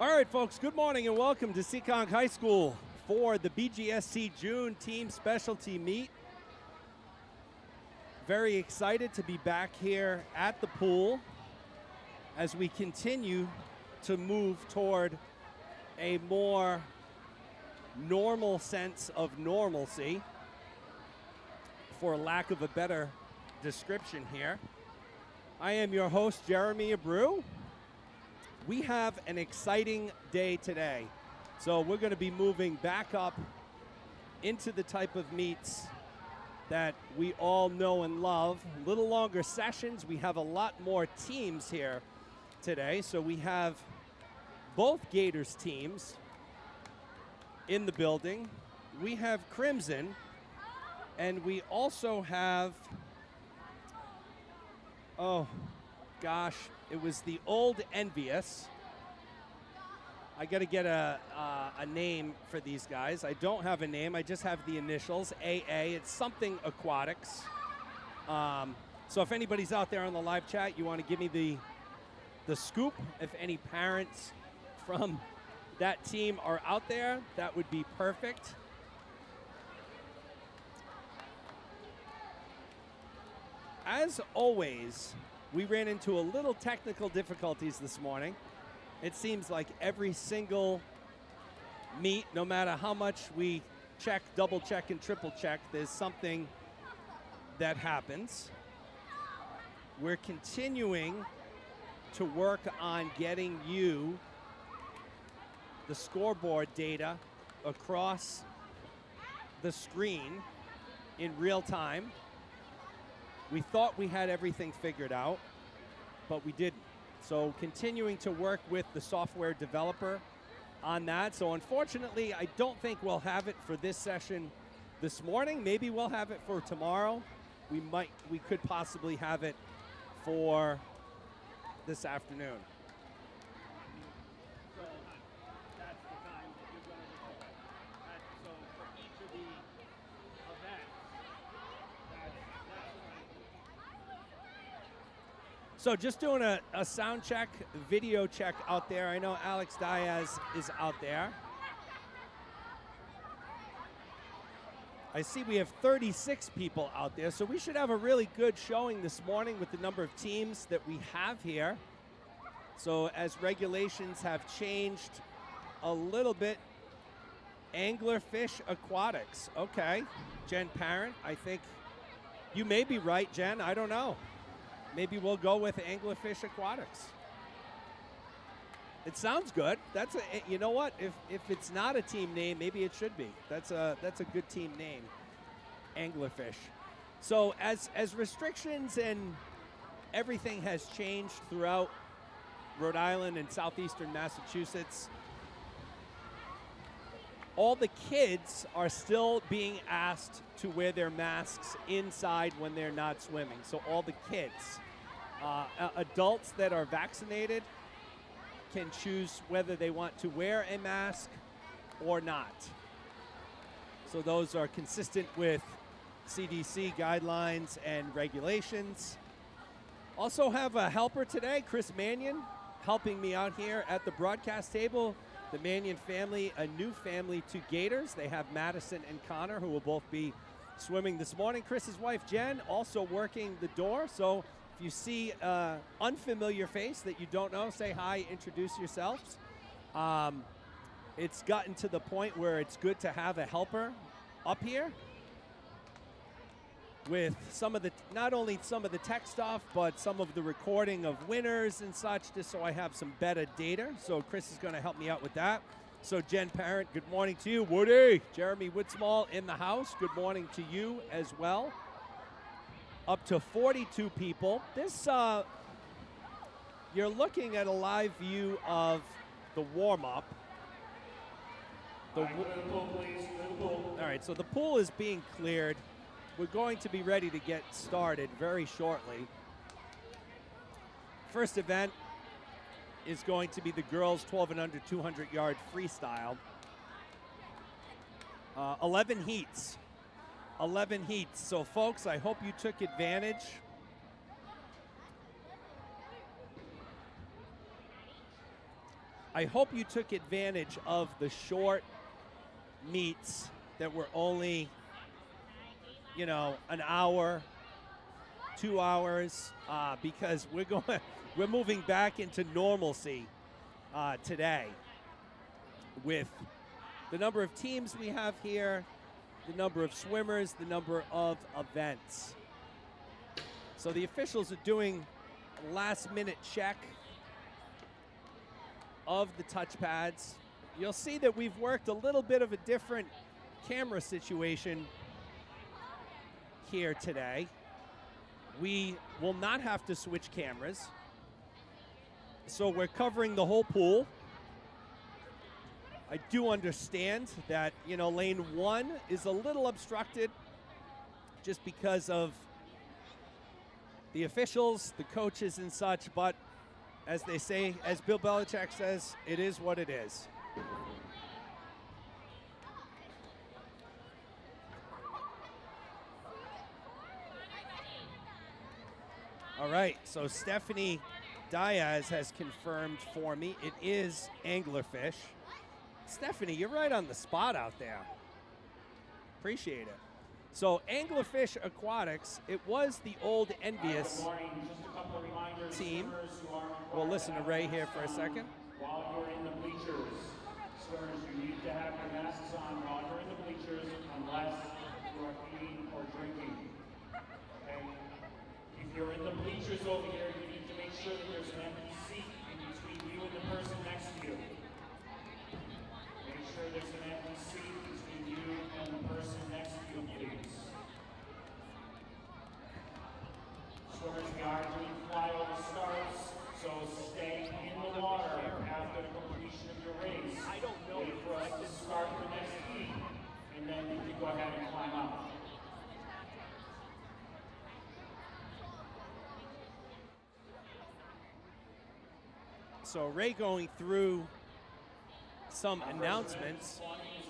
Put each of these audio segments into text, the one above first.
All right, folks, good morning and welcome to Seekonk High School for the BGSC June Team Specialty Meet. Very excited to be back here at the pool as we continue to move toward a more normal sense of normalcy, for lack of a better description here. I am your host, Jeremy Abreu. We have an exciting day today. So we're going to be moving back up into the type of meets that we all know and love. A little longer sessions. We have a lot more teams here today. So we have both Gators teams in the building. We have Crimson, and we also have, oh gosh, it was the old Envious. I got to get a name for these guys. I don't have a name. I just have the initials, AA. It's something aquatics. So if anybody's out there on the live chat, you want to give me the scoop. If any parents from that team are out there, that would be perfect. As always, we ran into a little technical difficulties this morning. It seems like every single meet, no matter how much we check, double check, and triple check, there's something that happens. We're continuing to work on getting you the scoreboard data across the screen in real time. We thought we had everything figured out, but we didn't. So continuing to work with the software developer on that. So unfortunately, I don't think we'll have it for this session this morning. Maybe we'll have it for tomorrow. We could possibly have it for this afternoon. So that's the time that you're going to record. So for each of the events, so just doing a sound check, video check out there. I know Alex Diaz is out there. I see we have 36 people out there, so we should have a really good showing this morning with the number of teams that we have here. So as regulations have changed a little bit, anglerfish aquatics. Okay, Jen Parent, I think you may be right, Jen, I don't know. Maybe we'll go with anglerfish aquatics. It sounds good. That's you know what? If it's not a team name, maybe it should be. That's a good team name, anglerfish. So as restrictions and everything has changed throughout Rhode Island and southeastern Massachusetts, all the kids are still being asked to wear their masks inside when they're not swimming. So all the kids. Adults that are vaccinated can choose whether they want to wear a mask or not. So those are consistent with CDC guidelines and regulations. Also have a helper today, Chris Mannion, helping me out here at the broadcast table. The Mannion family, a new family to Gators. They have Madison and Connor, who will both be swimming this morning. Chris's wife, Jen, also working the door. So if you see an unfamiliar face that you don't know, say hi, introduce yourselves. It's gotten to the point where it's good to have a helper up here with some of the, not only some of the tech stuff, but some of the recording of winners and such, just so I have some better data. So Chris is going to help me out with that. So Jen Parent, good morning to you. Woody, Jeremy Woodsmall in the house, good morning to you as well. Up to 42 people. This, you're looking at a live view of the warm-up. All right, so the pool is being cleared. We're going to be ready to get started very shortly. First event is going to be the girls 12 and under 200-yard freestyle. 11 heats. 11 heats. So, folks, I hope you took advantage. I hope you took advantage of the short meets that were only, you know, an hour, 2 hours, because we're moving back into normalcy today with the number of teams we have here, the number of swimmers, the number of events. So the officials are doing a last-minute check of the touchpads. You'll see that we've worked a little bit of a different camera situation here today. We will not have to switch cameras. So we're covering the whole pool. I do understand that, you know, lane 1 is a little obstructed just because of the officials, the coaches and such, but as they say, as Bill Belichick says, it is what it is. All right, so Stephanie Diaz has confirmed for me it is anglerfish. Stephanie, you're right on the spot out there. Appreciate it. So Anglerfish Aquatics, it was the old Envious team. We'll listen to Ray here for a second. While you're in the bleachers, swimmers, you need to have your masks on while you're in the bleachers unless you are eating or drinking. Okay? If you're in the bleachers over here, you need to make sure that there's an empty seat in between you and the person next to you. Make sure there's an empty seat between you and the person next to you, please. Swimmers, we are doing flyover starts, so stay in the water after the completion of your race. Wait for us to start the next heat, and then you can go ahead and climb up. So Ray going through some announcements.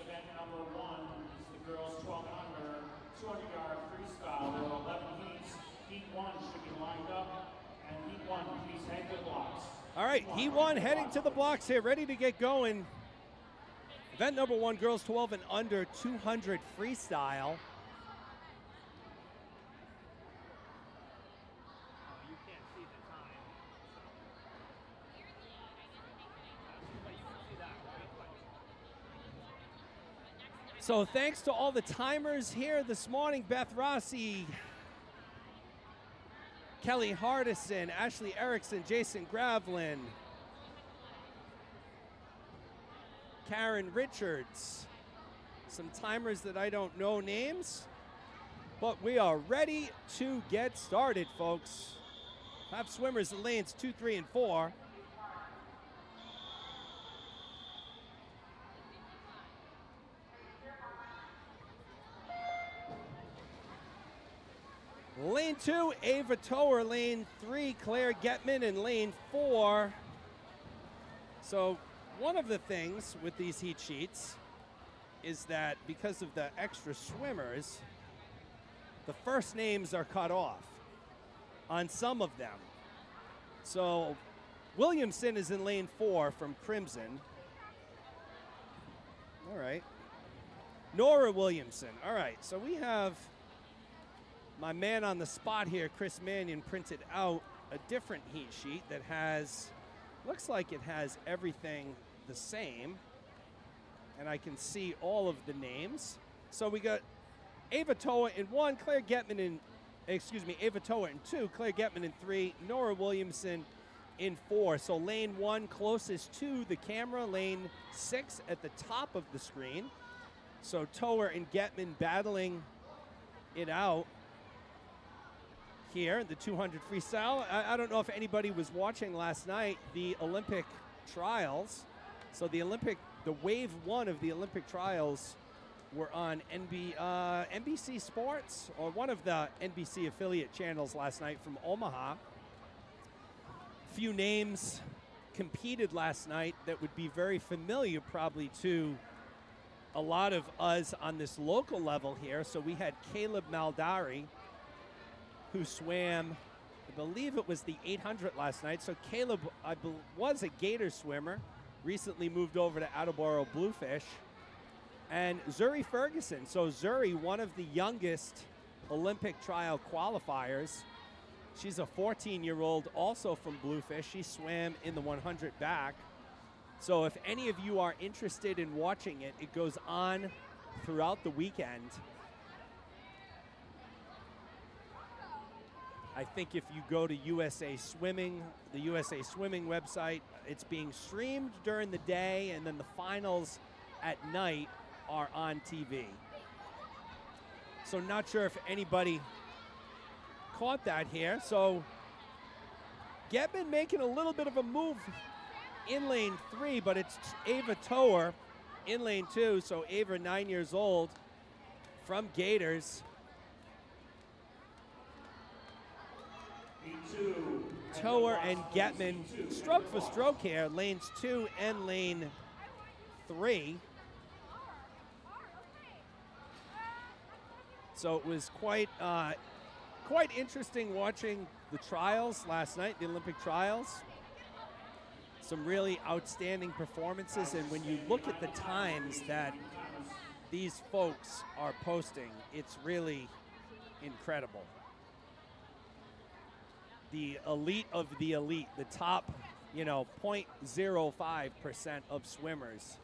Event number 1 is the girls 12 under 200-yard freestyle. There are 11 heats. Heat 1 should be lined up, and heat 1, please head to the blocks. All right, heat 1 heading to the blocks here, ready to get going. Event number 1, girls 12 and under 200 freestyle. So thanks to all the timers here this morning, Beth Rossi, Kelly Hardison, Ashley Erickson, Jason Gravlin, Karen Richards, some timers that I don't know names, but we are ready to get started, folks. Have swimmers in lanes 2, 3, and 4. Lane 2, Ava Tower. Lane 3, Claire Getman. And lane 4. So one of the things with these heat sheets is that because of the extra swimmers, the first names are cut off on some of them. So Williamson is in lane 4 from Crimson. All right. Nora Williamson. All right, so we have my man on the spot here, Chris Mannion, printed out a different heat sheet that has, looks like it has everything the same. And I can see all of the names. So we got Ava Toa in 1, Claire Getman in, Ava Toa in 2, Claire Getman in 3, Nora Williamson in 4. So lane 1 closest to the camera, lane 6 at the top of the screen. So Toa and Getman battling it out here, the 200 freestyle. I don't know if anybody was watching last night the Olympic trials. So the wave 1 of the Olympic trials were on NBC Sports, or one of the NBC affiliate channels last night from Omaha. Few names competed last night that would be very familiar probably to a lot of us on this local level here. So we had Caleb Maldari, who swam, I believe it was the 800 last night. So Caleb was a gator swimmer, recently moved over to Attleboro Bluefish, and Zuri Ferguson. So Zuri, one of the youngest Olympic trial qualifiers. She's a 14-year-old also from Bluefish. She swam in the 100 back. So if any of you are interested in watching it, it goes on throughout the weekend. I think if you go to USA Swimming, the USA Swimming website, it's being streamed during the day, and then the finals at night are on TV. So not sure if anybody caught that here. So Getman making a little bit of a move in lane 3, but it's Ava Tower in lane 2. So Ava, 9 years old, from Gators. Tower and Getman stroke for stroke here, lanes 2 and lane 3. So it was quite interesting watching the trials last night, the Olympic trials. Some really outstanding performances, and when you look at the times that these folks are posting, it's really incredible. The elite of the elite, the top, 0.05% of swimmers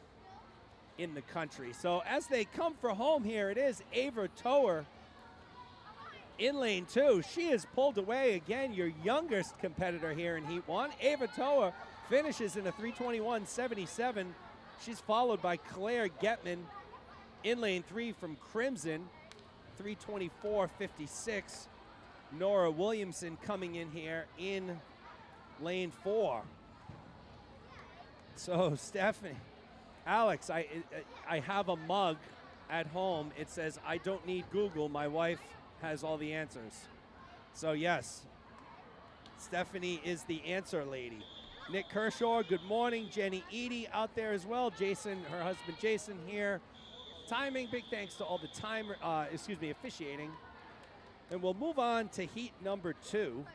in the country. So as they come for home here, it is Ava Tower in lane 2. She is pulled away again, your youngest competitor here in Heat 1. Ava Tower finishes in a 3:21.77. She's followed by Claire Getman in lane 3 from Crimson, 3:24.56. Nora Williamson coming in here in lane 4. So Stephanie, Alex, I have a mug at home. It says, "I don't need Google. My wife has all the answers." So yes, Stephanie is the answer lady. Nick Kershaw, good morning. Jenny Eady out there as well. Jason, her husband Jason here. Timing, big thanks to all the officiating. And we'll move on to heat number 2.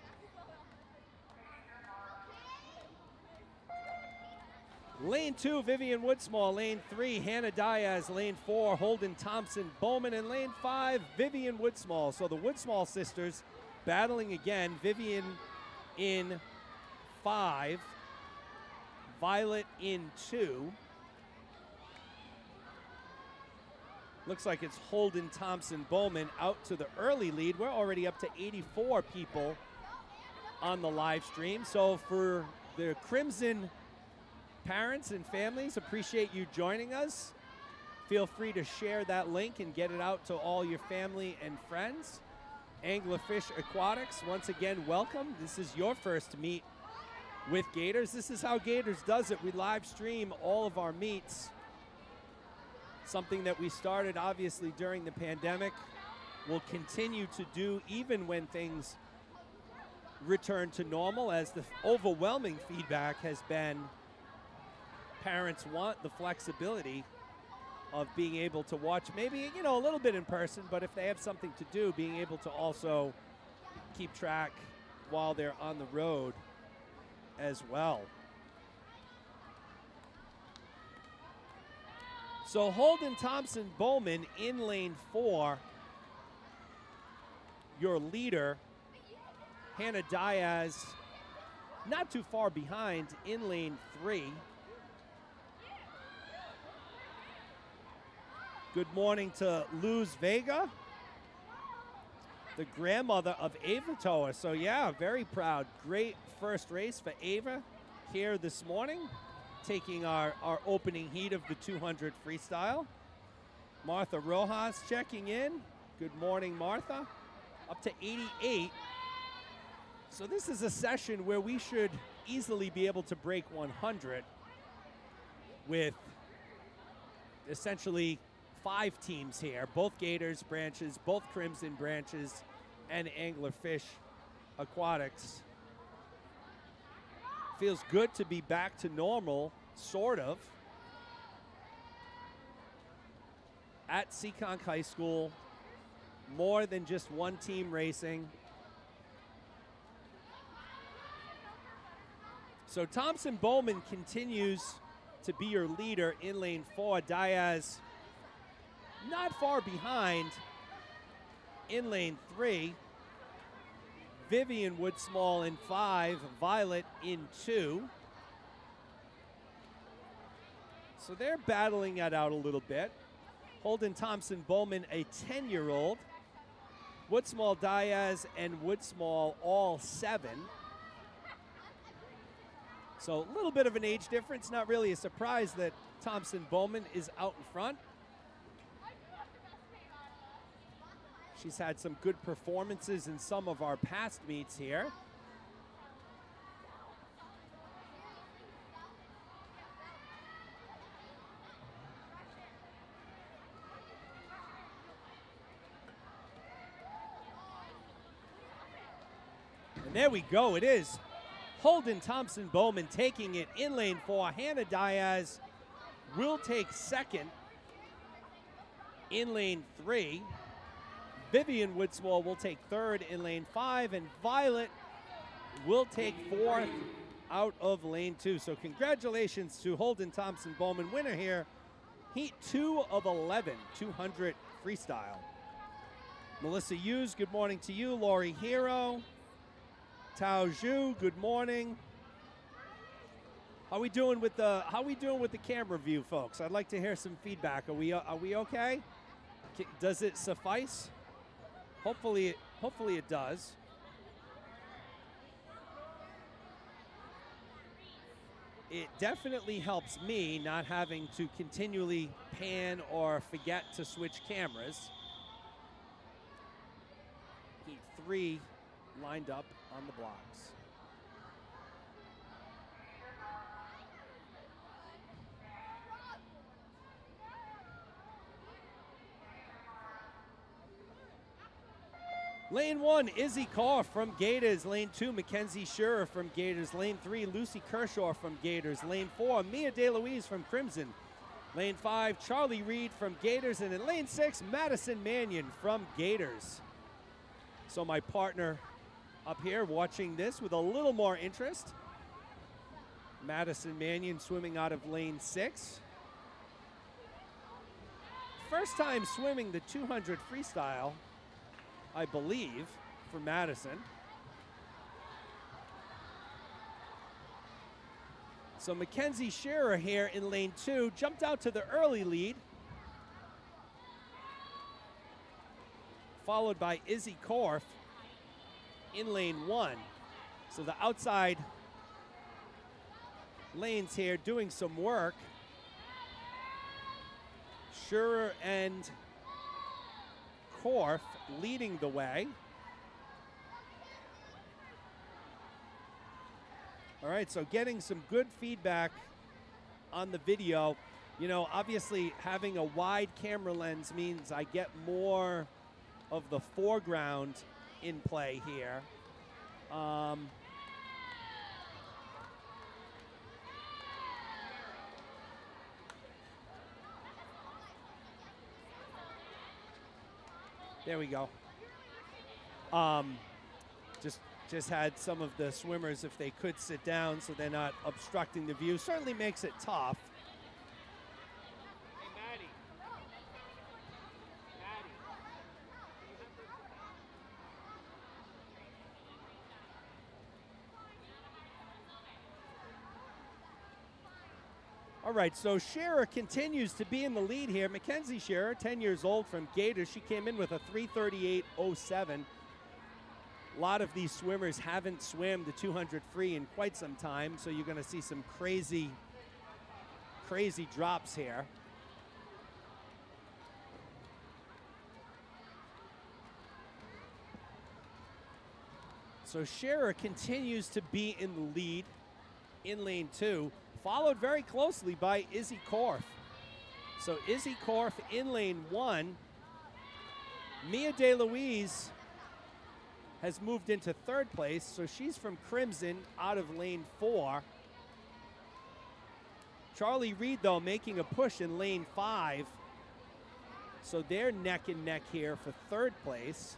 Lane 2, Vivian Woodsmall. Lane 3, Hannah Diaz. Lane 4, Holden Thompson Bowman. And lane 5, Vivian Woodsmall. So the Woodsmall sisters battling again. Vivian in 5, Violet in 2. Looks like it's Holden Thompson Bowman out to the early lead. We're already up to 84 people on the live stream. So for the Crimson parents and families, appreciate you joining us. Feel free to share that link and get it out to all your family and friends. Anglerfish Aquatics, once again, welcome. This is your first meet with Gators. This is how Gators does it. We live stream all of our meets. Something that we started obviously during the pandemic. We'll continue to do even when things return to normal, as the overwhelming feedback has been parents want the flexibility of being able to watch maybe, a little bit in person, but if they have something to do, being able to also keep track while they're on the road as well. So Holden Thompson Bowman in lane 4. Your leader, Hannah Diaz, not too far behind in lane 3. Good morning to Luz Vega, the grandmother of Ava Toa. So yeah, very proud. Great first race for Ava here this morning, taking our opening heat of the 200 freestyle. Martha Rojas checking in. Good morning, Martha. Up to 88. So this is a session where we should easily be able to break 100 with essentially 5 teams here. Both Gators branches, both Crimson branches, and Anglerfish Aquatics. Feels good to be back to normal, sort of, at Seekonk High School. More than just one team racing. So Thompson Bowman continues to be your leader in lane 4. Diaz not far behind in lane 3. Vivian Woodsmall in 5, Violet in 2. So they're battling it out a little bit. Holden Thompson Bowman, a 10-year-old. Woodsmall, Diaz, and Woodsmall all 7. So a little bit of an age difference. Not really a surprise that Thompson Bowman is out in front. She's had some good performances in some of our past meets here. And there we go, it is Holden Thompson Bowman taking it in lane 4. Hannah Diaz will take second in lane 3. Vivian Woodsmall will take third in lane 5, and Violet will take 4th out of lane 2. So congratulations to Holden Thompson Bowman, winner here, heat 2 of 11, 200 freestyle. Melissa Hughes, good morning to you. Lori Hero, Tao Zhu, good morning. How we doing with the camera view, folks? I'd like to hear some feedback. Are we okay? Does it suffice? Hopefully it does. It definitely helps me not having to continually pan or forget to switch cameras. Heat 3 lined up on the blocks. Lane 1, Izzy Carr from Gators. Lane 2, Mackenzie Scherer from Gators. Lane 3, Lucy Kershaw from Gators. Lane 4, Mia DeLuise from Crimson. Lane 5, Charlie Reed from Gators. And in lane 6, Madison Mannion from Gators. So my partner up here watching this with a little more interest. Madison Mannion swimming out of lane 6. First time swimming the 200 freestyle, I believe, for Madison. So Mackenzie Scherer here in lane 2, jumped out to the early lead. Followed by Izzy Korf in lane 1. So the outside lanes here doing some work. Scherer and Korf leading the way. All right, so getting some good feedback on the video. You know, obviously having a wide camera lens means I get more of the foreground in play here. There we go. Just had some of the swimmers, if they could, sit down so they're not obstructing the view. Certainly makes it tough. Hey, Maddie. All right, so Scherer continues to be in the lead here. Mackenzie Scherer, 10 years old from Gators. She came in with a 3:38.07. A lot of these swimmers haven't swam the 200 free in quite some time, so you're going to see some crazy drops here. So Scherer continues to be in the lead in lane 2, followed very closely by Izzy Korf. So Izzy Korf in lane 1. Mia DeLuise has moved into 3rd place, so she's from Crimson out of lane 4. Charlie Reed, though, making a push in lane 5. So they're neck and neck here for 3rd place.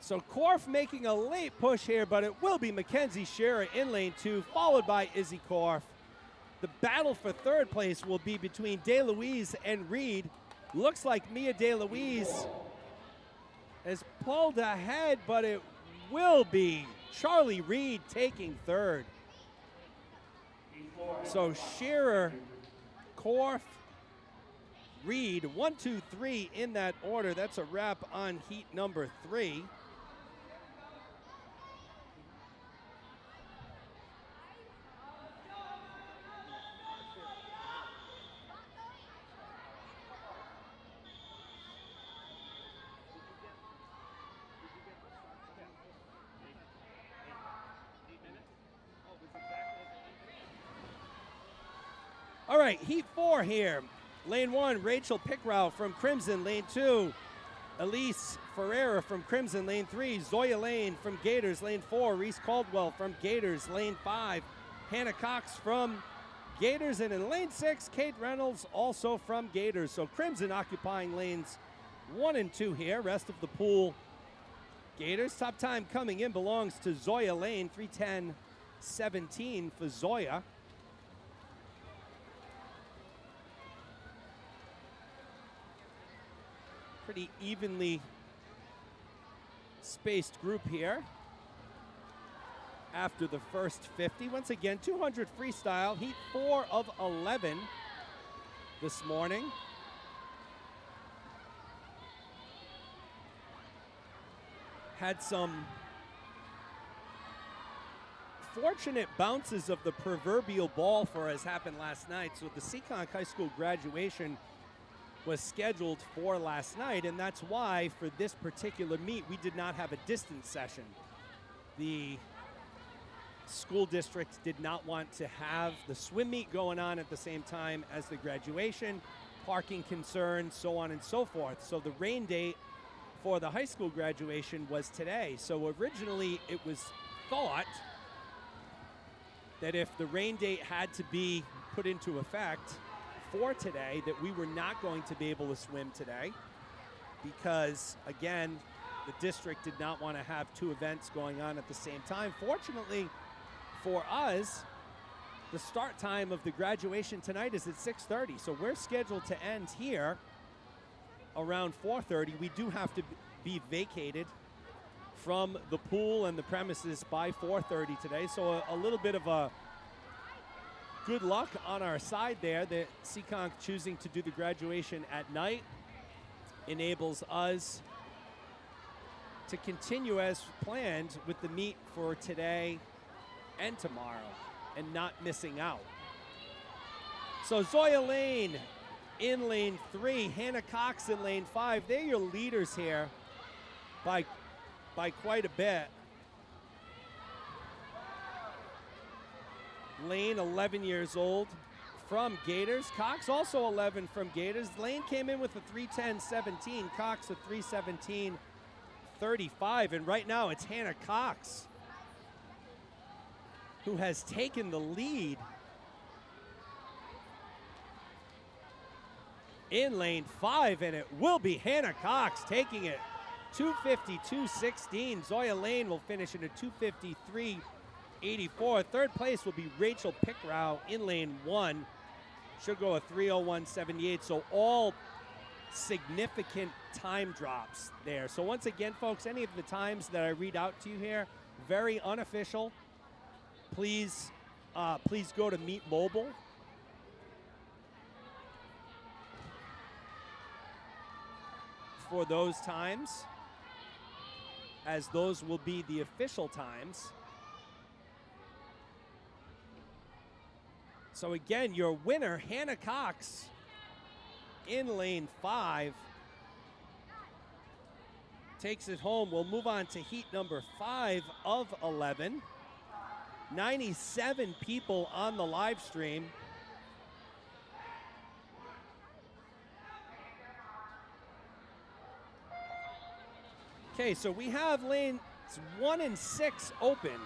So Korf making a late push here, but it will be Mackenzie Shearer in lane 2, followed by Izzy Korf. The battle for third place will be between DeLuise and Reed. Looks like Mia DeLuise has pulled ahead, but it will be Charlie Reed taking third. So Shearer, Korf, Reed, 1, 2, 3 in that order. That's a wrap on heat number 3. All right, heat 4 here. Lane 1, Rachel Pickrow from Crimson. Lane 2, Elise Ferreira from Crimson. Lane 3, Zoya Lane from Gators. Lane 4, Reese Caldwell from Gators. Lane 5, Hannah Cox from Gators. And in lane 6, Kate Reynolds also from Gators. So Crimson occupying lanes 1 and 2 here. Rest of the pool, Gators. Top time coming in belongs to Zoya Lane, 3:10.17 for Zoya. Pretty evenly spaced group here after the first 50. Once again, 200 freestyle, heat 4 of 11 this morning. Had some fortunate bounces of the proverbial ball for as happened last night. So the Seekonk High School graduation was scheduled for last night, and that's why for this particular meet we did not have a distance session. The school district did not want to have the swim meet going on at the same time as the graduation, parking concerns, so on and so forth. So the rain date for the high school graduation was today. So originally it was thought that if the rain date had to be put into effect for today, that we were not going to be able to swim today because, again, the district did not want to have two events going on at the same time. Fortunately for us, the start time of the graduation tonight is at 6:30, so we're scheduled to end here around 4:30. We do have to be vacated from the pool and the premises by 4:30 today, so a little bit of a good luck on our side there that Seekonk choosing to do the graduation at night enables us to continue as planned with the meet for today and tomorrow and not missing out. So Zoya Lane in lane 3, Hannah Cox in lane 5. They're your leaders here by quite a bit. Lane, 11 years old from Gators. Cox also 11 from Gators. Lane came in with a 3:10.17. Cox a 3:17.35. And right now it's Hannah Cox who has taken the lead in lane 5. And it will be Hannah Cox taking it 2:52.16. Zoya Lane will finish in a 2:53.84. Third place will be Rachel Pickrow in lane 1. She'll go a 3:01.78. So all significant time drops there. So once again, folks, any of the times that I read out to you here, very unofficial. Please go to Meet Mobile. For those times, as those will be the official times. So again, your winner, Hannah Cox, in lane 5, takes it home. We'll move on to heat number 5 of 11. 97 people on the live stream. Okay, so we have lanes 1 and 6 open.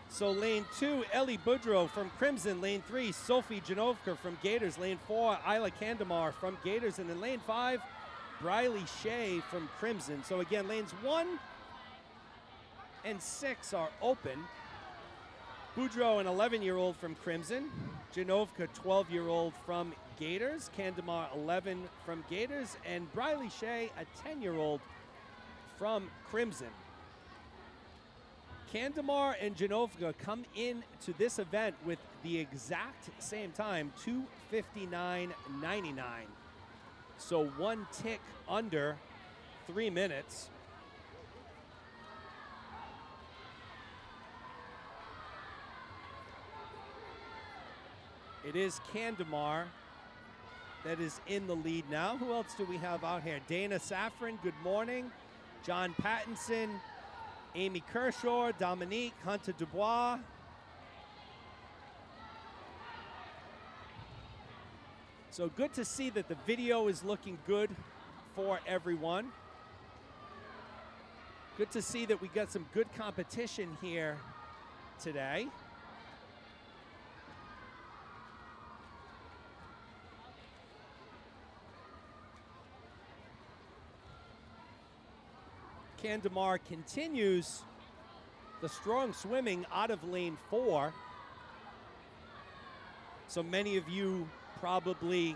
So lane 2, Ellie Boudreau from Crimson. Lane 3, Sophie Janovka from Gators. Lane 4, Isla Kandamar from Gators. And in lane 5, Briley Shea from Crimson. So again, lanes 1 and 6 are open. Boudreaux, an 11-year-old from Crimson. Janovka, 12-year-old from Gators. Kandemar, 11 from Gators. And Briley Shea, a 10-year-old from Crimson. Kandemar and Janovka come into this event with the exact same time, 2:59.99. So 1 tick under 3 minutes. It is Kandemar that is in the lead now. Who else do we have out here? Dana Safran, good morning. John Pattinson, Amy Kershaw, Dominique, Hunter Dubois. So good to see that the video is looking good for everyone. Good to see that we got some good competition here today. Kandemar continues the strong swimming out of lane 4. So many of you probably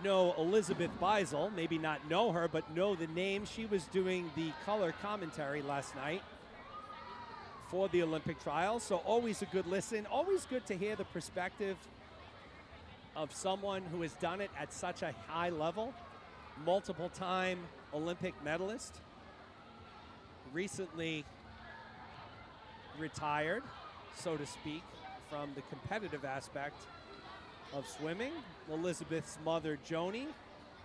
know Elizabeth Beisel, maybe not know her, but know the name. She was doing the color commentary last night for the Olympic trials, so always a good listen. Always good to hear the perspective of someone who has done it at such a high level. Multiple-time Olympic medalist, recently retired, so to speak, from the competitive aspect of swimming. Elizabeth's mother, Joni,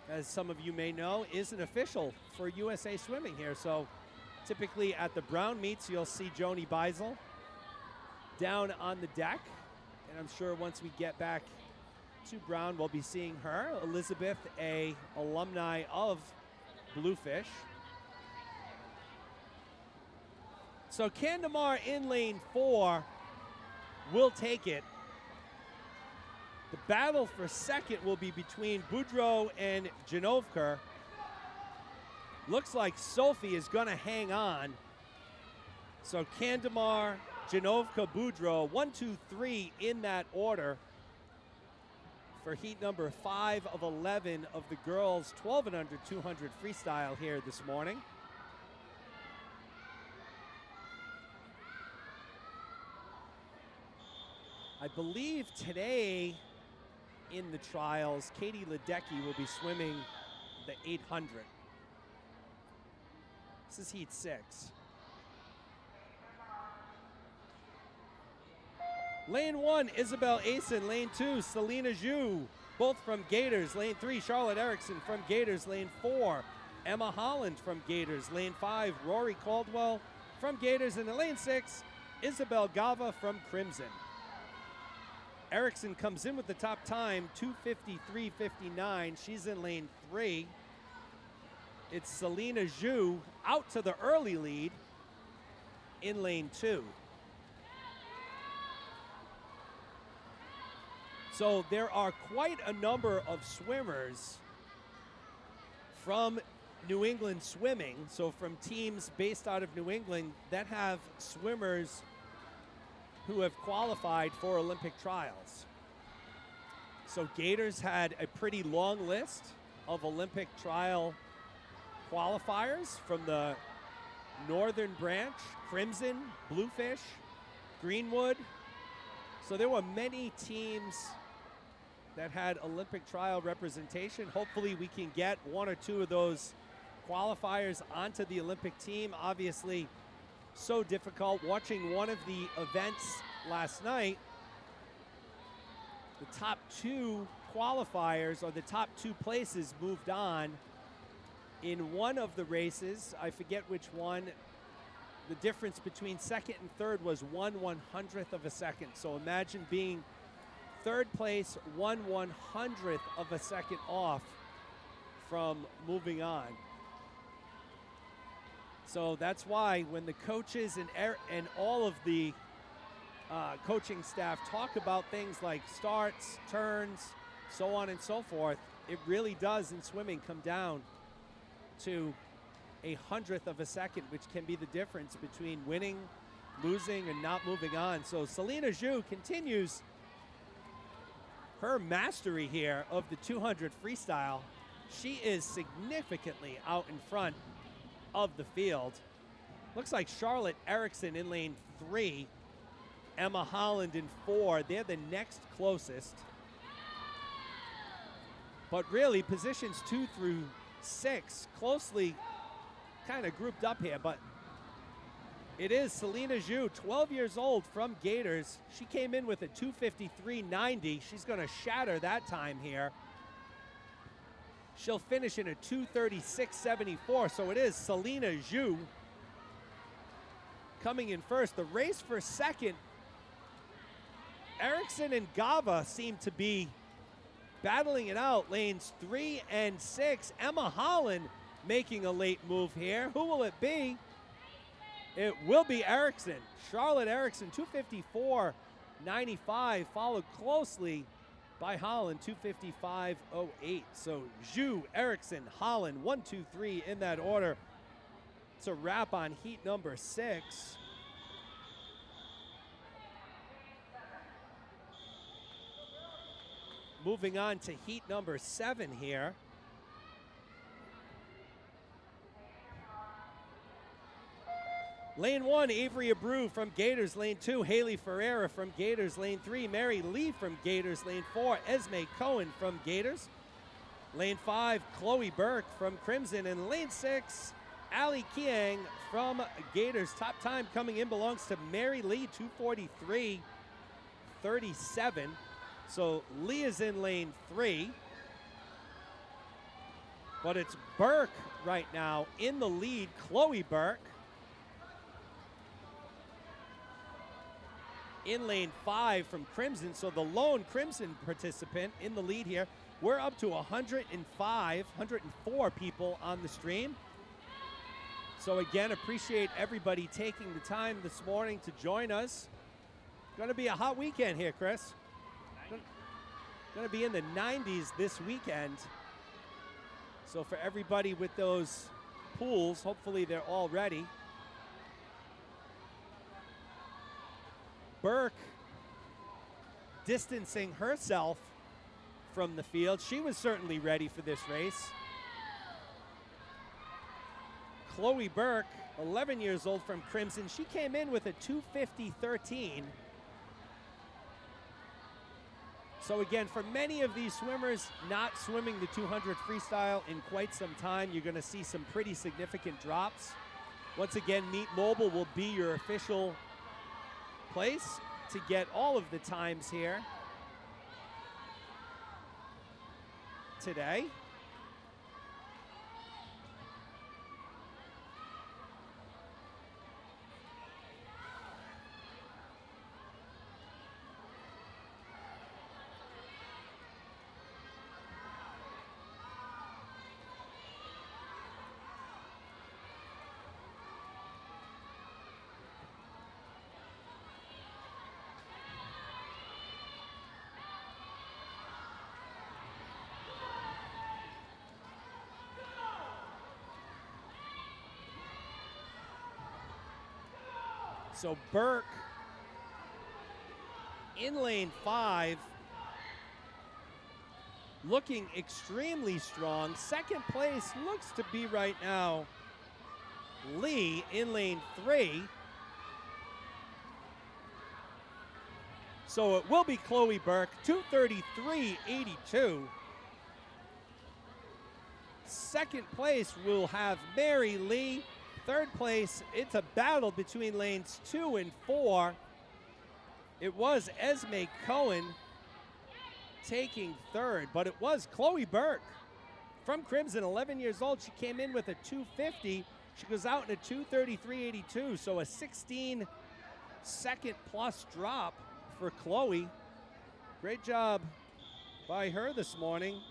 as some of you may know, is an official for USA Swimming here. So typically at the Brown meets, you'll see Joni Beisel down on the deck. And I'm sure once we get back to Brown, we'll be seeing her. Elizabeth, a alumni of Bluefish. So Kandemar in lane 4 will take it. The battle for second will be between Boudreaux and Janovka. Looks like Sophie is going to hang on. So Kandemar, Janovka, Boudreaux, 1, 2, 3 in that order for heat number 5 of 11 of the girls 12 and under 200 freestyle here this morning. I believe today in the trials, Katie Ledecky will be swimming the 800. This is heat 6. Lane 1, Isabel Asen. Lane 2, Selena Zhu, both from Gators. Lane 3, Charlotte Erickson from Gators. Lane 4, Emma Holland from Gators. Lane 5, Rory Caldwell from Gators. And in lane 6, Isabel Gava from Crimson. Erickson comes in with the top time, 2:53.59. She's in lane 3. It's Selena Zhu out to the early lead in lane 2. So there are quite a number of swimmers from New England Swimming, so from teams based out of New England that have swimmers who have qualified for Olympic trials. So Gators had a pretty long list of Olympic trial qualifiers from the Northern Branch, Crimson, Bluefish, Greenwood. So there were many teams that had Olympic trial representation. Hopefully we can get 1 or 2 of those qualifiers onto the Olympic team. Obviously, so difficult. Watching one of the events last night, the top 2 qualifiers, or the top 2 places, moved on. In one of the races, I forget which one, the difference between second and third was 1/100th of a second. So imagine being third place, 1/100th of a second off from moving on. So that's why when the coaches and all of the coaching staff talk about things like starts, turns, so on and so forth, it really does in swimming come down to a hundredth of a second, which can be the difference between winning, losing, and not moving on. So Selena Zhu continues her mastery here of the 200 freestyle. She is significantly out in front of the field. Looks like Charlotte Erickson in lane 3, Emma Holland in 4. They're the next closest. But really, positions 2 through 6 closely kind of grouped up here. But it is Selena Zhu, 12 years old, from Gators. She came in with a 2:53.90. She's going to shatter that time here. She'll finish in a 2:36.74. So it is Selena Zhu coming in first. The race for second, Erickson and Gava seem to be battling it out. Lanes 3 and 6. Emma Holland making a late move here. Who will it be? It will be Erickson. Charlotte Erickson, 2:54.95, followed closely by Holland, 2:55.08. So Zhu, Erickson, Holland, 1, 2, 3 in that order. It's a wrap on heat number 6. Moving on to heat number 7 here. Lane 1, Avery Abreu from Gators. Lane 2, Haley Ferreira from Gators. Lane 3, Mary Lee from Gators. Lane 4, Esme Cohen from Gators. Lane 5, Chloe Burke from Crimson. And lane 6, Ali Kiang from Gators. Top time coming in belongs to Mary Lee, 2:43.37. So Lee is in lane 3. But it's Burke right now in the lead, Chloe Burke. In lane 5 from Crimson, so the lone Crimson participant in the lead here. We're up to 104 people on the stream. So again, appreciate everybody taking the time this morning to join us. Going to be a hot weekend here, Chris. Going to be in the 90s this weekend. So for everybody with those pools, hopefully they're all ready. Burke distancing herself from the field. She was certainly ready for this race. Chloe Burke, 11 years old, from Crimson. She came in with a 2:50.13. So again, for many of these swimmers not swimming the 200 freestyle in quite some time, you're going to see some pretty significant drops. Once again, Meet Mobile will be your official place to get all of the times here today. So Burke in lane 5, looking extremely strong. Second place looks to be right now Lee in lane 3. So it will be Chloe Burke, 2:33.82. Second place will have Mary Lee. Third place, it's a battle between lanes 2 and 4. It was Esme Cohen taking third, but it was Chloe Burke from Crimson, 11 years old. She came in with a 2:50. She goes out in a 2:33.82, so a 16-second plus drop for Chloe. Great job by her this morning.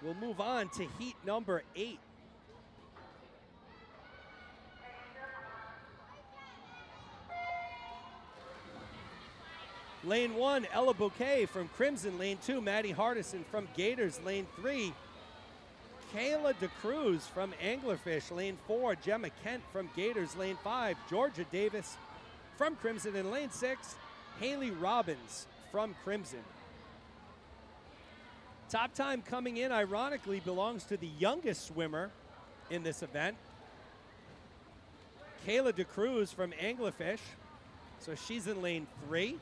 We'll move on to heat number 8. Lane 1, Ella Bouquet from Crimson. Lane 2, Maddie Hardison from Gators. Lane 3, Kayla DeCruz from Anglerfish. Lane 4, Gemma Kent from Gators. Lane 5, Georgia Davis from Crimson. And lane 6, Haley Robbins from Crimson. Top time coming in, ironically, belongs to the youngest swimmer in this event, Kayla DeCruz from Anglerfish. So she's in lane 3.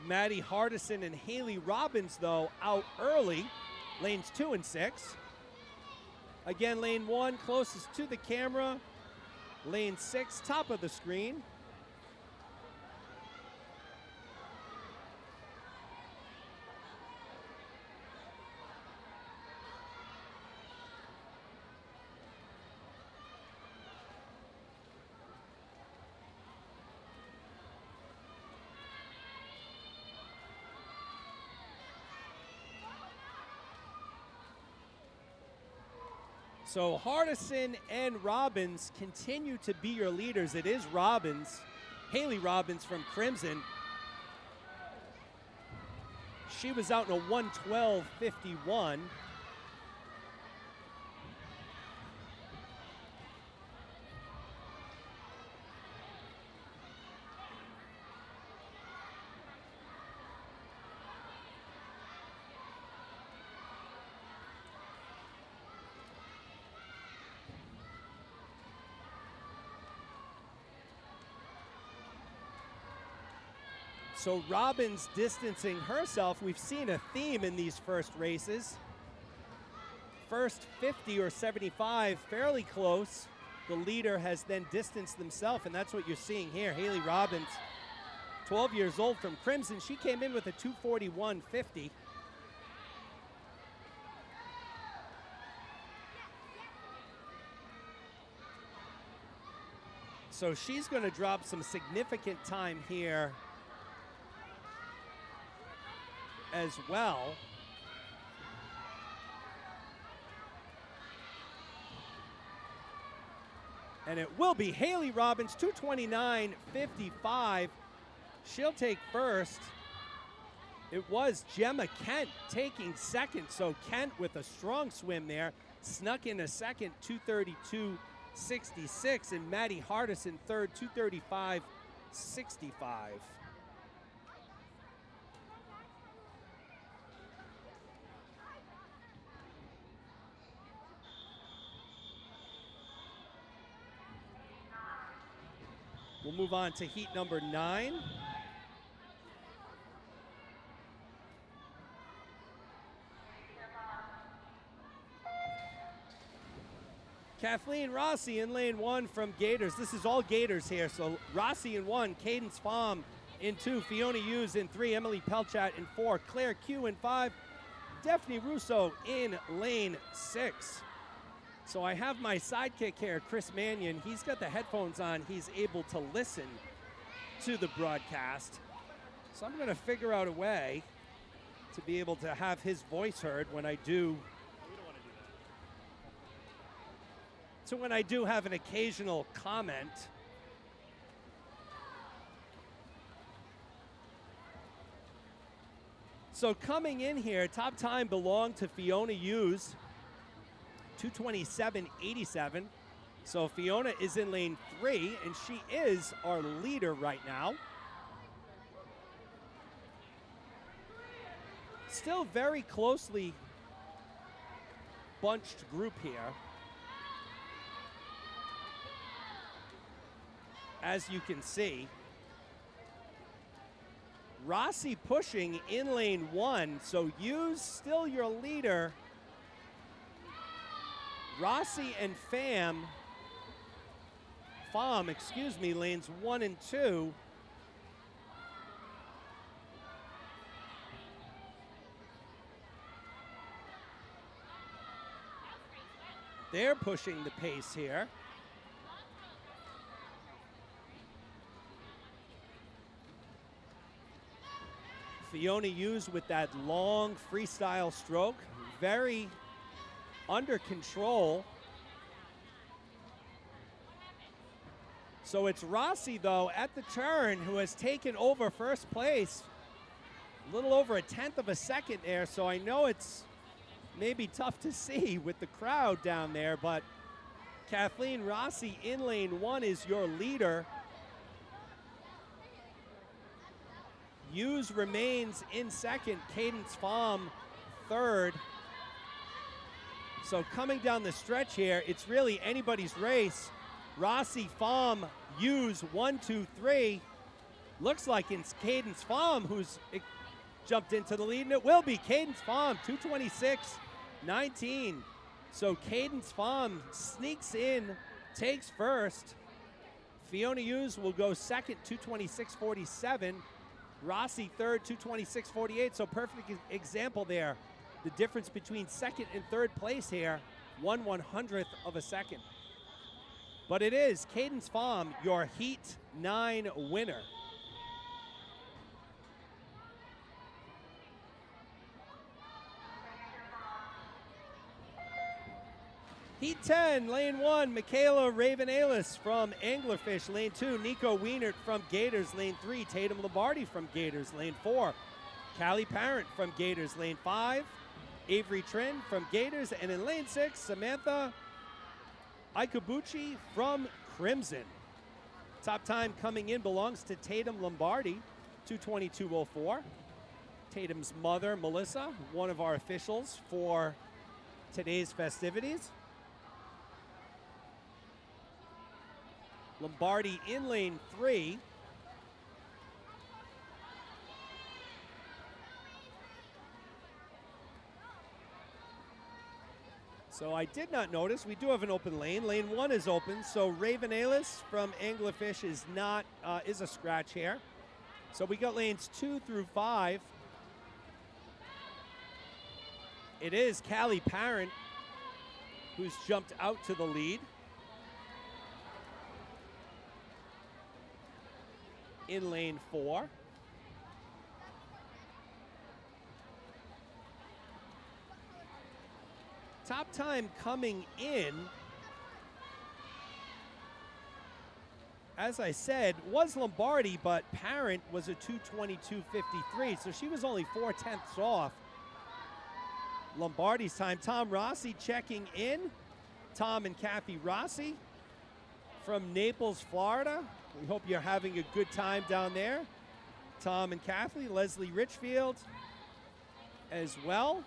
Maddie Hardison and Haley Robbins, though, out early, lanes 2 and 6. Again, lane 1 closest to the camera. Lane 6, top of the screen. So Hardison and Robbins continue to be your leaders. It is Robbins, Haley Robbins from Crimson. She was out in a 1:12.51. So Robbins distancing herself. We've seen a theme in these first races. First 50 or 75, fairly close. The leader has then distanced themselves, and that's what you're seeing here. Haley Robbins, 12 years old from Crimson. She came in with a 2:41.50. So she's going to drop some significant time here as well. And it will be Haley Robbins, 2:29.55. She'll take first. It was Gemma Kent taking second, so Kent with a strong swim there. Snuck in a second, 2:32.66, and Maddie Hardison third, 2:35.65. We'll move on to heat number 9. Kathleen Rossi in lane 1 from Gators. This is all Gators here. So Rossi in 1, Cadence Baum in 2, Fiona Hughes in 3, Emily Pelchat in 4, Claire Q in 5, Daphne Russo in lane 6. So I have my sidekick here, Chris Mannion. He's got the headphones on. He's able to listen to the broadcast. So I'm going to figure out a way to be able to have his voice heard when I do. So when I do have an occasional comment. So coming in here, top time belonged to Fiona Hughes, 2:27.87. So Fiona is in lane 3, and she is our leader right now. Still very closely bunched group here. As you can see, Rossi pushing in lane 1, so Hughes still your leader. Rossi and Pham, lanes 1 and 2. They're pushing the pace here. Fiona Hughes with that long freestyle stroke, very under control. So it's Rossi, though, at the turn who has taken over first place. A little over a tenth of a second there, so I know it's maybe tough to see with the crowd down there, but Kathleen Rossi in lane 1 is your leader. Hughes remains in second, Cadence Pham third. So coming down the stretch here, it's really anybody's race. Rossi, Pham, Hughes, 1, 2, 3. Looks like it's Cadence Pham who's jumped into the lead, and it will be Cadence Pham, 2:26.19. So Cadence Pham sneaks in, takes first. Fiona Hughes will go second, 2:26.47. Rossi third, 2:26.48. So perfect example there. The difference between second and third place here, 1/100th of a second. But it is Cadence Pham, your Heat 9 winner. Heat 10, lane 1, Michaela Raven-Alis from Anglerfish. Lane 2, Nico Wienert from Gators. Lane 3, Tatum Lombardi from Gators. Lane 4, Callie Parent from Gators. Lane 5, Avery Trin from Gators. And in lane 6, Samantha Ikubuchi from Crimson. Top time coming in belongs to Tatum Lombardi, 2:22.04. Tatum's mother, Melissa, one of our officials for today's festivities. Lombardi in lane 3. So I did not notice, we do have an open lane. Lane 1 is open, so Raven-Alis from Anglerfish is not, is a scratch here. So we got lanes 2 through 5. It is Callie Parent who's jumped out to the lead. In lane 4. Top time coming in, as I said, was Lombardi, but Parent was a 2:22.53, so she was only 4/10ths off Lombardi's time. Tom Rossi checking in. Tom and Kathy Rossi from Naples, Florida. We hope you're having a good time down there. Tom and Kathy, Leslie Richfield as well.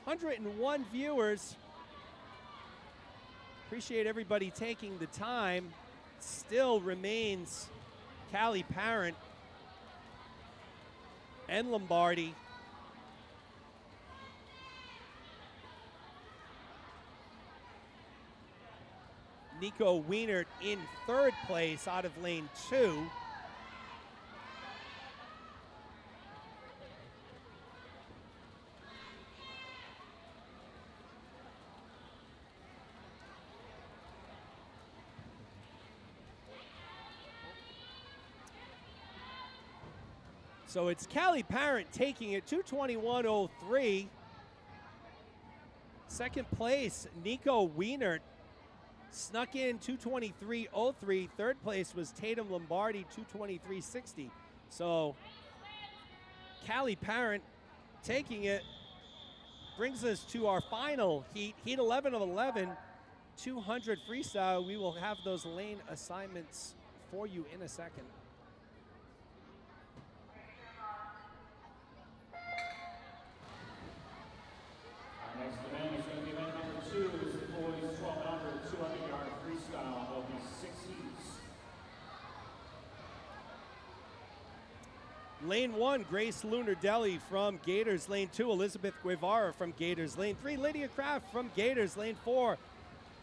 101 viewers. Appreciate everybody taking the time. Still remains Callie Parent and Lombardi. Nico Wienert in third place out of lane 2. So it's Callie Parent taking it, 2:21.03. Second place, Nico Wienert snuck in 2:23.03. Third place was Tatum Lombardi, 2:23.60. So Callie Parent taking it brings us to our final heat, heat 11 of 11, 200 freestyle. We will have those lane assignments for you in a second. Our next event is going to be event number 2. Is the boys 1200 200-yard freestyle. There'll be 6 heats. Lane 1, Grace Lunardelli from Gators. Lane 2, Elizabeth Guevara from Gators. Lane 3, Lydia Kraft from Gators. Lane 4,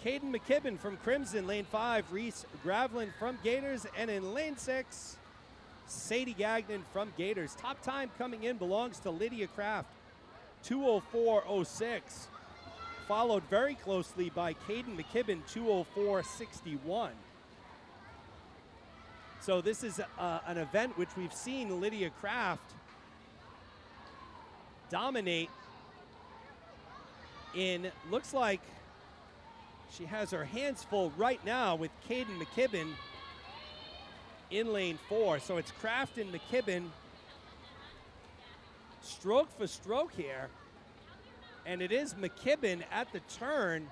Caden McKibben from Crimson. Lane 5, Reese Gravlin from Gators. And in lane 6, Sadie Gagnon from Gators. Top time coming in belongs to Lydia Kraft, 2:04.06. Followed very closely by Caden McKibben, 2:04.61. So this is an event which we've seen Lydia Kraft dominate in. Looks like she has her hands full right now with Caden McKibben in lane 4. So it's Kraft and McKibben stroke for stroke here. And it is McKibben at the turn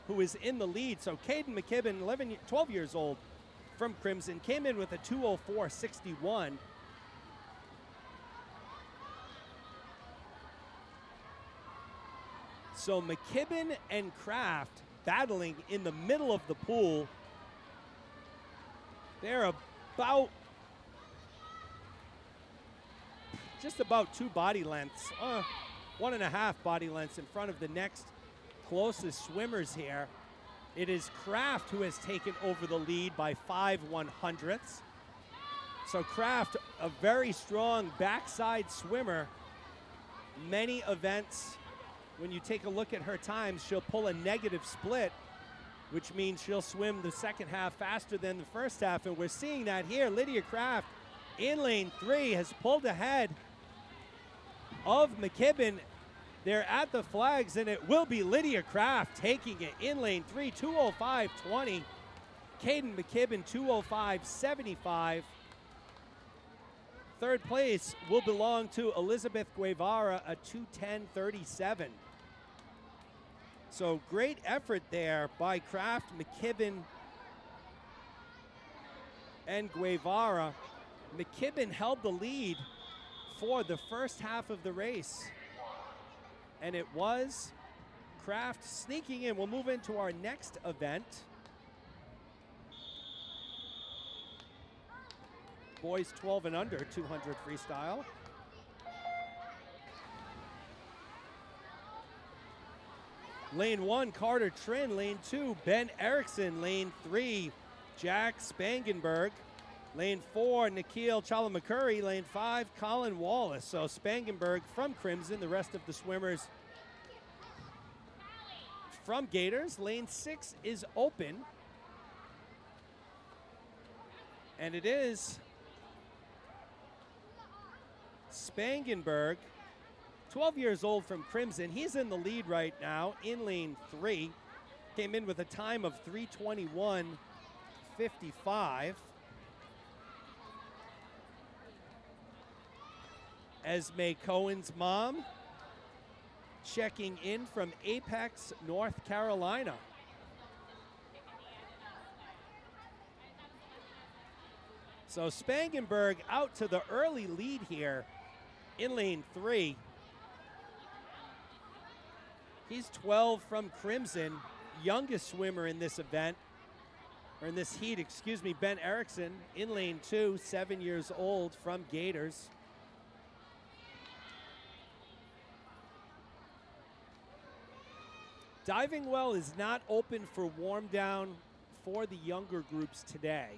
who is in the lead. So Caden McKibben, 12 years old from Crimson, came in with a 2:04.61. So McKibben and Kraft battling in the middle of the pool. They're about, just about 2 body lengths, 1.5 body lengths in front of the next closest swimmers here. It is Kraft who has taken over the lead by 5/100ths. So Kraft, a very strong backside swimmer. Many events, when you take a look at her times, she'll pull a negative split, which means she'll swim the second half faster than the first half, and we're seeing that here. Lydia Kraft in lane 3 has pulled ahead of McKibben. They're at the flags, and it will be Lydia Kraft taking it in lane 3, 2:05.20. Caden McKibben, 2:05.75. Third place will belong to Elizabeth Guevara, a 2:10.37. So great effort there by Kraft, McKibben, and Guevara. McKibben held the lead for the first half of the race. And it was Kraft sneaking in. We'll move into our next event. Boys 12 and under, 200 freestyle. Lane 1, Carter Trin. Lane 2, Ben Erickson. Lane 3, Jack Spangenberg. Lane 4, Nikhil Chalamakuri. Lane 5, Colin Wallace. So Spangenberg from Crimson, the rest of the swimmers from Gators. Lane 6 is open. And it is Spangenberg, 12 years old from Crimson. He's in the lead right now in lane 3. Came in with a time of 3:21.55. Esme Cohen's mom checking in from Apex, North Carolina. So Spangenberg out to the early lead here in lane 3. He's 12 from Crimson, youngest swimmer in this event, or in this heat, excuse me. Ben Erickson in lane 2, 7 years old from Gators. Diving well is not open for warm down for the younger groups today.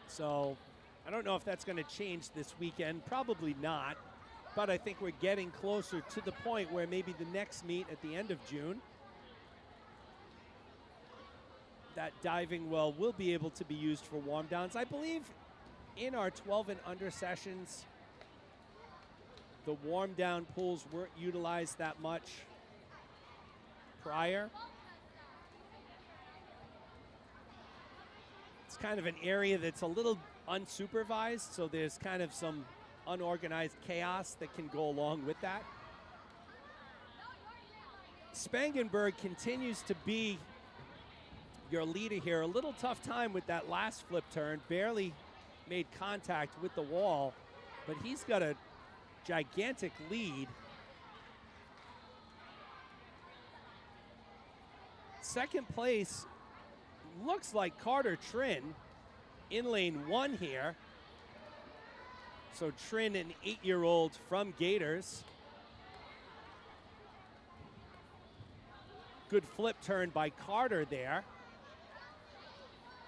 So I don't know if that's going to change this weekend. Probably not. But I think we're getting closer to the point where maybe the next meet at the end of June, that diving well will be able to be used for warm downs. I believe in our 12 and under sessions, the warm down pools weren't utilized that much prior. It's kind of an area that's a little unsupervised, so there's kind of some unorganized chaos that can go along with that. Spangenberg continues to be your leader here. A little tough time with that last flip turn. Barely made contact with the wall, but he's got a gigantic lead. Second place looks like Carter Trin in lane 1 here. So Trin, an 8-year-old from Gators. Good flip turn by Carter there.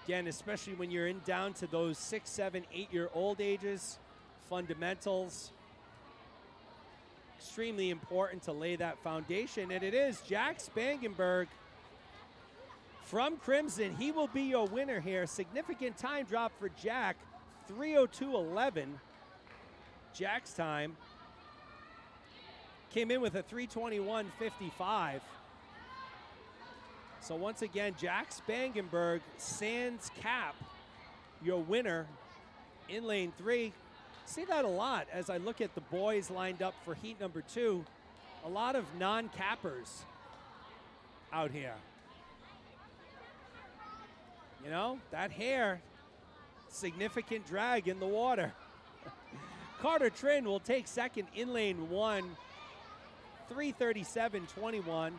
Again, especially when you're in down to those 6, 7, 8-year-old ages, fundamentals. Extremely important to lay that foundation, and it is Jack Spangenberg from Crimson. He will be your winner here. Significant time drop for Jack, 3:02.11. Jack's time came in with a 3:21.55. So once again, Jack Spangenberg, sans cap, your winner in lane 3. See that a lot as I look at the boys lined up for heat number 2. A lot of non-cappers out here. You know, that hair, significant drag in the water. Carter Trin will take second in lane 1, 3:37.21.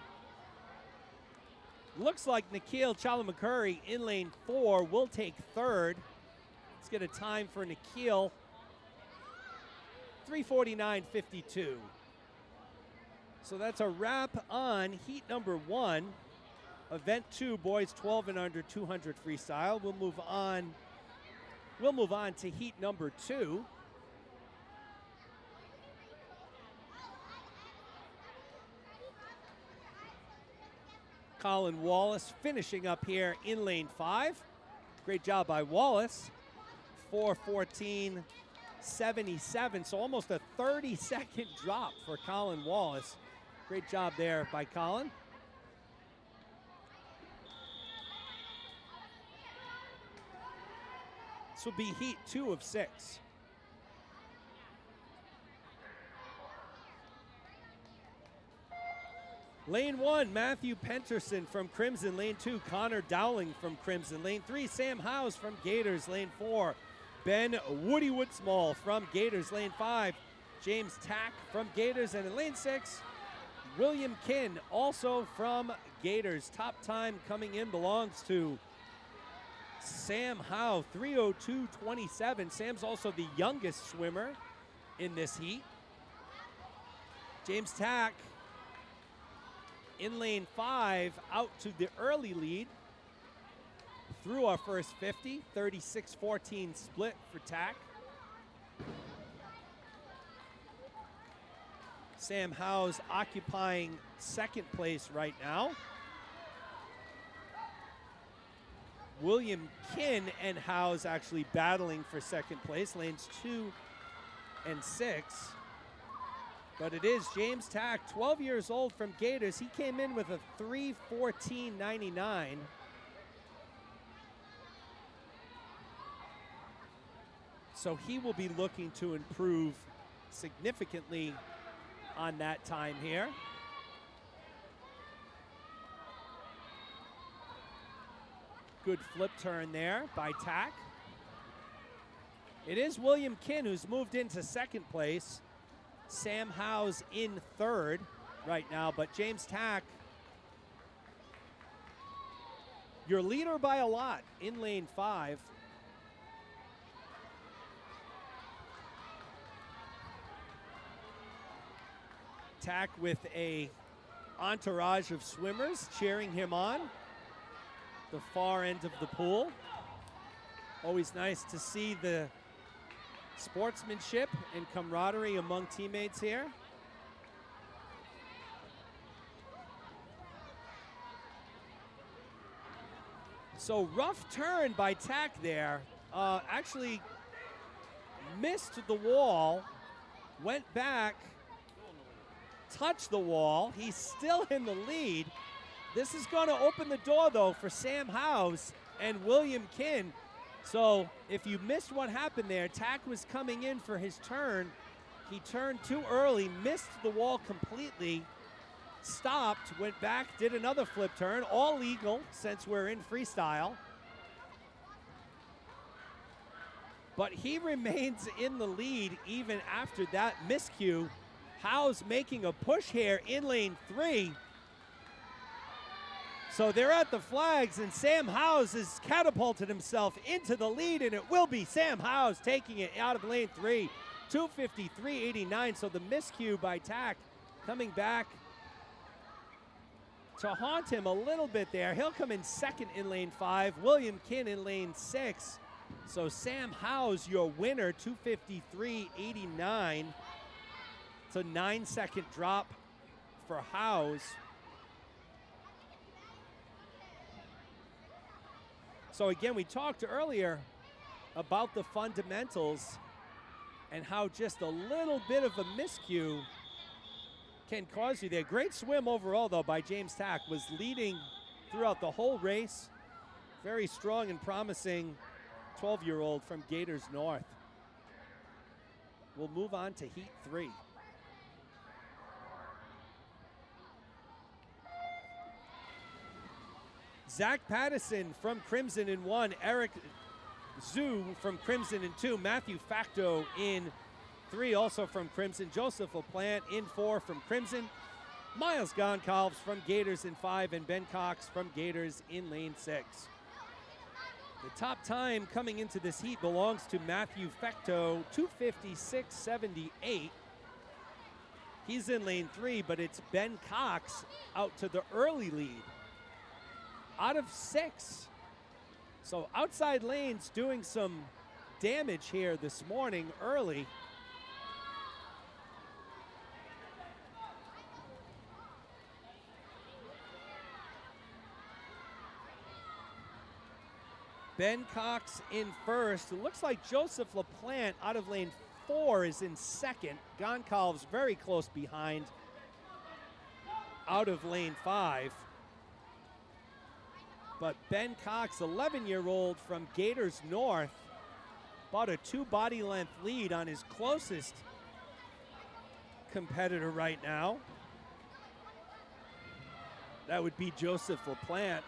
Looks like Nikhil Chalamakuri in lane 4 will take third. Let's get a time for Nikhil, 3:49.52. So that's a wrap on heat number 1. Event 2, boys 12 and under 200 freestyle. We'll move on to heat number 2. Colin Wallace finishing up here in lane 5. Great job by Wallace. 4:14.77, so almost a 30-second drop for Colin Wallace. Great job there by Colin. This will be heat 2 of 6. Lane 1, Matthew Penterson from Crimson. Lane 2, Connor Dowling from Crimson. Lane 3, Sam Howes from Gators. Lane 4, Ben Woody Woodsmall from Gators. Lane 5, James Tack from Gators. And in lane 6, William Kinn, also from Gators. Top time coming in belongs to Sam Howe, 3:02.27. Sam's also the youngest swimmer in this heat. James Tack in lane 5, out to the early lead through our first 50, 36-14 split for Tack. Sam Howes occupying second place right now. William Kinn and Howes actually battling for second place, lanes 2 and 6. But it is James Tack, 12 years old from Gators. He came in with a 3:14.99. So he will be looking to improve significantly on that time here. Good flip turn there by Tack. It is William Kinn who's moved into second place. Sam Howes in third right now, but James Tack, your leader by a lot in lane 5. Tack with a entourage of swimmers cheering him on the far end of the pool. Always nice to see the sportsmanship and camaraderie among teammates here. So rough turn by Tack there. Actually missed the wall, went back, touched the wall. He's still in the lead. This is going to open the door, though, for Sam Howes and William Kinn. So if you missed what happened there, Tack was coming in for his turn. He turned too early, missed the wall completely, stopped, went back, did another flip turn, all legal since we're in freestyle. But he remains in the lead even after that miscue. Howes making a push here in lane 3. So they're at the flags, and Sam Howes has catapulted himself into the lead, and it will be Sam Howes taking it out of lane 3, 2:53.89. So the miscue by Tack coming back to haunt him a little bit there. He'll come in second in lane 5, William Kinn in lane 6. So Sam Howes, your winner, 2:53.89. It's a 9-second drop for Howes. So again, we talked earlier about the fundamentals and how just a little bit of a miscue can cause you there. Great swim overall, though, by James Tack. Was leading throughout the whole race. Very strong and promising 12-year-old from Gators North. We'll move on to Heat 3. Zach Pattison from Crimson in 1, Eric Zhu from Crimson in 2, Matthew Facto in 3, also from Crimson, Joseph LaPlante in 4 from Crimson, Miles Goncalves from Gators in 5, and Ben Cox from Gators in lane 6. The top time coming into this heat belongs to Matthew Facto, 2:56.78. He's in lane 3, but it's Ben Cox out to the early lead, out of 6. So outside lanes doing some damage here this morning early. Ben Cox in first. It looks like Joseph LaPlante out of lane 4 is in second. Goncalves very close behind out of lane 5. But Ben Cox, 11-year-old from Gators North, about a 2 body length lead on his closest competitor right now. That would be Joseph LaPlante.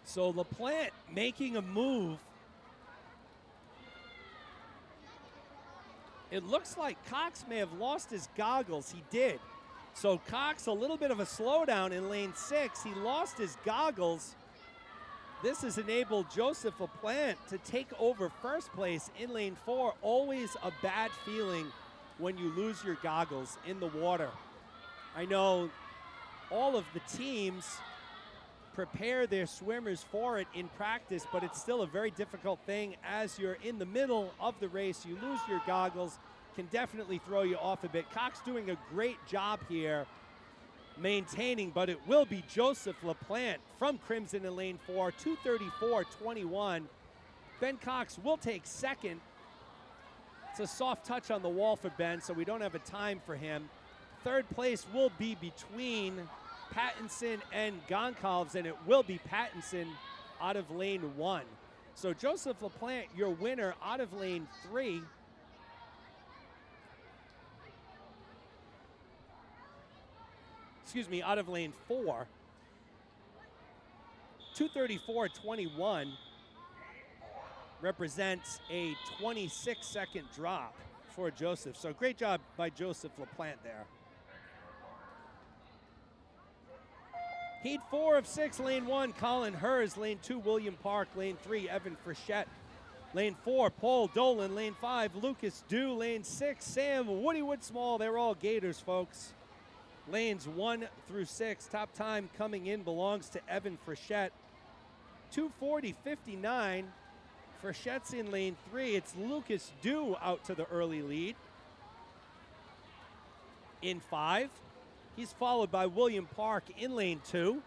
So LaPlante making a move. It looks like Cox may have lost his goggles. He did. So Cox, a little bit of a slowdown in lane 6. He lost his goggles. This has enabled Joseph LaPlante to take over first place in lane 4. Always a bad feeling when you lose your goggles in the water. I know all of the teams prepare their swimmers for it in practice, but it's still a very difficult thing as you're in the middle of the race. You lose your goggles, can definitely throw you off a bit. Cox doing a great job here maintaining, but it will be Joseph LaPlante from Crimson in lane 4, 2:34.21. Ben Cox will take second. It's a soft touch on the wall for Ben, so we don't have a time for him. Third place will be between Pattinson and Goncalves, and it will be Pattinson out of lane 1. So Joseph LaPlante, your winner out of lane 3. Excuse me, out of lane 4. 2:34.21 represents a 26-second drop for Joseph. So great job by Joseph LaPlante there. Heat 4 of 6, lane 1, Colin Hers. Lane 2, William Park. Lane 3, Evan Frechette. Lane 4, Paul Dolan. Lane 5, Lucas Dew. Lane 6, Sam Woody Woodsmall. They're all Gators, folks. Lanes 1 through 6. Top time coming in belongs to Evan Frechette. 2:40.59. Frechette's in lane 3. It's Lucas Dew out to the early lead. In 5. He's followed by William Park in lane 2.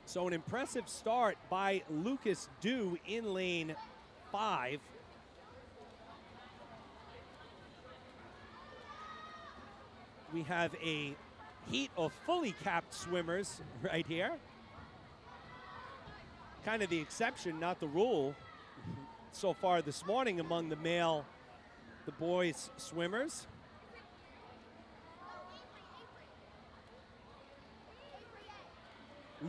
So an impressive start by Lucas Dew in lane 5. We have a heat of fully capped swimmers right here. Kind of the exception, not the rule, so far this morning among the boys swimmers.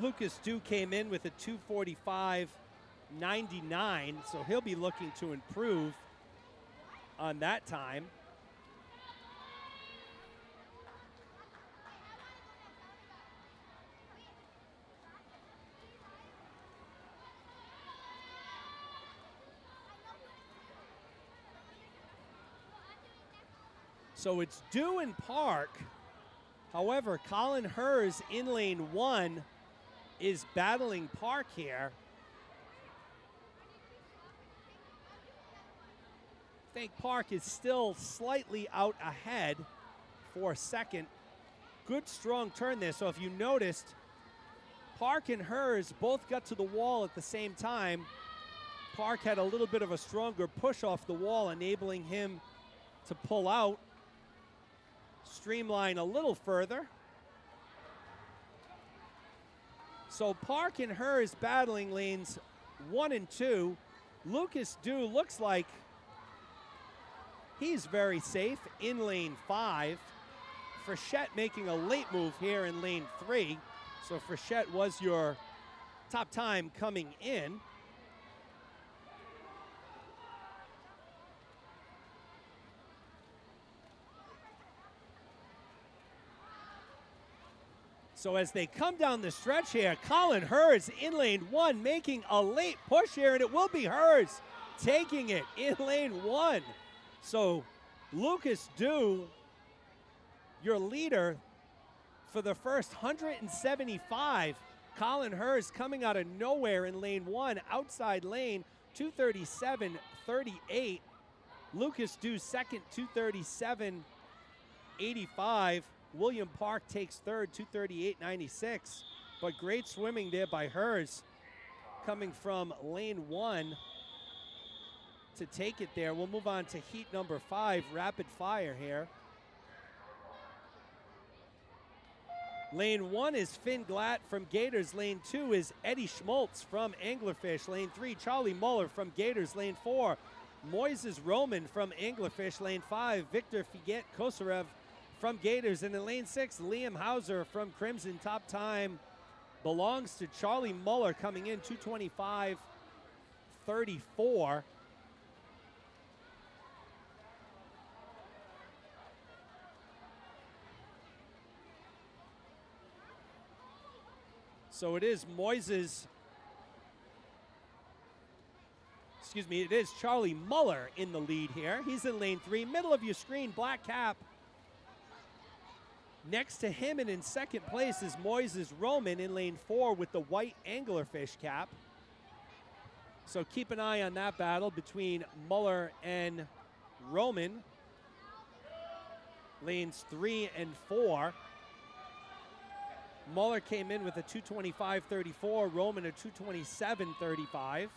Lucas Dew came in with a 2:45.99, so he'll be looking to improve on that time. So it's Dew and Park. However, Colin Hers in lane 1 is battling Park here. I think Park is still slightly out ahead for second. Good strong turn there. So if you noticed, Park and Hers both got to the wall at the same time. Park had a little bit of a stronger push off the wall, enabling him to pull out, streamline a little further. So Park and Hers battling lanes 1 and 2. Lucas Dew looks like he's very safe in lane 5. Frechette making a late move here in lane 3. So Frechette was your top time coming in. So as they come down the stretch here, Colin Hers in lane 1 making a late push here, and it will be Hers taking it in lane 1. So Lucas Dew, your leader for the first 175. Colin Hers coming out of nowhere in lane 1, outside lane, 237.38. Lucas Dew second, 237.85. William Park takes third, 238.96. But great swimming there by Hers, coming from lane 1 to take it there. We'll move on to heat number 5, rapid fire here. Lane 1 is Finn Glatt from Gators. Lane 2 is Eddie Schmaltz from Anglerfish. Lane 3, Charlie Muller from Gators. Lane 4, Moises Roman from Anglerfish. Lane 5, Victor Figet Kosarev from Gators. And in lane 6, Liam Hauser from Crimson. Top time belongs to Charlie Muller coming in 225.34. So it is it is Charlie Muller in the lead here. He's in lane 3, middle of your screen, black cap. Next to him and in second place is Moises Roman in lane 4 with the white anglerfish cap. So keep an eye on that battle between Muller and Roman. Lanes 3 and 4. Muller came in with a 225.34, Roman a 227.35.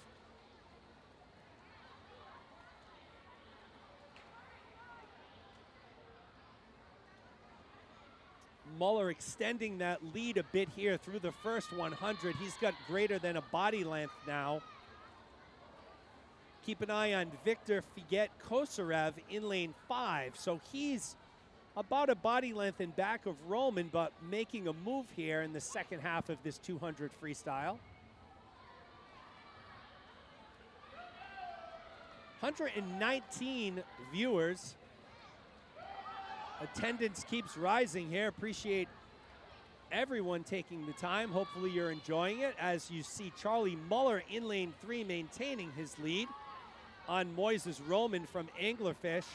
Muller extending that lead a bit here through the first 100. He's got greater than a body length now. Keep an eye on Victor Figet Kosarev in lane 5. So he's about a body length in back of Roman, but making a move here in the second half of this 200 freestyle. 119 viewers. Attendance keeps rising here. Appreciate everyone taking the time. Hopefully you're enjoying it as you see Charlie Muller in lane 3 maintaining his lead on Moises Roman from Anglerfish.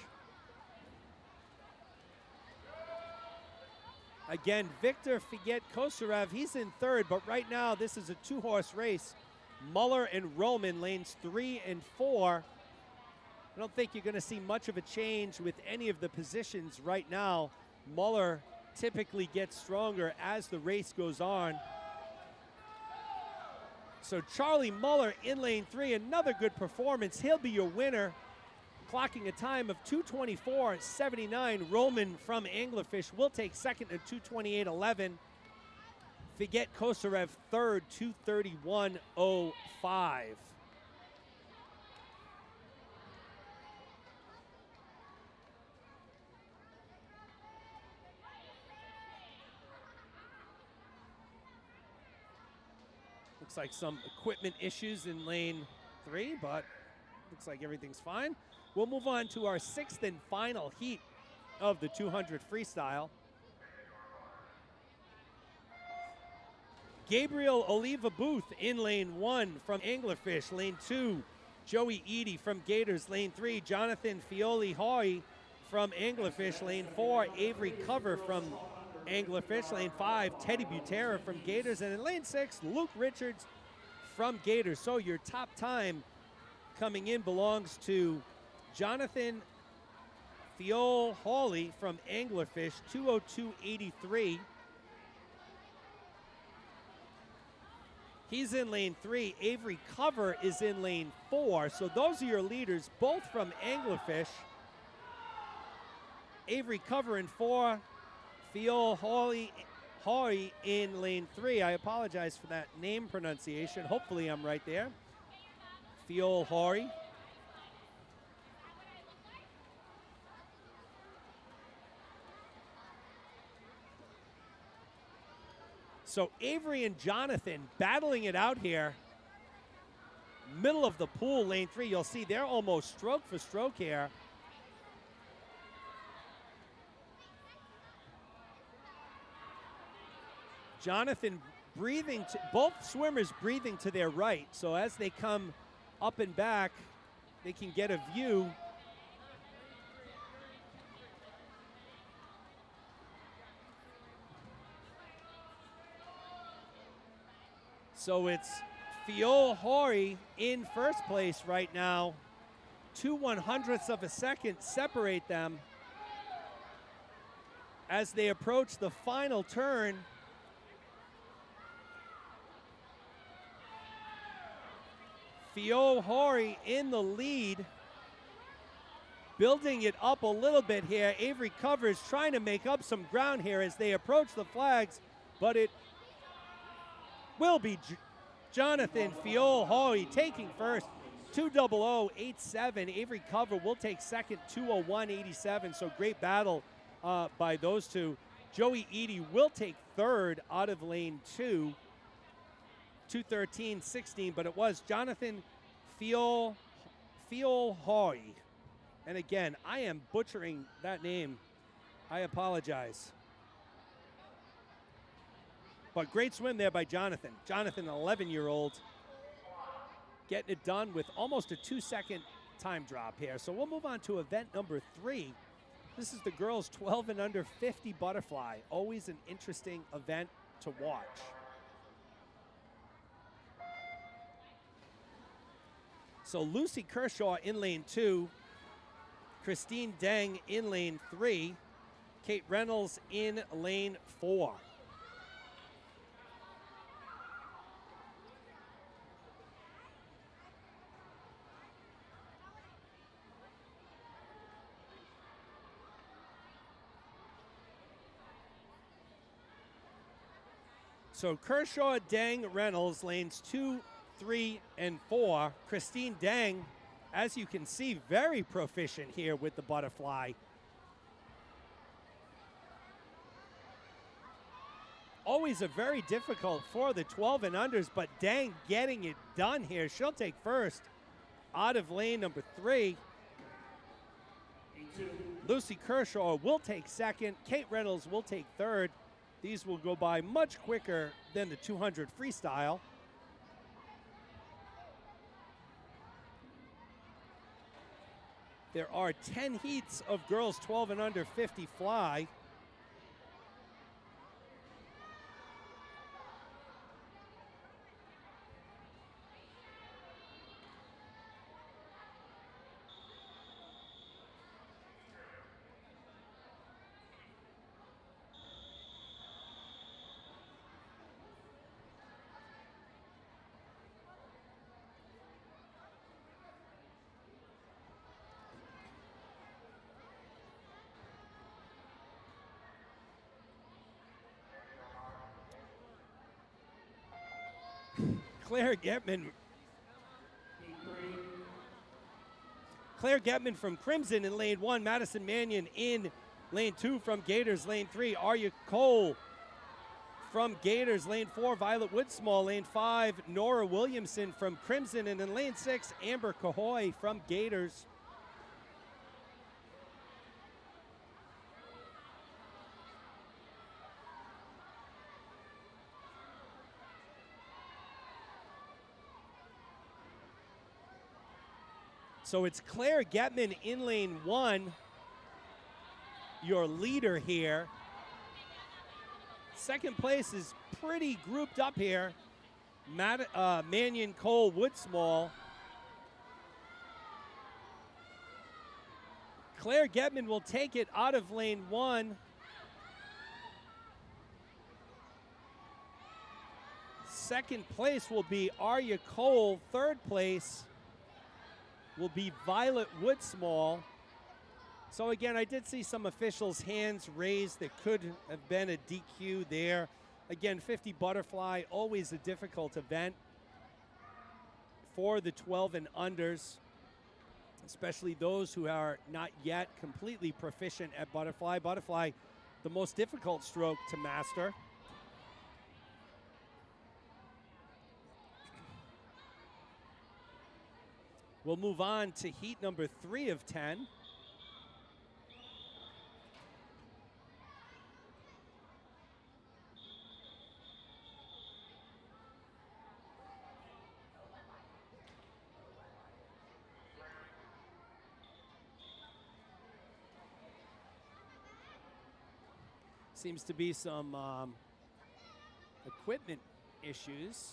Again, Victor Figet Kosarev, he's in third, but right now this is a 2-horse race. Muller and Roman, lanes 3 and 4. I don't think you're going to see much of a change with any of the positions right now. Muller typically gets stronger as the race goes on. So Charlie Muller in lane 3, another good performance. He'll be your winner, clocking a time of 224.79. Roman from Anglerfish will take second at 228.11. Figet Kosarev third, 231.05. Looks like some equipment issues in lane 3, but looks like everything's fine. We'll move on to our 6th and final heat of the 200 freestyle. Gabriel Oliva Booth in lane 1 from Anglerfish. Lane 2, Joey Eady from Gators. Lane 3, Jonathan Fioli Hoy from Anglerfish. Lane 4, Avery Cover from Anglerfish. Lane 5, Teddy Butera from Gators. And in lane 6, Luke Richards from Gators. So your top time coming in belongs to Jonathan Fiol Hawley from Anglerfish, 2:02.83. He's in lane 3. Avery Cover is in lane 4. So those are your leaders, both from Anglerfish. Avery Cover in 4. Fiol Hawley in lane 3. I apologize for that name pronunciation. Hopefully I'm right there. Fiol Hawley. So Avery and Jonathan battling it out here. Middle of the pool, lane 3. You'll see they're almost stroke for stroke here. Jonathan breathing, both swimmers breathing to their right. So as they come up and back, they can get a view. So it's Fiol Hori in first place right now. 2/100ths of a second separate them as they approach the final turn. Fiol Hori in the lead, building it up a little bit here. Avery Covers trying to make up some ground here as they approach the flags, but it will be Jonathan Fiol Hori taking first, 2:00.87. Avery Cover will take second, 2:01.87. So great battle by those two. Joey Eady will take third out of lane 2, 2:13.16. But it was Jonathan Fiol Hori. And again, I am butchering that name. I apologize. But great swim there by Jonathan. Jonathan, an 11-year-old, getting it done with almost a 2-second time drop here. So we'll move on to event number 3. This is the girls 12 and under 50 butterfly. Always an interesting event to watch. So Lucy Kershaw in lane 2. Christine Deng in lane 3. Kate Reynolds in lane 4. So Kershaw, Deng, Reynolds, lanes 2, 3, and 4. Christine Deng, as you can see, very proficient here with the butterfly. Always a very difficult for the 12 and unders, but Deng getting it done here. She'll take first out of lane number 3. Lucy Kershaw will take second. Kate Reynolds will take third. These will go by much quicker than the 200 freestyle. There are 10 heats of girls 12 and under 50 fly. Claire Getman from Crimson in lane 1. Madison Mannion in lane 2 from Gators. Lane 3, Arya Cole from Gators. Lane 4, Violet Woodsmall. Lane 5, Nora Williamson from Crimson. And in lane 6, Amber Cahoy from Gators. So it's Claire Getman in lane 1. your leader here. Second place is pretty grouped up here. Mannion, Cole, Woodsmall. Claire Getman will take it out of lane 1. Second place will be Arya Cole. Third place will be Violet Woodsmall. So again, I did see some officials' hands raised. That could have been a DQ there. Again, 50 butterfly, always a difficult event for the 12 and unders, especially those who are not yet completely proficient at butterfly. Butterfly, the most difficult stroke to master. We'll move on to heat number 3 of 10. Seems to be some equipment issues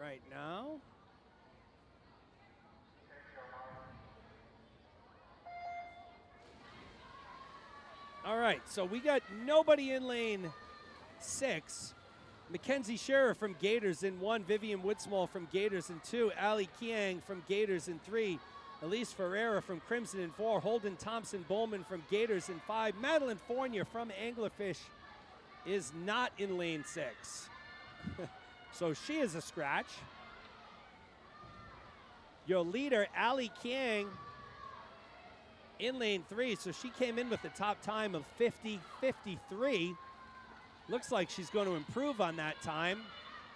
right now. All right, so we got nobody in lane 6. Mackenzie Scherer from Gators in 1, Vivian Woodsmall from Gators in 2, Ali Kiang from Gators in 3, Elise Ferreira from Crimson in 4, Holden Thompson Bowman from Gators in 5, Madeline Fournier from Anglerfish is not in lane 6. So she is a scratch. Your leader, Ali Kiang, in lane 3, so she came in with the top time of 50:53. Looks like she's going to improve on that time.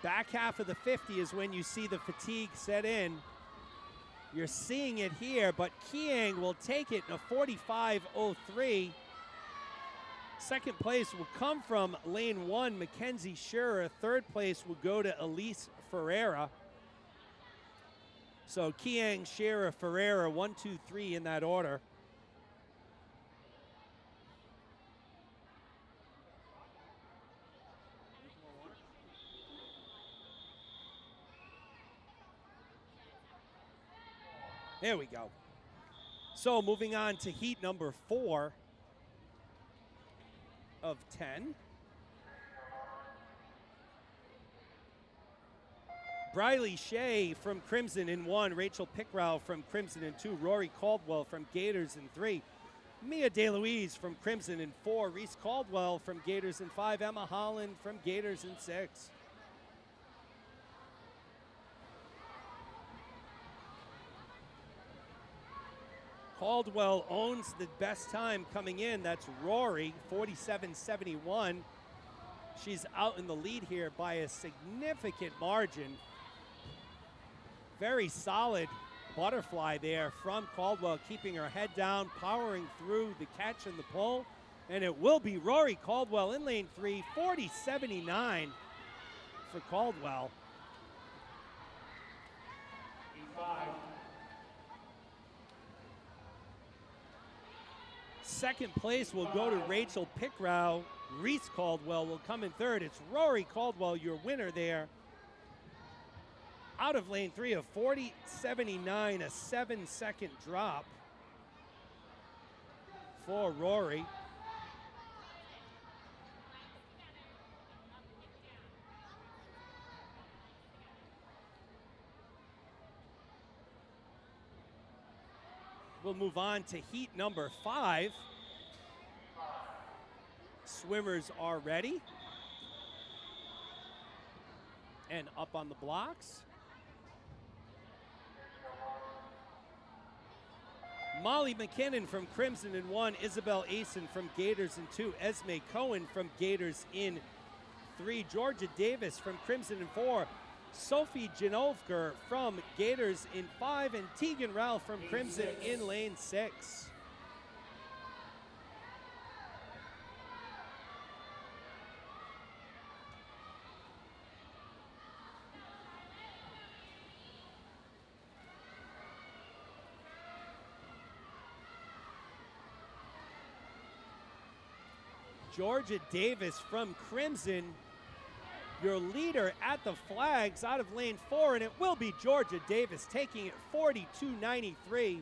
Back half of the 50 is when you see the fatigue set in. You're seeing it here, but Kiang will take it in a 45:03. Second place will come from lane 1, Mackenzie Scherer. Third place will go to Elise Ferreira. So Kiang, Scherer, Ferreira, 1, 2, 3 in that order. There we go. So moving on to heat number 4 of 10. Briley Shea from Crimson in 1, Rachel Pickrell from Crimson in 2, Rory Caldwell from Gators in 3, Mia DeLuise from Crimson in 4, Reese Caldwell from Gators in 5, Emma Holland from Gators in 6. Caldwell owns the best time coming in. That's Rory, 47.71. She's out in the lead here by a significant margin. Very solid butterfly there from Caldwell, keeping her head down, powering through the catch and the pull. And it will be Rory Caldwell in lane 3, 40.79 for Caldwell. E5. Second place will go to Rachel Pickrell. Reese Caldwell will come in third. It's Rory Caldwell, your winner there. Out of lane 3 of 40.79, a 7-second drop for Rory. We'll move on to heat number 5. Swimmers are ready and up on the blocks. Molly McKinnon from Crimson in 1, Isabel Asen from Gators in 2, Esme Cohen from Gators in 3, Georgia Davis from Crimson in 4, Sophie Janovker from Gators in 5, and Tegan Ralph from Crimson in lane 6. Georgia Davis from Crimson, your leader at the flags out of lane 4, and it will be Georgia Davis taking it 42.93.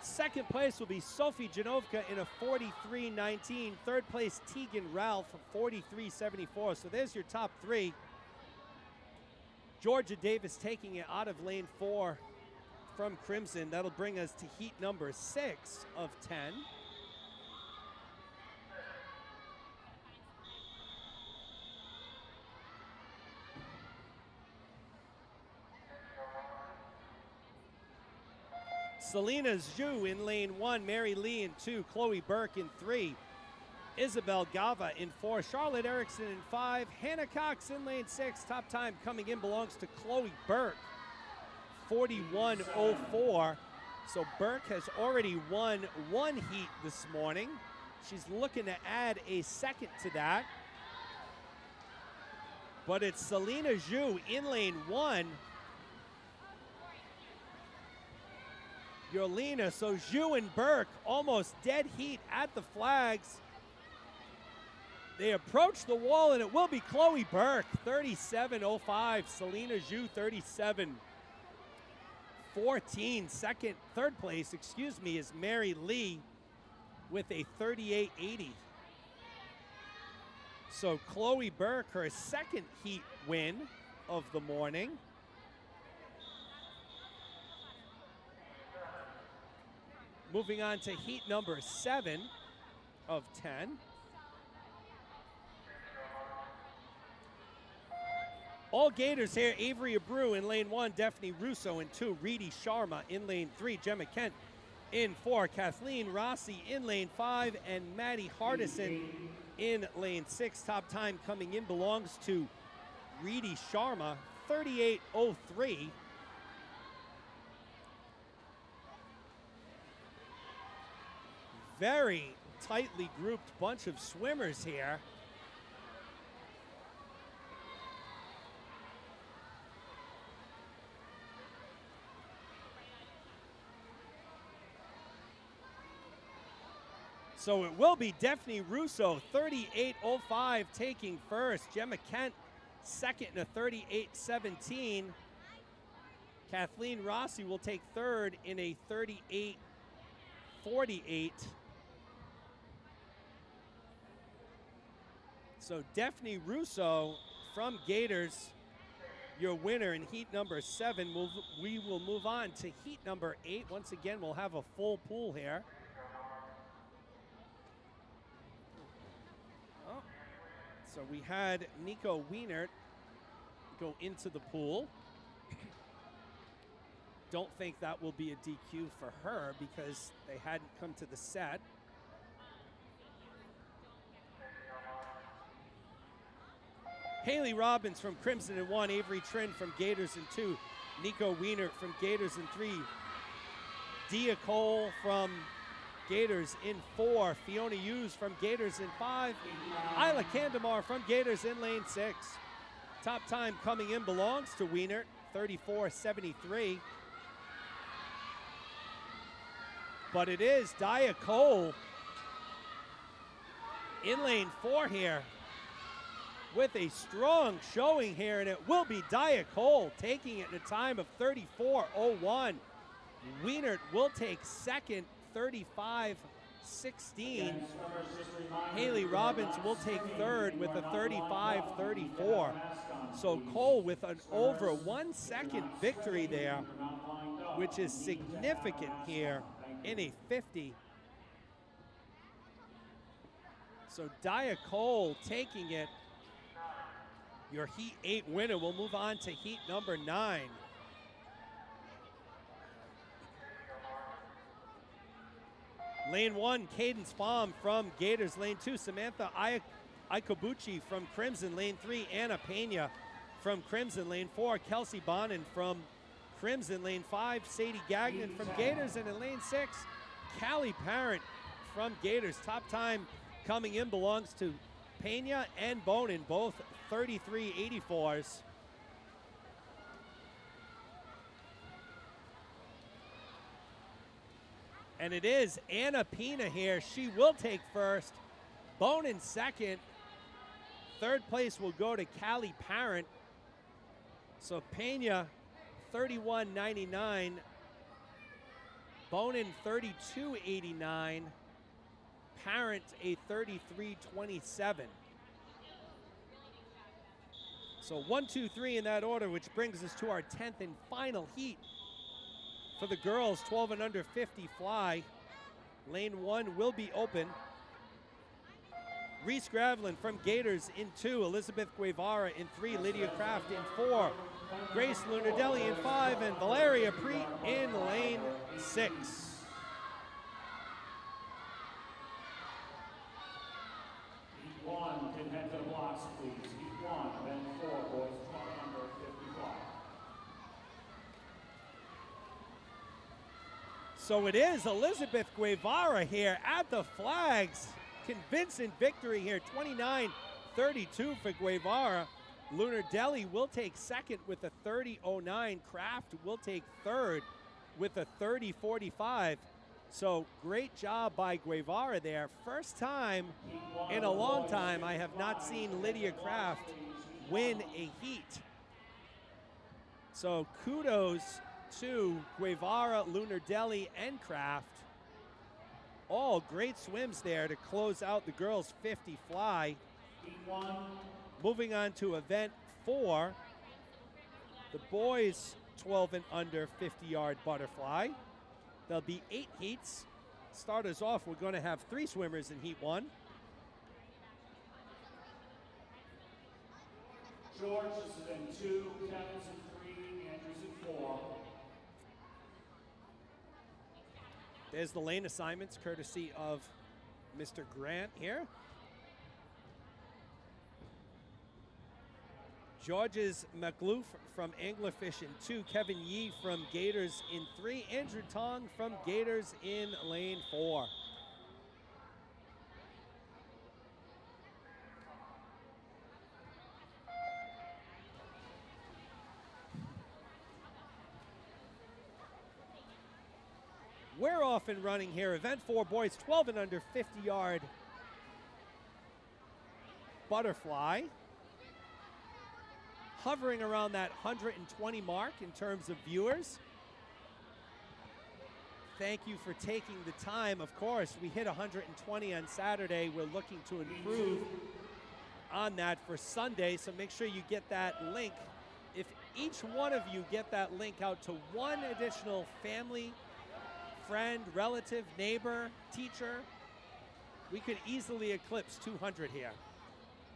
Second place will be Sophie Janovka in a 43.19. Third place, Tegan Ralph, 43.74. So there's your top 3. Georgia Davis taking it out of lane 4 from Crimson. That'll bring us to heat number 6 of 10. Selena Zhu in lane 1, Mary Lee in 2, Chloe Burke in 3, Isabel Gava in 4, Charlotte Erickson in 5, Hannah Cox in lane 6. Top time coming in belongs to Chloe Burke, 41.04. So Burke has already won 1 heat this morning. She's looking to add a second to that. But it's Selena Zhu in lane 1. Yolena, so Zhu and Burke almost dead heat at the flags. They approach the wall, and it will be Chloe Burke, 37.05. Selena Zhu, 37.14. Third place, is Mary Lee with a 38.80. So Chloe Burke, her second heat win of the morning. Moving on to heat number 7 of 10. All Gators here. Avery Abreu in lane 1, Daphne Russo in 2, Reedy Sharma in lane 3, Gemma Kent in 4, Kathleen Rossi in lane 5, and Maddie Hardison in lane 6. Top time coming in belongs to Reedy Sharma, 38.03. Very tightly grouped bunch of swimmers here. So it will be Daphne Russo, 38.05, taking first. Gemma Kent, second in a 38.17. Kathleen Rossi will take third in a 38.48. So Daphne Russo from Gators, your winner in heat number 7. We will move on to heat number 8. Once again, we'll have a full pool here. Oh. So we had Nico Wienert go into the pool. Don't think that will be a DQ for her because they hadn't come to the set. Haley Robbins from Crimson in 1, Avery Trin from Gators in 2, Nico Wienert from Gators in 3, Dia Cole from Gators in 4, Fiona Hughes from Gators in 5, Isla Candamar from Gators in lane 6. Top time coming in belongs to Wienert, 34.73. But it is Dia Cole in lane 4 here with a strong showing here, and it will be Dia Cole taking it in a time of 34.01. Wienert will take second, 35.16. Haley Robbins will take third with a 35.34. So Cole with an over 1 second victory there, which is significant here in a 50. So Dia Cole taking it. Your heat 8 winner. We'll move on to heat number 9. Lane 1, Cadence Baum from Gators. Lane 2, Samantha Ikobuchi from Crimson. Lane 3, Anna Pena from Crimson. Lane 4, Kelsey Bonin from Crimson. Lane 5, Sadie Gagnon from Gators. And in lane 6, Callie Parent from Gators. Top time coming in belongs to Pena and Bonin, both 33.84s. And it is Anna Pena here. She will take first, Bone in second. Third place will go to Callie Parent. So Pena, 31.99. Bone in 32.89. Parent, a 33.27. So 1, 2, 3 in that order, which brings us to our 10th and final heat for the girls 12 and under 50 fly. Lane 1 will be open. Reese Gravlin from Gators in 2, Elizabeth Guevara in 3, Lydia Kraft in 4, Grace Lunardelli in 5, and Valeria Preet in lane 6. Heat 1, can head to the blocks, please. Heat 1, then 4, boys 12 under 55. So it is Elizabeth Guevara here at the flags. Convincing victory here, 29-32 for Guevara. Lunardelli will take second with a 30.09. Kraft will take third with a 30.45. So great job by Guevara there. First time in a long time I have not seen Lydia Kraft win a heat. So kudos to Guevara, Lunardelli, and Kraft. All great swims there to close out the girls' 50 fly. Moving on to event 4, the boys 12 and under 50-yard butterfly. There'll be 8 heats. Start us off, we're going to have 3 swimmers in heat 1. George is in 2, Kevin's in 3, Andrew's in 4. There's the lane assignments, courtesy of Mr. Grant here. Georges McLoof from Anglerfish in 2, Kevin Yee from Gators in 3, Andrew Tong from Gators in lane 4. We're off and running here. Event 4, boys 12 and under 50-yard butterfly. Hovering around that 120 mark in terms of viewers. Thank you for taking the time. Of course, we hit 120 on Saturday. We're looking to improve on that for Sunday, so make sure you get that link. If each one of you get that link out to one additional family, friend, relative, neighbor, teacher, we could easily eclipse 200 here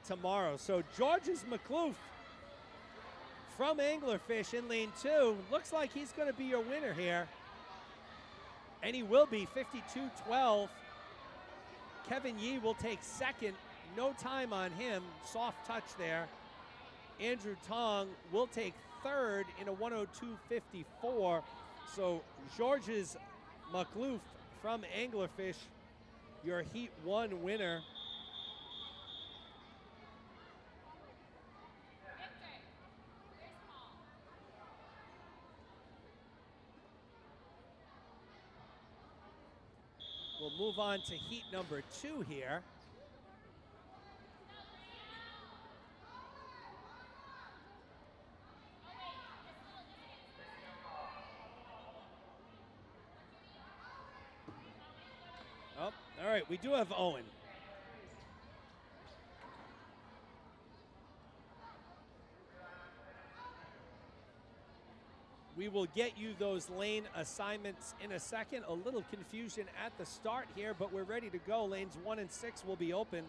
tomorrow. So Georges McLoof from Anglerfish in lane 2. Looks like he's going to be your winner here. And he will be, 52.12. Kevin Yee will take second. No time on him. Soft touch there. Andrew Tong will take third in a 102.54. So Georges McLoof from Anglerfish, your Heat 1 winner. We'll move on to heat number 2 here. Oh, all right, we do have Owen. We will get you those lane assignments in a second. A little confusion at the start here, but we're ready to go. Lanes 1 and 6 will be open.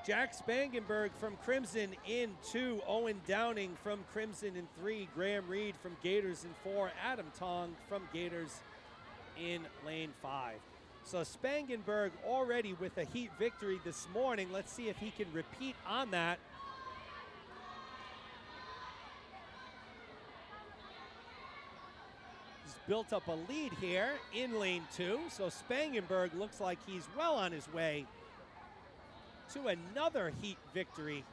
Jack Spangenberg from Crimson in 2. Owen Downing from Crimson in 3. Graham Reed from Gators in 4. Adam Tong from Gators in lane 5. So Spangenberg already with a heat victory this morning. Let's see if he can repeat on that. He's built up a lead here in lane 2. So Spangenberg looks like he's well on his way to another heat victory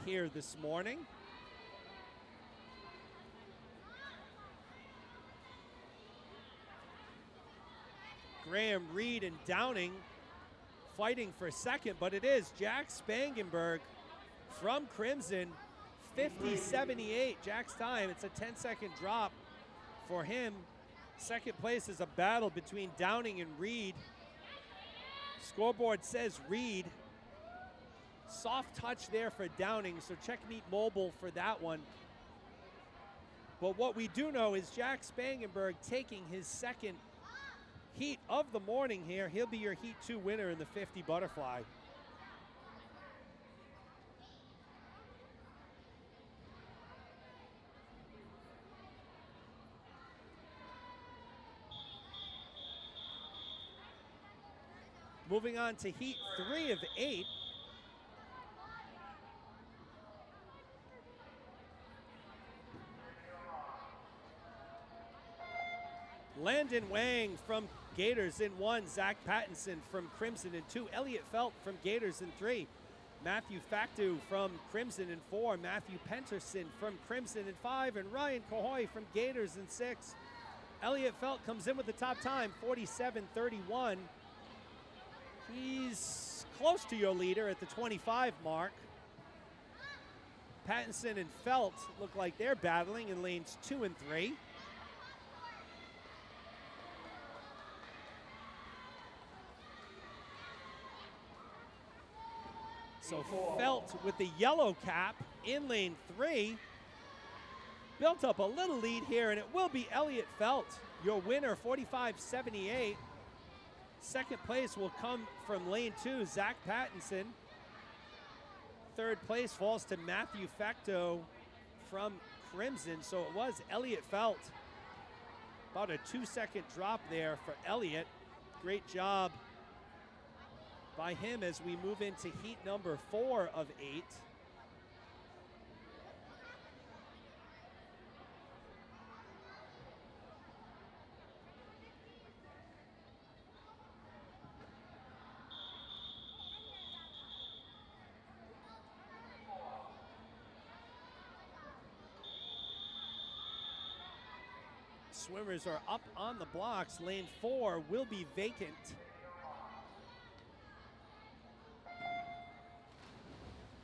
here this morning. Graham, Reed, and Downing fighting for second, but it is Jack Spangenberg from Crimson, 50.78 Jack's time. It's a 10-second drop for him. Second place is a battle between Downing and Reed. Scoreboard says Reed. Soft touch there for Downing, so check Meet Mobile for that one. But what we do know is Jack Spangenberg taking his second heat of the morning here. He'll be your Heat 2 winner in the 50 butterfly. Moving on to Heat 3 of 8. Landon Wang from Gators in 1. Zach Pattinson from Crimson in 2. Elliot Felt from Gators in 3. Matthew Factu from Crimson in 4. Matthew Penterson from Crimson in 5. And Ryan Cahoy from Gators in 6. Elliot Felt comes in with the top time, 47.31. He's close to your leader at the 25 mark. Pattinson and Felt look like they're battling in lanes 2 and 3. So Felt with the yellow cap in lane 3. Built up a little lead here, and it will be Elliot Felt, your winner, 45.78. Second place will come from lane 2, Zach Pattinson. Third place falls to Matthew Facto from Crimson, so it was Elliot Felt. About a 2-second drop there for Elliot. Great job by him as we move into heat number 4 of 8. Swimmers are up on the blocks. Lane 4 will be vacant.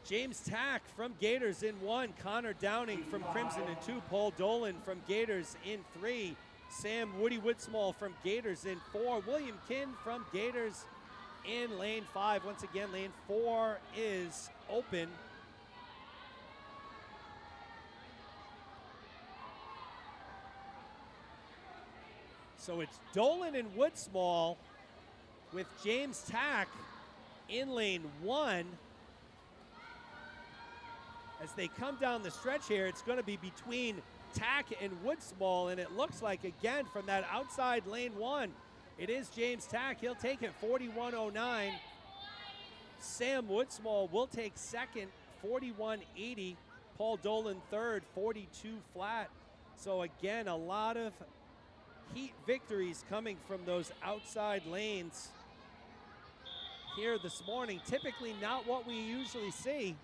James Tack from Gators in 1. Connor Downing from Crimson in 2. Paul Dolan from Gators in 3. Sam Woody Woodsmall from Gators in 4. William Kinn from Gators in lane 5. Once again, lane 4 is open. So it's Dolan and Woodsmall with James Tack in lane 1. As they come down the stretch here, it's going to be between Tack and Woodsmall, and it looks like, again, from that outside lane 1, it is James Tack. He'll take it 41.09. Sam Woodsmall will take second, 41.80. Paul Dolan third, 42 flat. So again, a lot of heat victories coming from those outside lanes here this morning. Typically not what we usually see.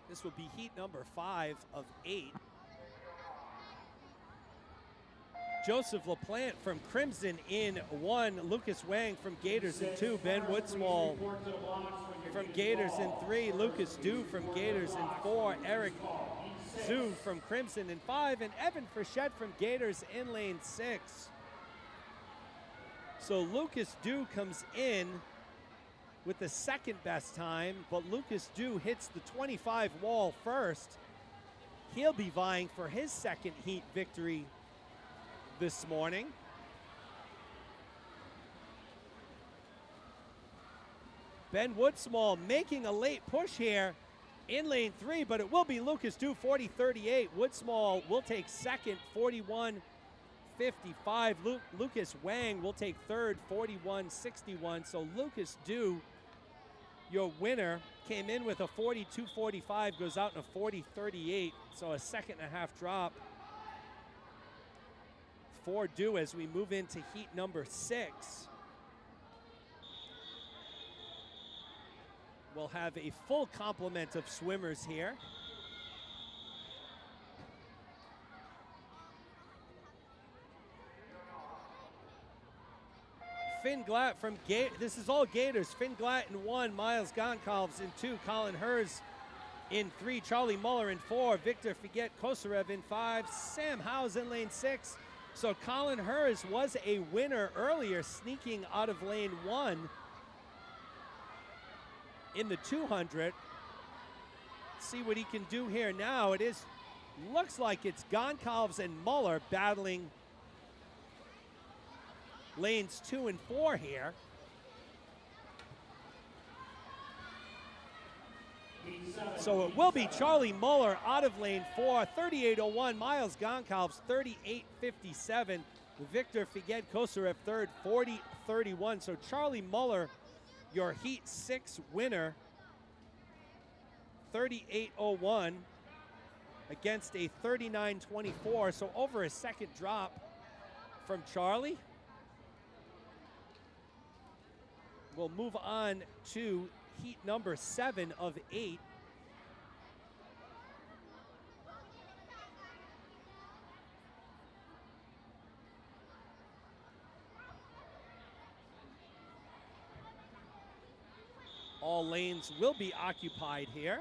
This will be heat number 5 of 8. Joseph LaPlante from Crimson in 1. Lucas Wang from Gators in 2. Ben Woodsmall from Gators in 3. Lucas Dew from Gators in 4. Eric Zhu from Crimson in 5. And Evan Frechette from Gators in lane 6. So Lucas Dew comes in with the second best time, but Lucas Dew hits the 25 wall first. He'll be vying for his second heat victory this morning. Ben Woodsmall making a late push here in lane 3, but it will be Lucas Dew, 40.38. Woodsmall will take second, 41.55. Lucas Wang will take third, 41.61. So Lucas Dew, your winner, came in with a 42.45, goes out in a 40.38, so a second and a half drop. 4 do as we move into heat number 6. We'll have a full complement of swimmers here. Finn Glatt from this is all Gators. Finn Glatt in 1, Miles Goncalves in 2, Colin Hers in 3, Charlie Muller in 4, Victor Figet Kosarev in 5, Sam Howes in lane 6. So Colin Hers was a winner earlier, sneaking out of lane 1 in the 200. See what he can do here now. Looks like it's Goncalves and Muller battling lanes 2 and 4 here. So it will be Charlie Muller out of lane 4, 38.01. Miles Goncalves, 38.57. Victor Figet Kosarev third, 40.31. So Charlie Muller, your Heat 6 winner, 38.01 against a 39.24. So over a second drop from Charlie. We'll move on to heat number 7 of 8. All lanes will be occupied here.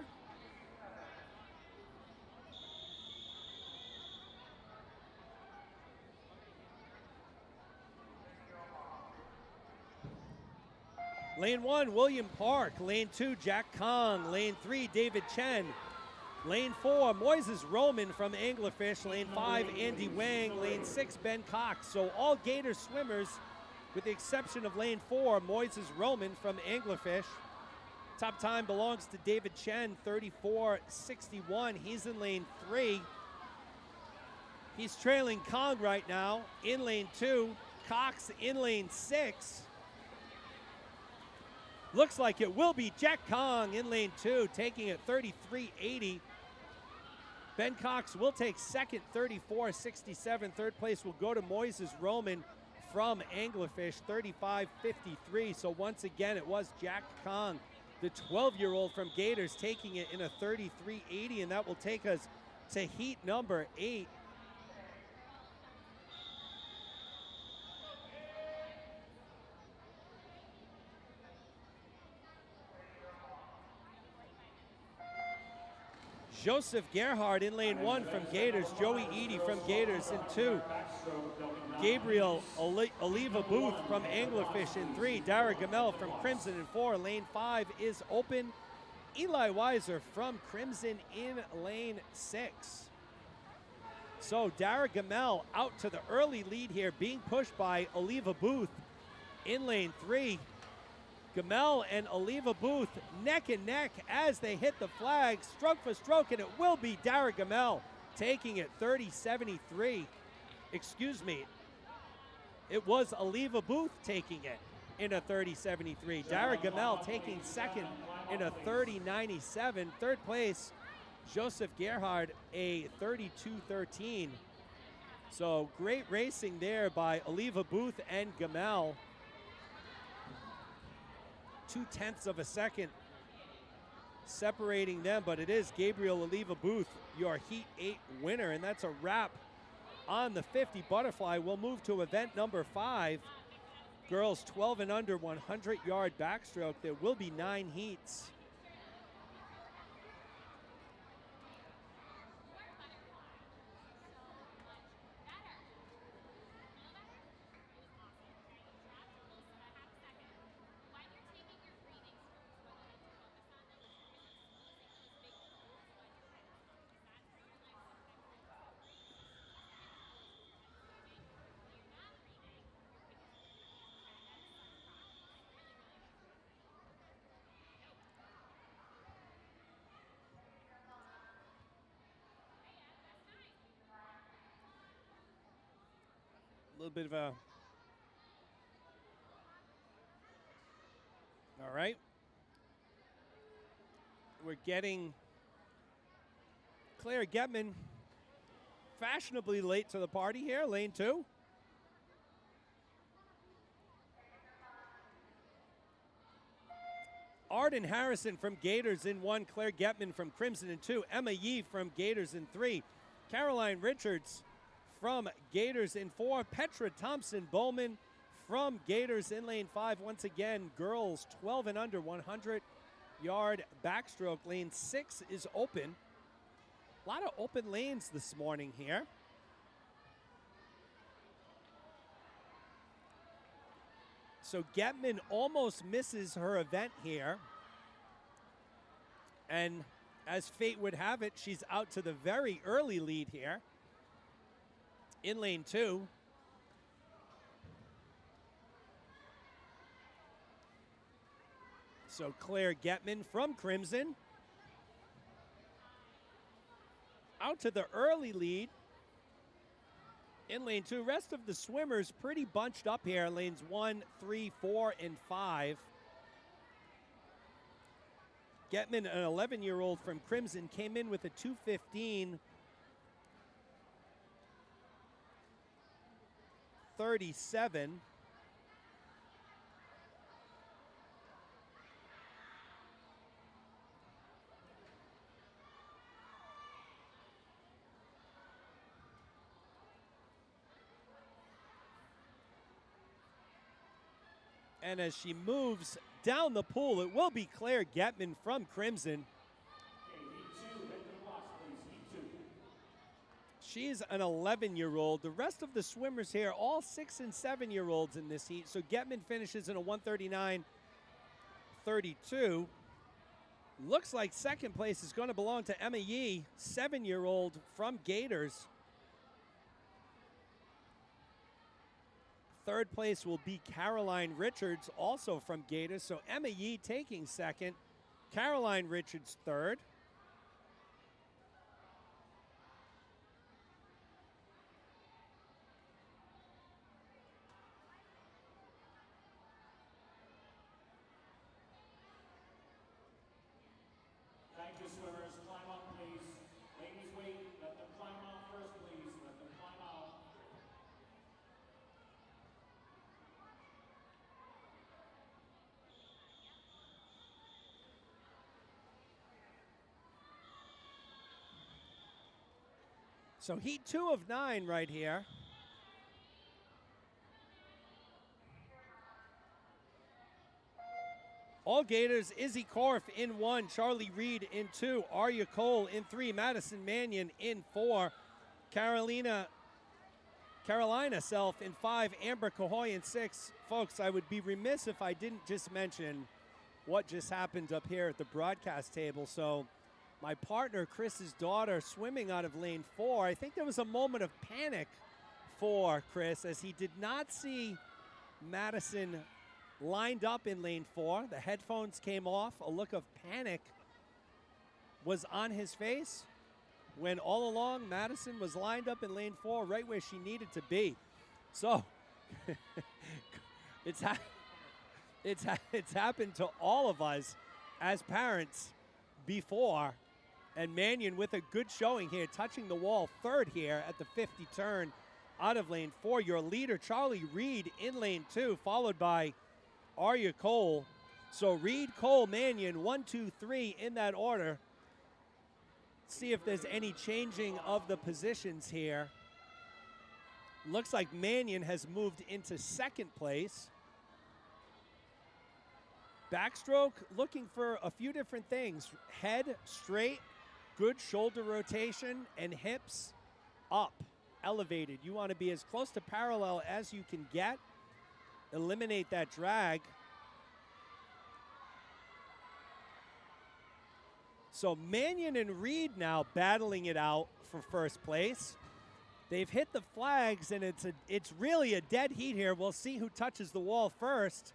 Lane 1, William Park. Lane 2, Jack Kong. Lane 3, David Chen. Lane 4, Moises Roman from Anglerfish. Lane 5, Andy Wang. Lane 6, Ben Cox. So all Gator swimmers, with the exception of lane 4, Moises Roman from Anglerfish. Top time belongs to David Chen, 34.61. He's in lane 3. He's trailing Kong right now in lane 2. Cox in lane 6. Looks like it will be Jack Kong in lane 2, taking it 33.80. Ben Cox will take second, 34.67. Third place will go to Moises Roman from Anglerfish, 35.53. So once again, it was Jack Kong, the 12-year-old from Gators, taking it in a 33.80, and that will take us to heat number 8. Joseph Gerhard in lane 1 from Gators. Joey Eady from Gators in 2. Gabriel Oliva Booth from Anglerfish in 3. Dara Gamel from Crimson in 4. Lane 5 is open. Eli Weiser from Crimson in lane 6. So Dara Gamel out to the early lead here, being pushed by Oliva Booth in lane 3. Gamel and Oliva Booth neck and neck as they hit the flag, stroke for stroke, and it will be Dara Gamel taking it 30.73. Excuse me, it was Oliva Booth taking it in a 30.73. Dara Gamel taking second in a 30.97. Third place, Joseph Gerhard, a 32.13. So great racing there by Oliva Booth and Gamel. 0.2 of a second separating them, but it is Gabriel Oliva Booth, your Heat 8 winner, and that's a wrap on the 50 butterfly. We'll move to event number 5, girls 12 and under 100-yard backstroke. There will be 9 heats. A little bit of a, all right. We're getting Claire Getman fashionably late to the party here, lane 2. Arden Harrison from Gators in 1, Claire Getman from Crimson in 2, Emma Yee from Gators in 3, Caroline Richards from Gators in 4, Petra Thompson Bowman from Gators in lane 5. Once again, girls 12 and under, 100-yard backstroke. Lane 6 is open. A lot of open lanes this morning here. So Getman almost misses her event here. And as fate would have it, she's out to the very early lead here in lane 2. So Claire Getman from Crimson out to the early lead in lane 2. Rest of the swimmers pretty bunched up here. Lanes 1, 3, 4, and 5. Getman, an 11-year-old from Crimson, came in with a 2:15.37. And as she moves down the pool, it will be Claire Getman from Crimson. She's an 11-year-old. The rest of the swimmers here, all 6- and 7-year-olds in this heat. So Getman finishes in a 1:39.32. Looks like second place is going to belong to Emma Yee, 7-year-old from Gators. Third place will be Caroline Richards, also from Gators. So Emma Yee taking second, Caroline Richards third. Thank you, swimmers. Climb up, please. Ladies, wait. Let them climb out first, please. Let them climb out. So heat 2 of 9 right here. All Gators, Izzy Korf in 1, Charlie Reed in 2, Arya Cole in 3, Madison Mannion in 4, Carolina Self in 5, Amber Cahoy in 6. Folks, I would be remiss if I didn't just mention what just happened up here at the broadcast table. So my partner, Chris's daughter, swimming out of lane 4. I think there was a moment of panic for Chris as he did not see Madison lined up in lane 4. The headphones came off. A look of panic was on his face when all along Madison was lined up in lane 4 right where she needed to be. So it's happened to all of us as parents before. And Mannion with a good showing here, touching the wall third here at the 50 turn out of lane 4. Your leader, Charlie Reed, in lane 2, followed by Arya Cole. So Reed, Cole, Mannion, 1, 2, 3 in that order. See if there's any changing of the positions here. Looks like Mannion has moved into second place. Backstroke looking for a few different things. Head straight, good shoulder rotation, and hips up, elevated. You want to be as close to parallel as you can get. Eliminate that drag. So Mannion and Reed now battling it out for first place. They've hit the flags, and it's really a dead heat here. We'll see who touches the wall first.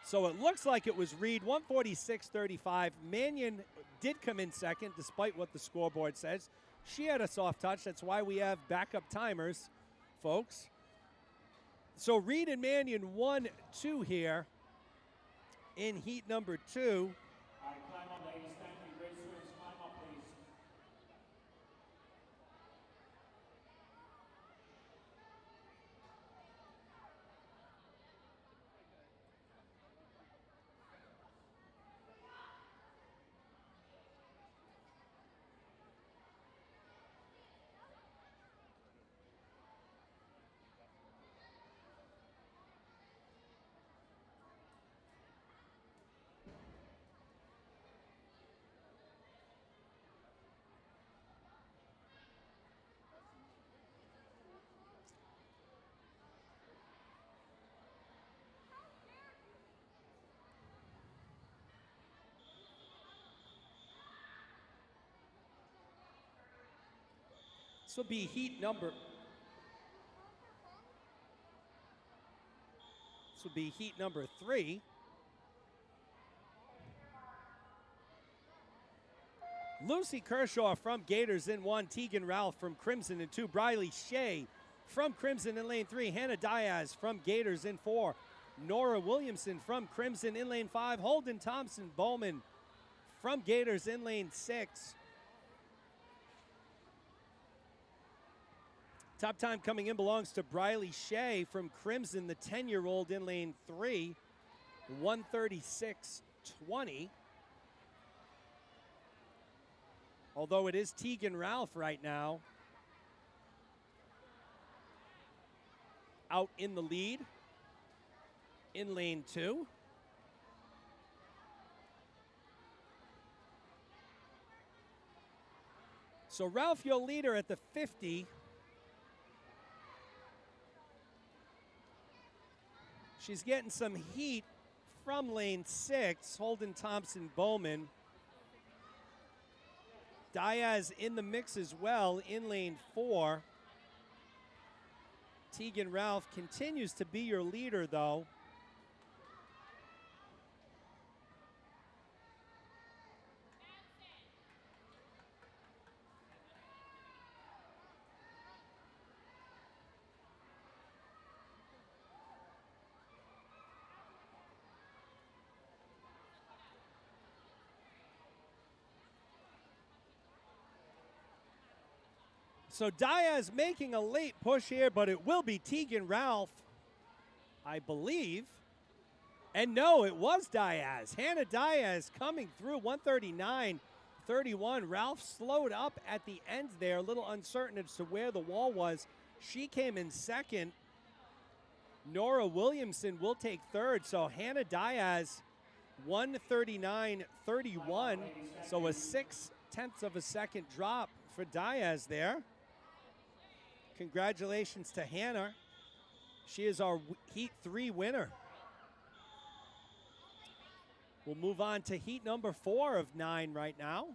So it looks like it was Reed, 146.35. Mannion did come in second, despite what the scoreboard says. She had a soft touch. That's why we have backup timers, folks. So Reed and Mannion 1-2 here in heat number 2. All right, climb up, ladies. Thank you. Great swims. Climb up, please. This will be heat number. This will be heat number 3. Lucy Kershaw from Gators in 1. Tegan Ralph from Crimson in 2. Briley Shea from Crimson in lane 3. Hannah Diaz from Gators in 4. Nora Williamson from Crimson in lane 5. Holden Thompson Bowman from Gators in lane 6. Top time coming in belongs to Briley Shea from Crimson, the 10-year-old in lane 3, 136.20. Although it is Tegan Ralph right now out in the lead in lane 2. So Ralph, your leader at the 50. She's getting some heat from lane 6, Holden Thompson Bowman. Diaz in the mix as well in lane 4. Tegan Ralph continues to be your leader, though. So Diaz making a late push here, but it will be Tegan Ralph, I believe. And no, it was Diaz. Hannah Diaz coming through, 139.31. Ralph slowed up at the end there, a little uncertain as to where the wall was. She came in second. Nora Williamson will take third. So Hannah Diaz, 139.31. So a 0.6 of a second drop for Diaz there. Congratulations to Hannah. She is our Heat 3 winner. We'll move on to Heat number 4 of 9 right now.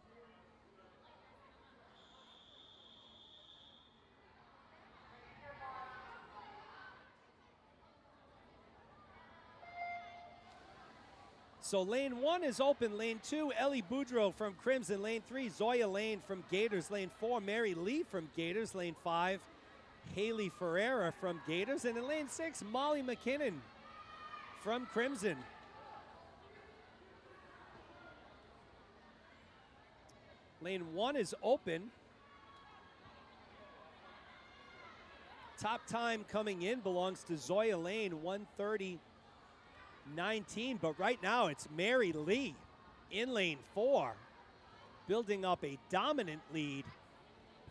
So lane 1 is open. Lane 2, Ellie Boudreau from Crimson. Lane 3, Zoya Lane from Gators. Lane 4, Mary Lee from Gators. Lane 5, Haley Ferreira from Gators. And in lane 6, Molly McKinnon from Crimson. Lane 1 is open. Top time coming in belongs to Zoya Lane, 1:30.19. But right now it's Mary Lee in lane 4, building up a dominant lead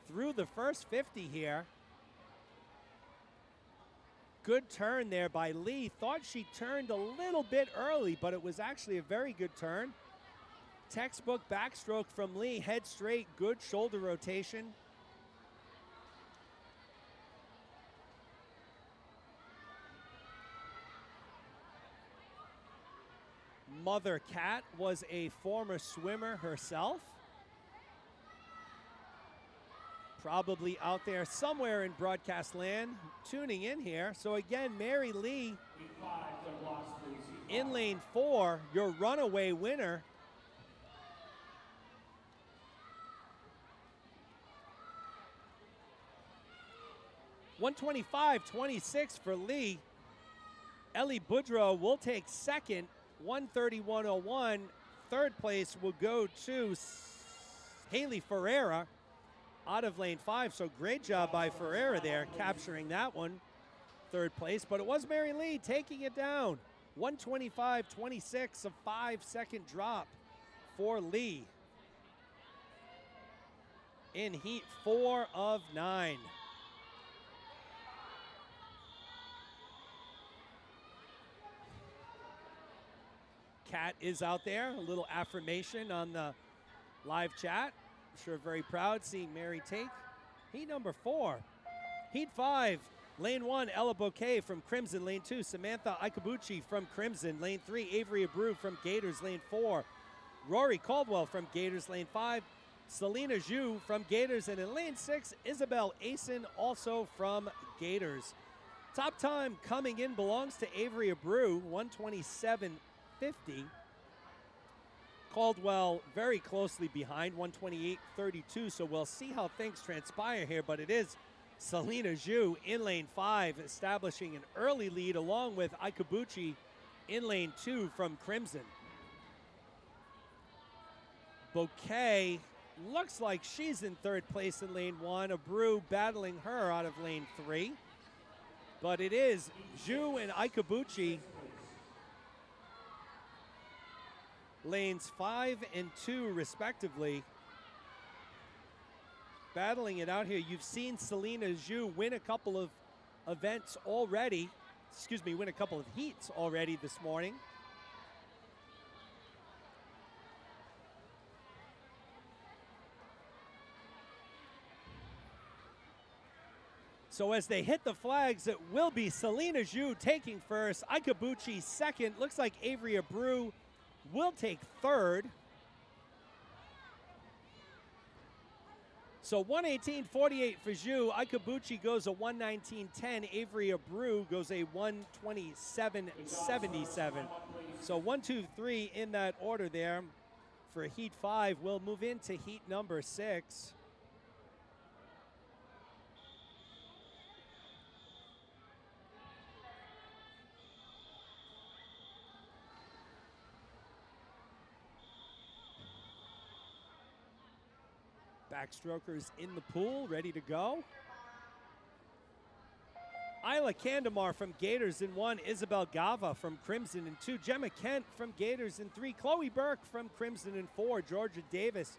through the first 50 here. Good turn there by Lee. Thought she turned a little bit early, but it was actually a very good turn. Textbook backstroke from Lee, head straight, good shoulder rotation. Mother Cat was a former swimmer herself. Probably out there somewhere in broadcast land, tuning in here. So again, Mary Lee in lane 4, your runaway winner. $125.26 for Lee. Ellie Boudreau will take second, 131.01. Third place will go to Haley Ferreira out of lane 5. So great job by Ferreira there, capturing that one. Third place, but it was Mary Lee taking it down. 125.26, a 5-second drop for Lee in heat 4 of 9. Kat is out there, a little affirmation on the live chat. I'm sure very proud seeing Mary take heat number 4. Heat 5, lane 1, Ella Bouquet from Crimson. Lane 2, Samantha Ikabuchi from Crimson. Lane 3, Avery Abreu from Gators. Lane 4, Rory Caldwell from Gators. Lane 5, Selena Zhu from Gators, and in lane 6, Isabel Asen, also from Gators. Top time coming in belongs to Avery Abreu, 127.50. Caldwell very closely behind, 128.32, so we'll see how things transpire here, but it is Selena Zhu in lane 5, establishing an early lead along with Ikabuchi in lane 2 from Crimson. Bouquet looks like she's in 3rd place in lane 1. Abreu battling her out of lane 3. But it is Zhu and Ikabuchi, lanes 5 and 2 respectively, battling it out here. You've seen Selena Zhu win a couple of events already, win a couple of heats already this morning. So as they hit the flags, it will be Selena Zhu taking first, Ikabuchi second. Looks like Avery Abreu will take third. So 118.48 for Zhu. Ikabuchi goes a 119.10. Avery Abreu goes a 127.77. So 1, 2, 3 in that order there for Heat 5. We'll move into Heat number 6. Backstrokers in the pool, ready to go. Isla Candemar from Gators in 1, Isabel Gava from Crimson in 2, Gemma Kent from Gators in 3, Chloe Burke from Crimson in 4, Georgia Davis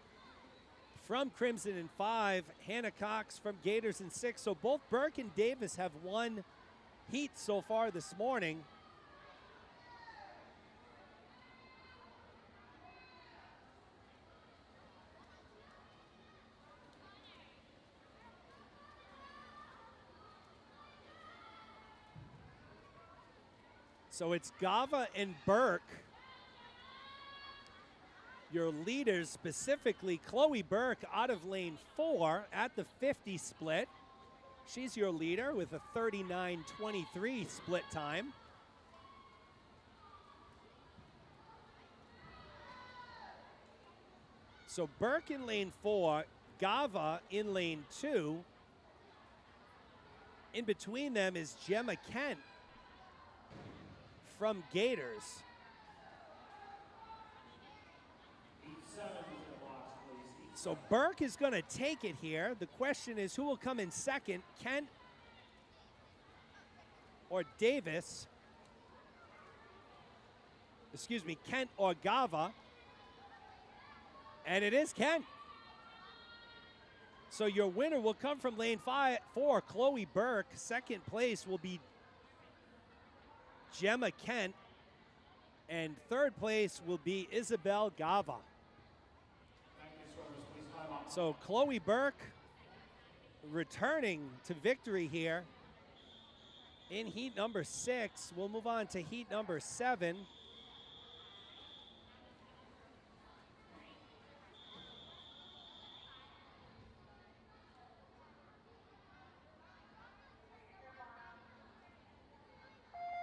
from Crimson in 5, Hannah Cox from Gators in 6. So both Burke and Davis have won heat so far this morning. So it's Gava and Burke, your leaders, specifically Chloe Burke out of lane 4 at the 50 split. She's your leader with a 39.23 split time. So Burke in lane 4, Gava in lane 2. In between them is Gemma Kent from Gators. So Burke is going to take it here. The question is who will come in second, Kent or Davis? Excuse me, Kent or Gava. And it is Kent. So your winner will come from lane 4, Chloe Burke. Second place will be Gemma Kent, and third place will be Isabel Gava. So Chloe Burke returning to victory here in heat number 6. We'll move on to heat number 7.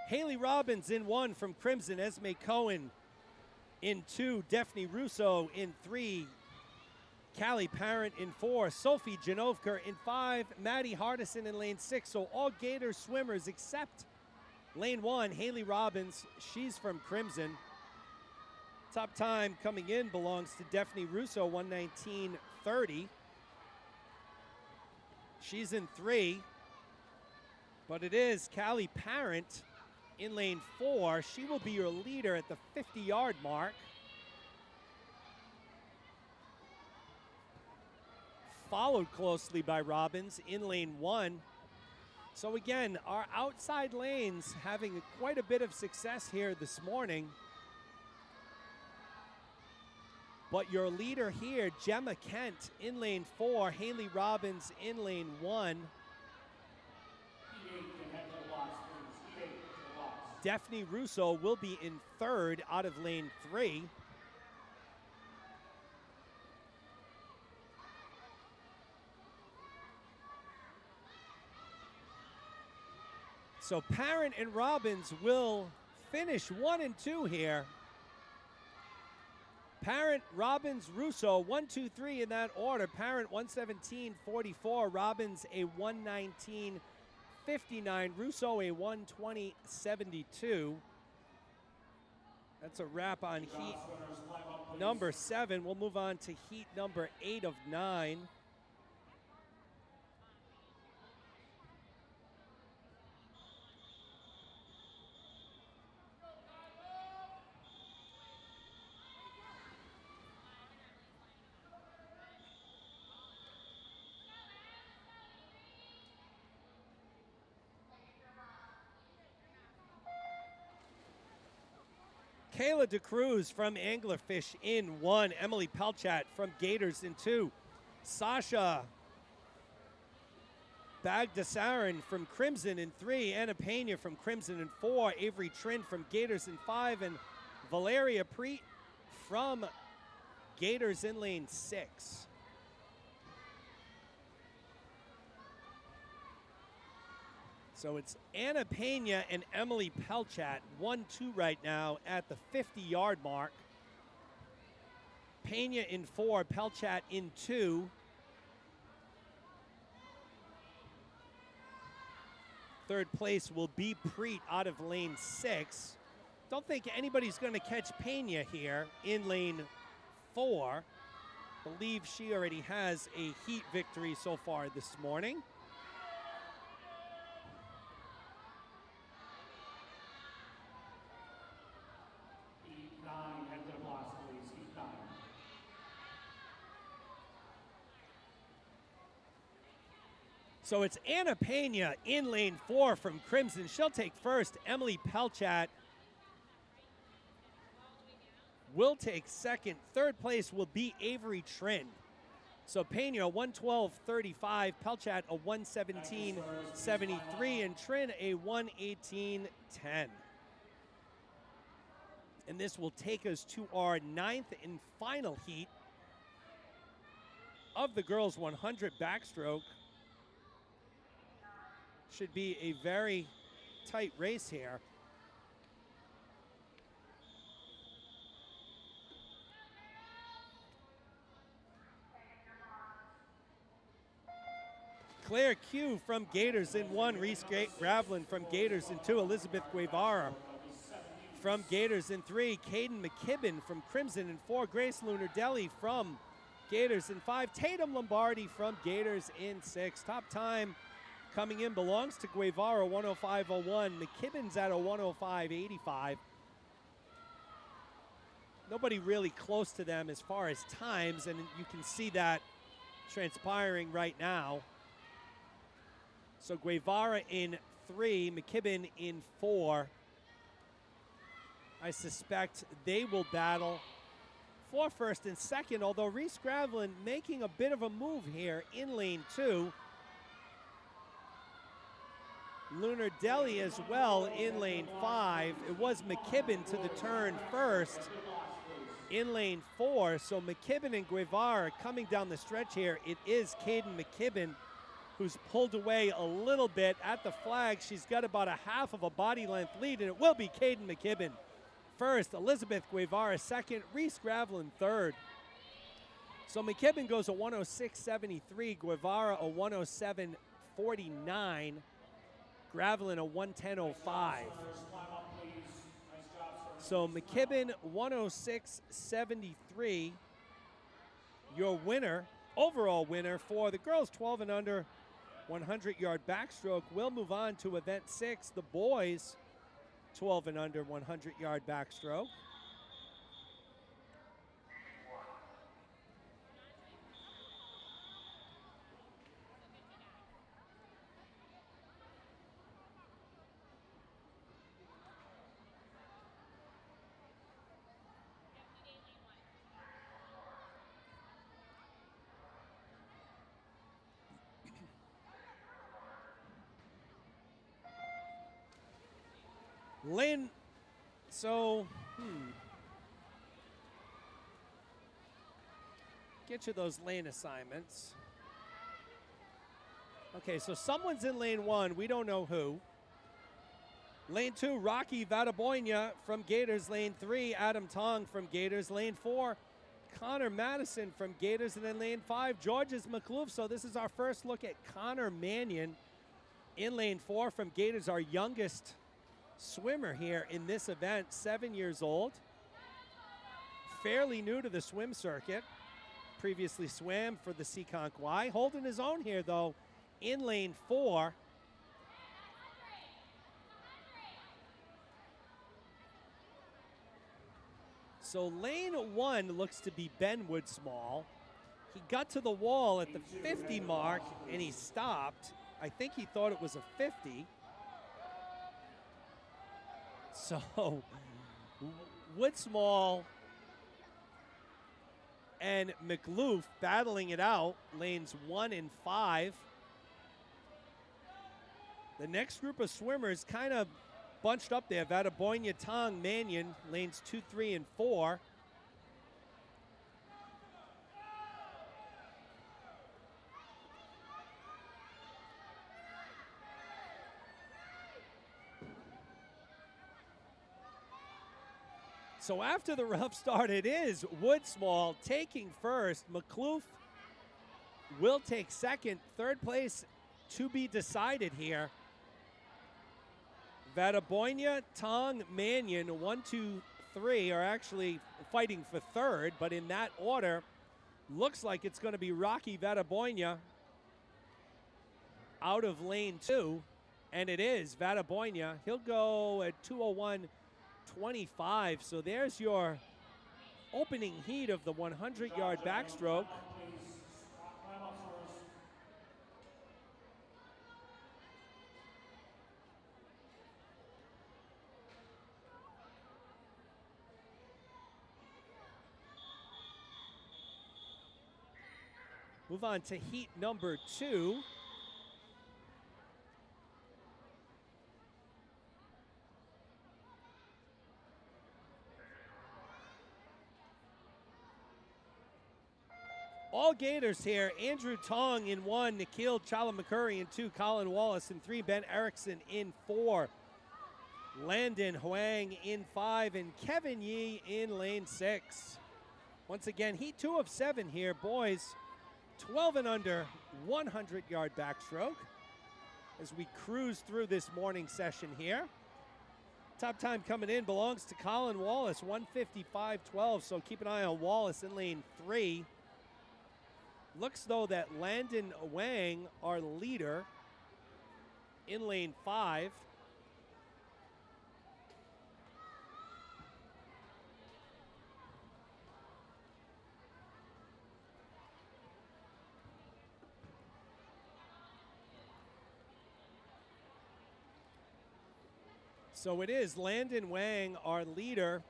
Haley Robbins in 1 from Crimson, Esme Cohen in 2, Daphne Russo in 3, Callie Parent in 4, Sophie Janovka in 5, Maddie Hardison in lane 6. So all Gator swimmers except lane 1, Haley Robbins, she's from Crimson. Top time coming in belongs to Daphne Russo, 119.30. She's in 3, but it is Callie Parent in lane 4. She will be your leader at the 50-yard mark. Followed closely by Robbins in lane 1. So again, our outside lanes having quite a bit of success here this morning. But your leader here, Gemma Kent in lane 4, Haley Robbins in lane 1. Daphne Russo will be in 3rd out of lane 3. So Parent and Robbins will finish 1 and 2 here. Parent, Robbins, Russo, 1, 2, 3 in that order. Parent 117.44, Robbins a 119.59, Russo a 120.72. That's a wrap on heat number 7. We'll move on to heat number 8 of 9. Kayla DeCruz from Anglerfish in 1. Emily Pelchat from Gators in 2. Sasha Bagdasaran from Crimson in 3. Anna Pena from Crimson in 4. Avery Trin from Gators in 5. And Valeria Preet from Gators in lane 6. So it's Anna Pena and Emily Pelchat, 1-2 right now at the 50-yard mark. Pena in 4, Pelchat in 2. Third place will be Preet out of lane 6. Don't think anybody's going to catch Pena here in lane 4. Believe she already has a heat victory so far this morning. So it's Anna Pena in lane 4 from Crimson. She'll take first. Emily Pelchat will take second. Third place will be Avery Trin. So Pena a 112.35, Pelchat a 117.73, and Trin a 118.10. And this will take us to our 9th and final heat of the girls 100 backstroke. Should be a very tight race here. Claire Q from Gators in 1, Reese Gravelin from Gators in 2, Elizabeth Guevara from Gators in 3, Caden McKibben from Crimson in 4, Grace Lunardelli from Gators in 5, Tatum Lombardi from Gators in 6. Top time coming in belongs to Guevara, 105.01. McKibben's at a 105.85. Nobody really close to them as far as times, and you can see that transpiring right now. So Guevara in 3, McKibben in 4. I suspect they will battle for first and second, although Reese Gravelin making a bit of a move here in lane 2. Lunardelli as well in lane 5. It was McKibben to the turn first in lane 4. So McKibben and Guevara coming down the stretch here. It is Caden McKibben who's pulled away a little bit at the flag. She's got about a half of a body length lead, and it will be Caden McKibben first, Elizabeth Guevara second, Reese Gravelin third. So McKibben goes a 106.73, Guevara a 107.49. Gravelin a 110.05. So McKibben 106.73. Your winner, overall winner for the girls 12 and under 100-yard backstroke. We'll move on to event 6, the boys 12 and under 100-yard backstroke. Lynn, so, get you those lane assignments. Okay, so someone's in lane 1. We don't know who. Lane 2, Rocky Vadaboyna from Gators. Lane 3, Adam Tong from Gators. Lane 4, Connor Madison from Gators. And then lane 5, Georges McClough. So this is our first look at Connor Mannion in lane 4 from Gators, our youngest swimmer here in this event, 7 years old. Fairly new to the swim circuit. Previously swam for the Seekonk Y. Holding his own here, though, in lane 4. So lane 1 looks to be Ben Woodsmall. He got to the wall at the 50 mark and he stopped. I think he thought it was a 50. So Woodsmall and McLoof battling it out, lanes 1 and 5. The next group of swimmers kind of bunched up there. Vadaboyna, Tong, Mannion, lanes 2, 3, and 4. So after the rough start, it is Woodsmall taking first. McLoof will take second. Third place to be decided here. Vadaboyna, Tong, Mannion, 1, 2, 3 are actually fighting for third, but in that order, looks like it's going to be Rocky Vadaboyna out of lane 2, and it is Vadaboyna. He'll go at 2:01.25, so there's your opening heat of the 100-yard backstroke. Move on to heat number 2. All Gators here. Andrew Tong in 1, Nikhil Chalamakuri in 2, Colin Wallace in 3, Ben Erickson in 4, Landon Huang in 5, and Kevin Yee in lane 6. Once again, heat 2 of 7 here, boys. 12 and under, 100-yard backstroke as we cruise through this morning session here. Top time coming in belongs to Colin Wallace, 1:55.12, so keep an eye on Wallace in lane 3. Looks though that Landon Wang, our leader, in lane 5. So it is Landon Wang, our leader,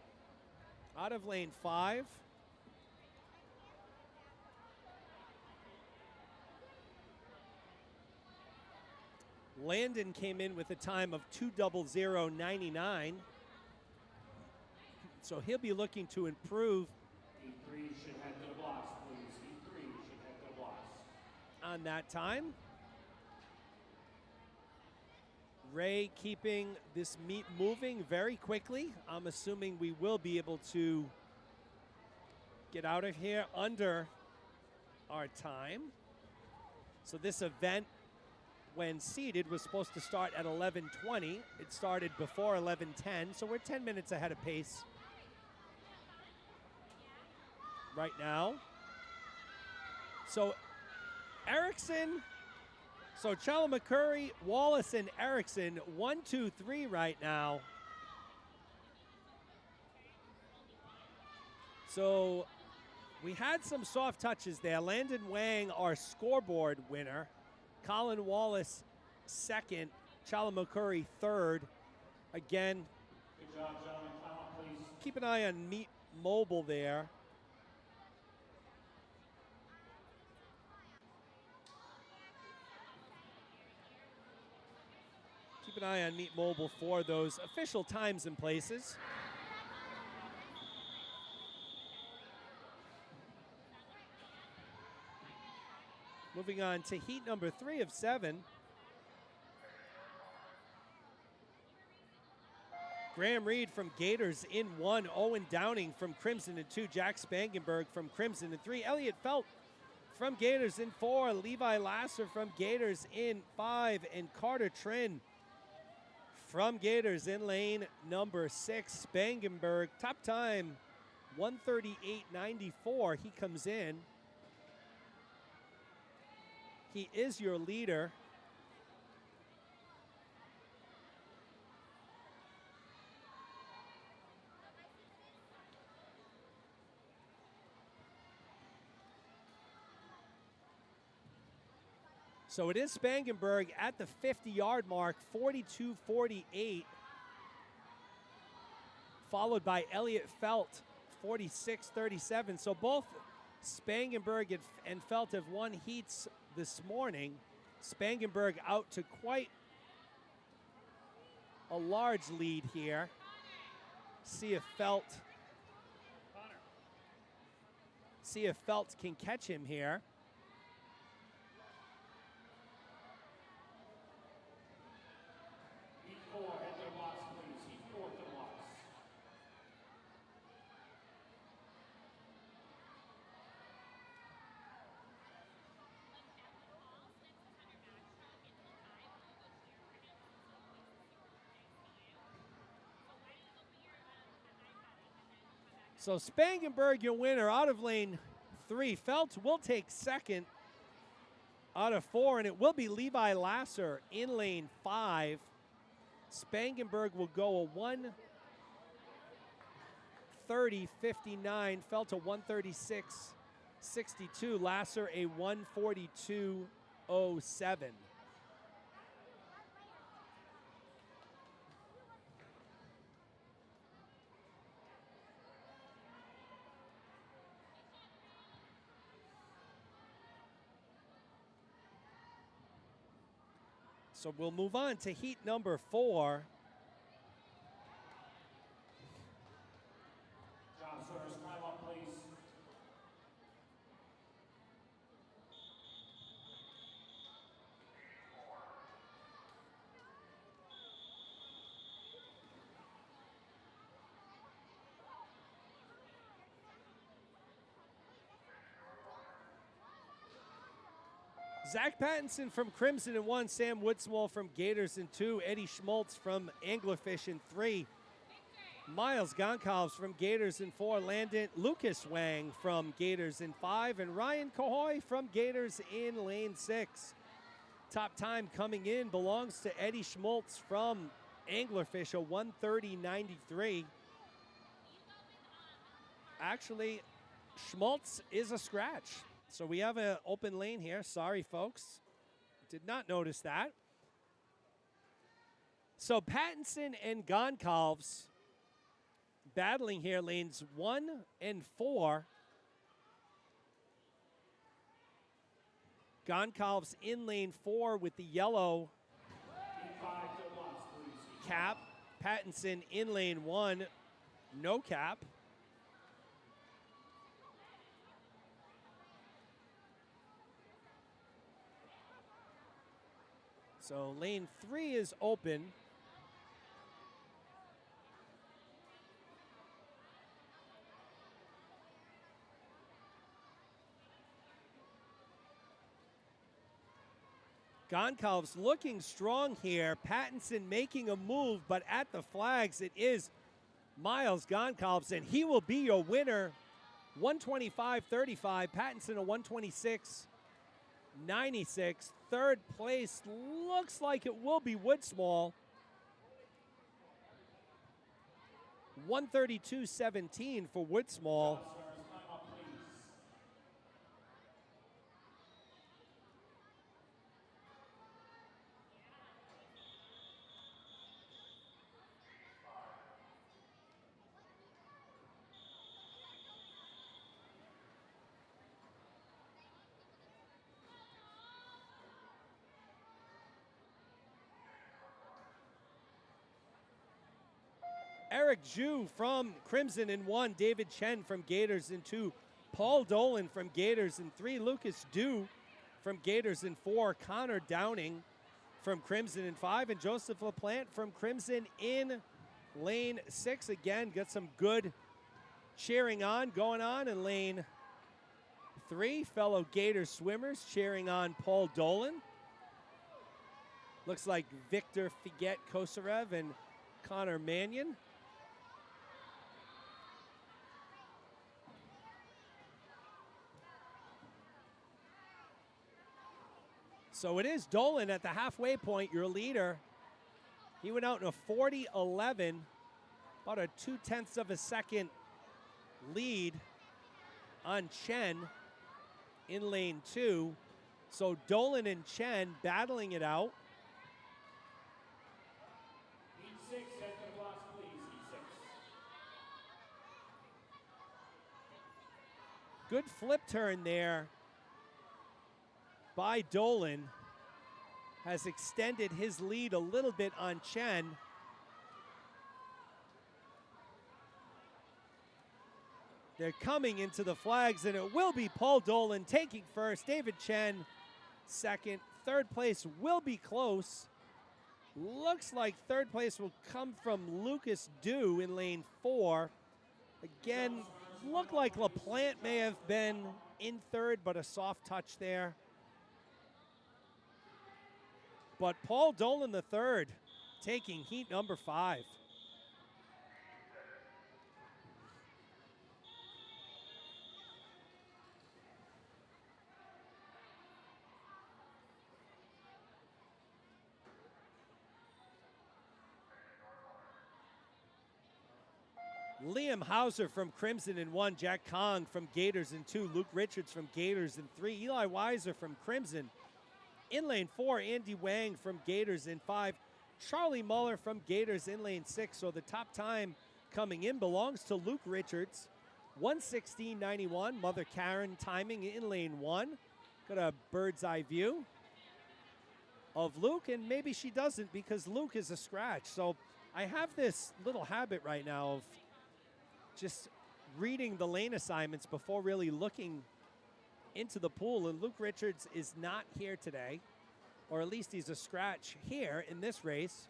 out of lane 5. Landon came in with a time of 2:00.99. So he'll be looking to improve. E3 should head to the blocks, please. E3 should head to the blocks. On that time. Ray keeping this meet moving very quickly. I'm assuming we will be able to get out of here under our time. So this event, when seated, was supposed to start at 11:20. It started before 11:10, so we're 10 minutes ahead of pace right now. So Erickson, so Chalamakuri, Wallace, and Erickson, 1, 2, 3 right now. So we had some soft touches there. Landon Wang, our scoreboard winner. Colin Wallace, second. Chalamakuri, third. Again, Good job, gentlemen. Time out, please. keep an eye on Meet Mobile there. Keep an eye on Meet Mobile for those official times and places. Moving on to heat number 3 of 7. Graham Reed from Gators in 1. Owen Downing from Crimson in 2. Jack Spangenberg from Crimson in 3. Elliot Felt from Gators in 4. Levi Lasser from Gators in 5. And Carter Trin from Gators in lane number 6. Spangenberg, top time 138.94. He comes in. He is your leader. So it is Spangenberg at the 50-yard mark, 42.48, followed by Elliot Felt, 46.37. So both Spangenberg and Felt have won heats this morning. Spangenberg out to quite a large lead here. See if Felt can catch him here. So Spangenberg, your winner, out of lane 3. Felt will take second out of 4, and it will be Levi Lasser in lane 5. Spangenberg will go a 1:30.59. Felt a 1:36.62. Lasser a 1:42.07. So we'll move on to heat number 4. John Swimmers, climb up, please. Zach Pattinson from Crimson in 1. Sam Woodsmall from Gators in 2. Eddie Schmaltz from Anglerfish in 3. Miles Goncalves from Gators in 4. Landon Lucas Wang from Gators in 5. And Ryan Cahoy from Gators in lane 6. Top time coming in belongs to Eddie Schmaltz from Anglerfish, a 1:30.93. Actually, Schmaltz is a scratch. So we have an open lane here. Sorry, folks. Did not notice that. So Pattinson and Goncalves battling here, lanes 1 and 4. Goncalves in lane 4 with the yellow cap. Pattinson in lane 1, no cap. So lane 3 is open. Goncalves looking strong here. Pattinson making a move, but at the flags it is Miles Goncalves, and he will be your winner. 125.35. Pattinson a 126.96. Third place looks like it will be Woodsmall. 132.17 for Woodsmall. Eric Ju from Crimson in 1. David Chen from Gators in 2. Paul Dolan from Gators in 3. Lucas Dew from Gators in 4. Connor Downing from Crimson in 5. And Joseph LaPlante from Crimson in Lane 6 again, got some good cheering on going on in lane 3. Fellow Gator swimmers cheering on Paul Dolan. Looks like Victor Figet Kosarev and Connor Mannion. So it is Dolan at the halfway point, your leader. He went out in a 40-11, about a 0.2 of a second lead on Chen in lane 2. So Dolan and Chen battling it out. Heat 6, head to the blocks, please. Heat 6. Good flip turn there by Dolan. Has extended his lead a little bit on Chen. They're coming into the flags, and it will be Paul Dolan taking first, David Chen second. Third place will be close. Looks like third place will come from Lucas Dew in lane 4. Again, looked like LaPlante may have been in third, but a soft touch there. But Paul Dolan the third taking heat number 5. Liam Hauser from Crimson in 1, Jack Kong from Gators in 2, Luke Richards from Gators in 3, Eli Weiser from Crimson. In lane 4, Andy Wang from Gators in 5, Charlie Muller from Gators in lane 6. So the top time coming in belongs to Luke Richards, 1:16.91. Mother Karen timing in lane 1. Got a bird's eye view of Luke, and maybe she doesn't because Luke is a scratch. So I have this little habit right now of just reading the lane assignments before really looking into the pool, and Luke Richards is not here today, or at least he's a scratch here in this race.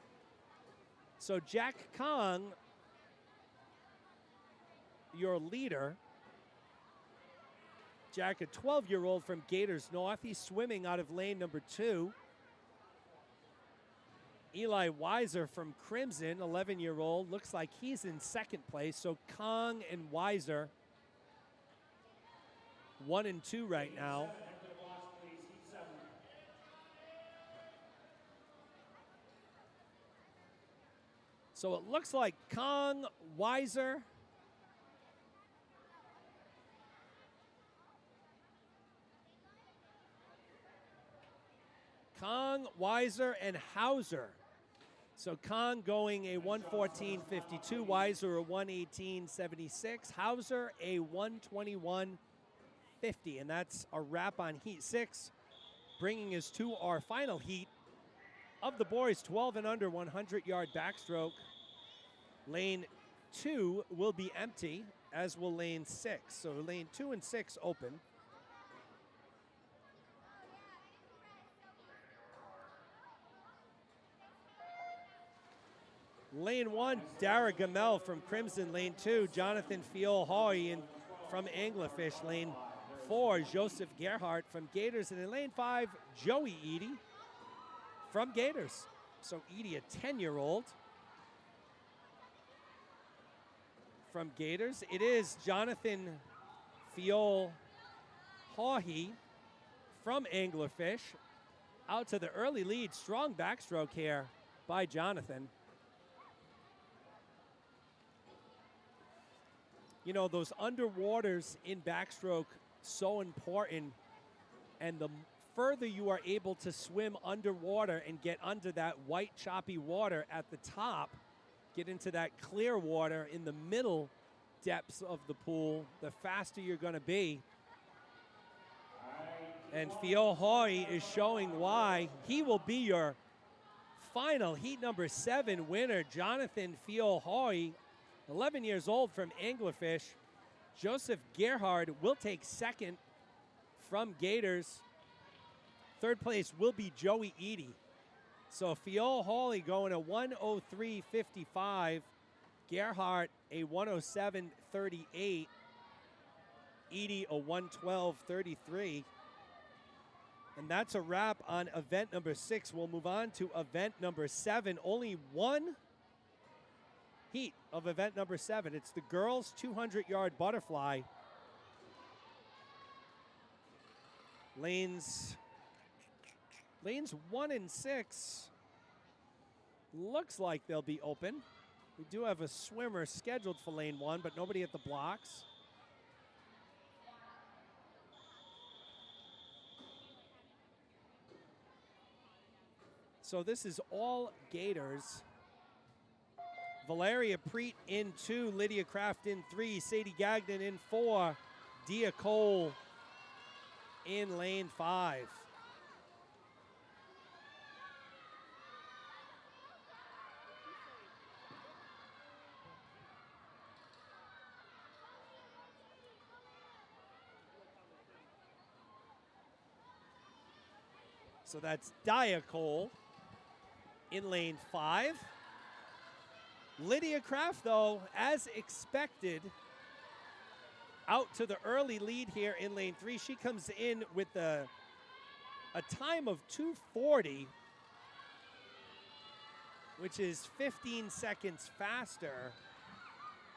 So Jack Kong, your leader. Jack, a 12-year-old from Gators North. He's swimming out of lane number 2. Eli Weiser from Crimson, 11-year-old. Looks like he's in second place. So Kong and Weiser, 1 and 2 right now. So it looks like Kong, Weiser, and Hauser. So Kong going a 1:14.52, Weiser a 1:18.76, Hauser a 1:21.50, and that's a wrap on Heat 6, bringing us to our final heat of the boys 12 and under 100-yard backstroke. Lane 2 will be empty, as will lane 6. So lane 2 and 6 open. Lane 1, Dara Gamel from Crimson. Lane 2, Jonathan Fiol-Hoy from Anglerfish. Lane 4, Joseph Gerhardt from Gators. And in lane 5, Joey Eady from Gators. So Eady, a 10-year-old from Gators. It is Jonathan Fiol-Hoy from Anglerfish. Out to the early lead. Strong backstroke here by Jonathan. You know, those underwaters in backstroke, so important. And the further you are able to swim underwater and get under that white choppy water at the top, get into that clear water in the middle depths of the pool, the faster you're going to be. And Fiol-Hoy is showing why. He will be your final heat number 7 winner, Jonathan Fiol-Hoy, 11 years old from Anglerfish. Joseph Gerhard will take second from Gators. Third place will be Joey Eady. So Fiol-Hoy going a 1:03.55. Gerhardt a 107.38. Edie a 112.33. And that's a wrap on event number 6. We'll move on to event number 7. Only one heat of event number 7. It's the girls' 200-yard butterfly. Lanes 1 and 6 looks like they'll be open. We do have a swimmer scheduled for lane 1, but nobody at the blocks. So this is all Gators. Valeria Preet in 2, Lydia Kraft in 3, Sadie Gagnon in 4, Dia Cole in lane 5. So that's Dia Cole in lane 5. Lydia Kraft, though, as expected, out to the early lead here in lane 3. She comes in with a time of 2:40, which is 15 seconds faster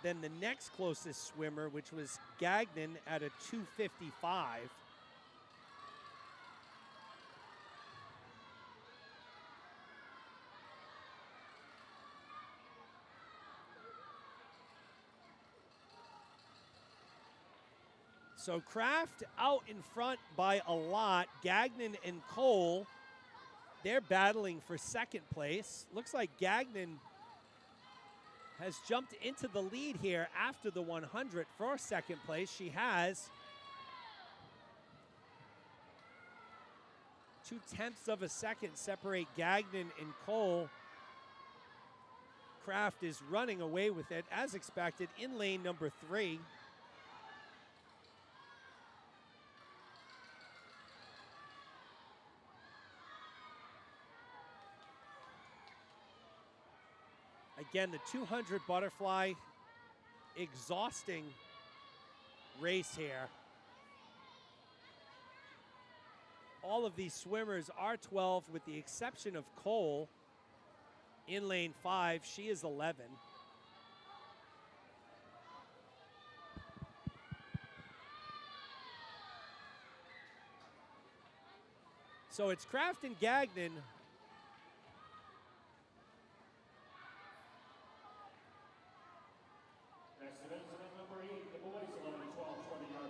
than the next closest swimmer, which was Gagnon at a 2:55. So Kraft out in front by a lot. Gagnon and Cole, they're battling for second place. Looks like Gagnon has jumped into the lead here after the 100 for second place. She has 0.2 of a second separate Gagnon and Cole. Kraft is running away with it as expected in lane number 3. Again, the 200 butterfly, exhausting race here. All of these swimmers are 12 with the exception of Cole in lane 5. She is 11. So it's Kraft and Gagnon.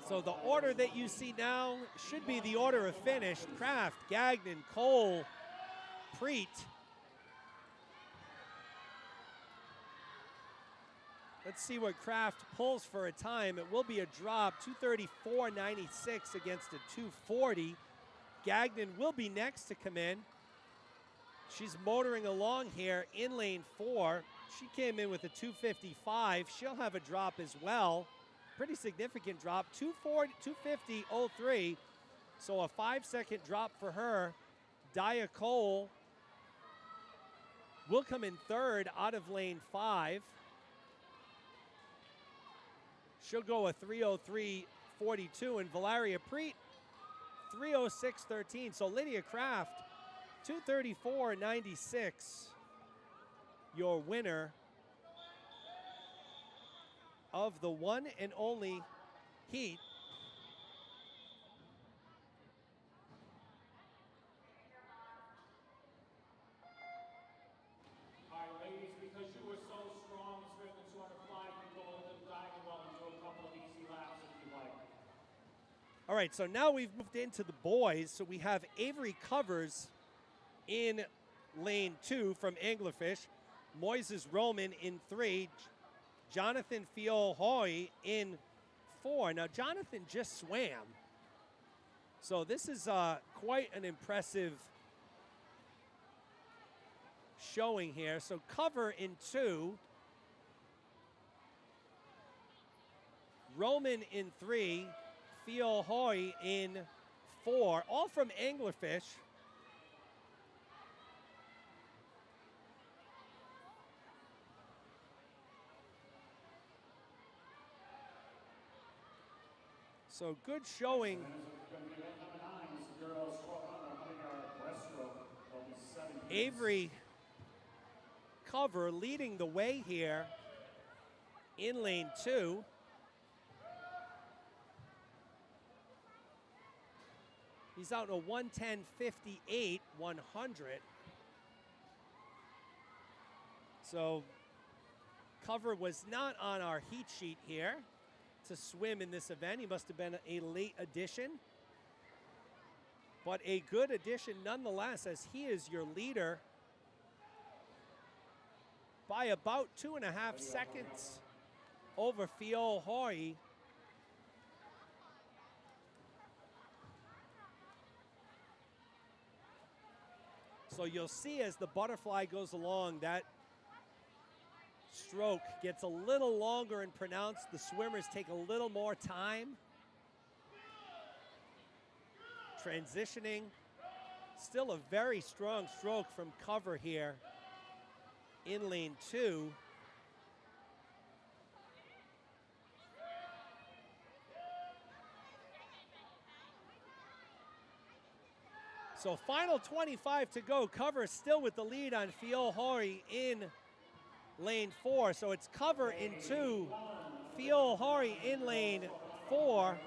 So the order that you see now should be the order of finish. Kraft, Gagnon, Cole, Preet. Let's see what Kraft pulls for a time. It will be a drop, 2:34.96 against a 2:40. Gagnon will be next to come in. She's motoring along here in lane 4. She came in with a 2:55. She'll have a drop as well. Pretty significant drop, 2:50.03. So a 5-second drop for her. Dia Cole will come in third out of lane 5. She'll go a 3:03.42, and Valeria Preet 3:06.13. So Lydia Kraft 2:34.96. Your winner of the one and only heat. All right, ladies, because you were so strong, it's written the 200 fly, you can go into the diving well and do a couple of easy laps if you like. All right, so now we've moved into the boys. So we have Avery Covers in lane 2 from Anglerfish. Moises Roman in 3. Jonathan Fiohoy in 4. Now, Jonathan just swam. So this is quite an impressive showing here. So Cover in 2. Roman in 3. Fiohoy in 4. All from Anglerfish. So good showing. And it's going to be event number 9. This is girls 1200 breaststroke. There'll be 7 hits. Avery Cover leading the way here in lane 2. He's out in a 110.58, 100. So Cover was not on our heat sheet here to swim in this event. He must have been a late addition. But a good addition nonetheless, as he is your leader by about 2.5 seconds over Fiol Hori. So you'll see as the butterfly goes along, that stroke gets a little longer and pronounced. The swimmers take a little more time transitioning. Still a very strong stroke from Cover here in lane 2. So final 25 to go. Cover still with the lead on Fiol Hori in lane 4. So it's Cover in 2, Fiol Hori in lane 4.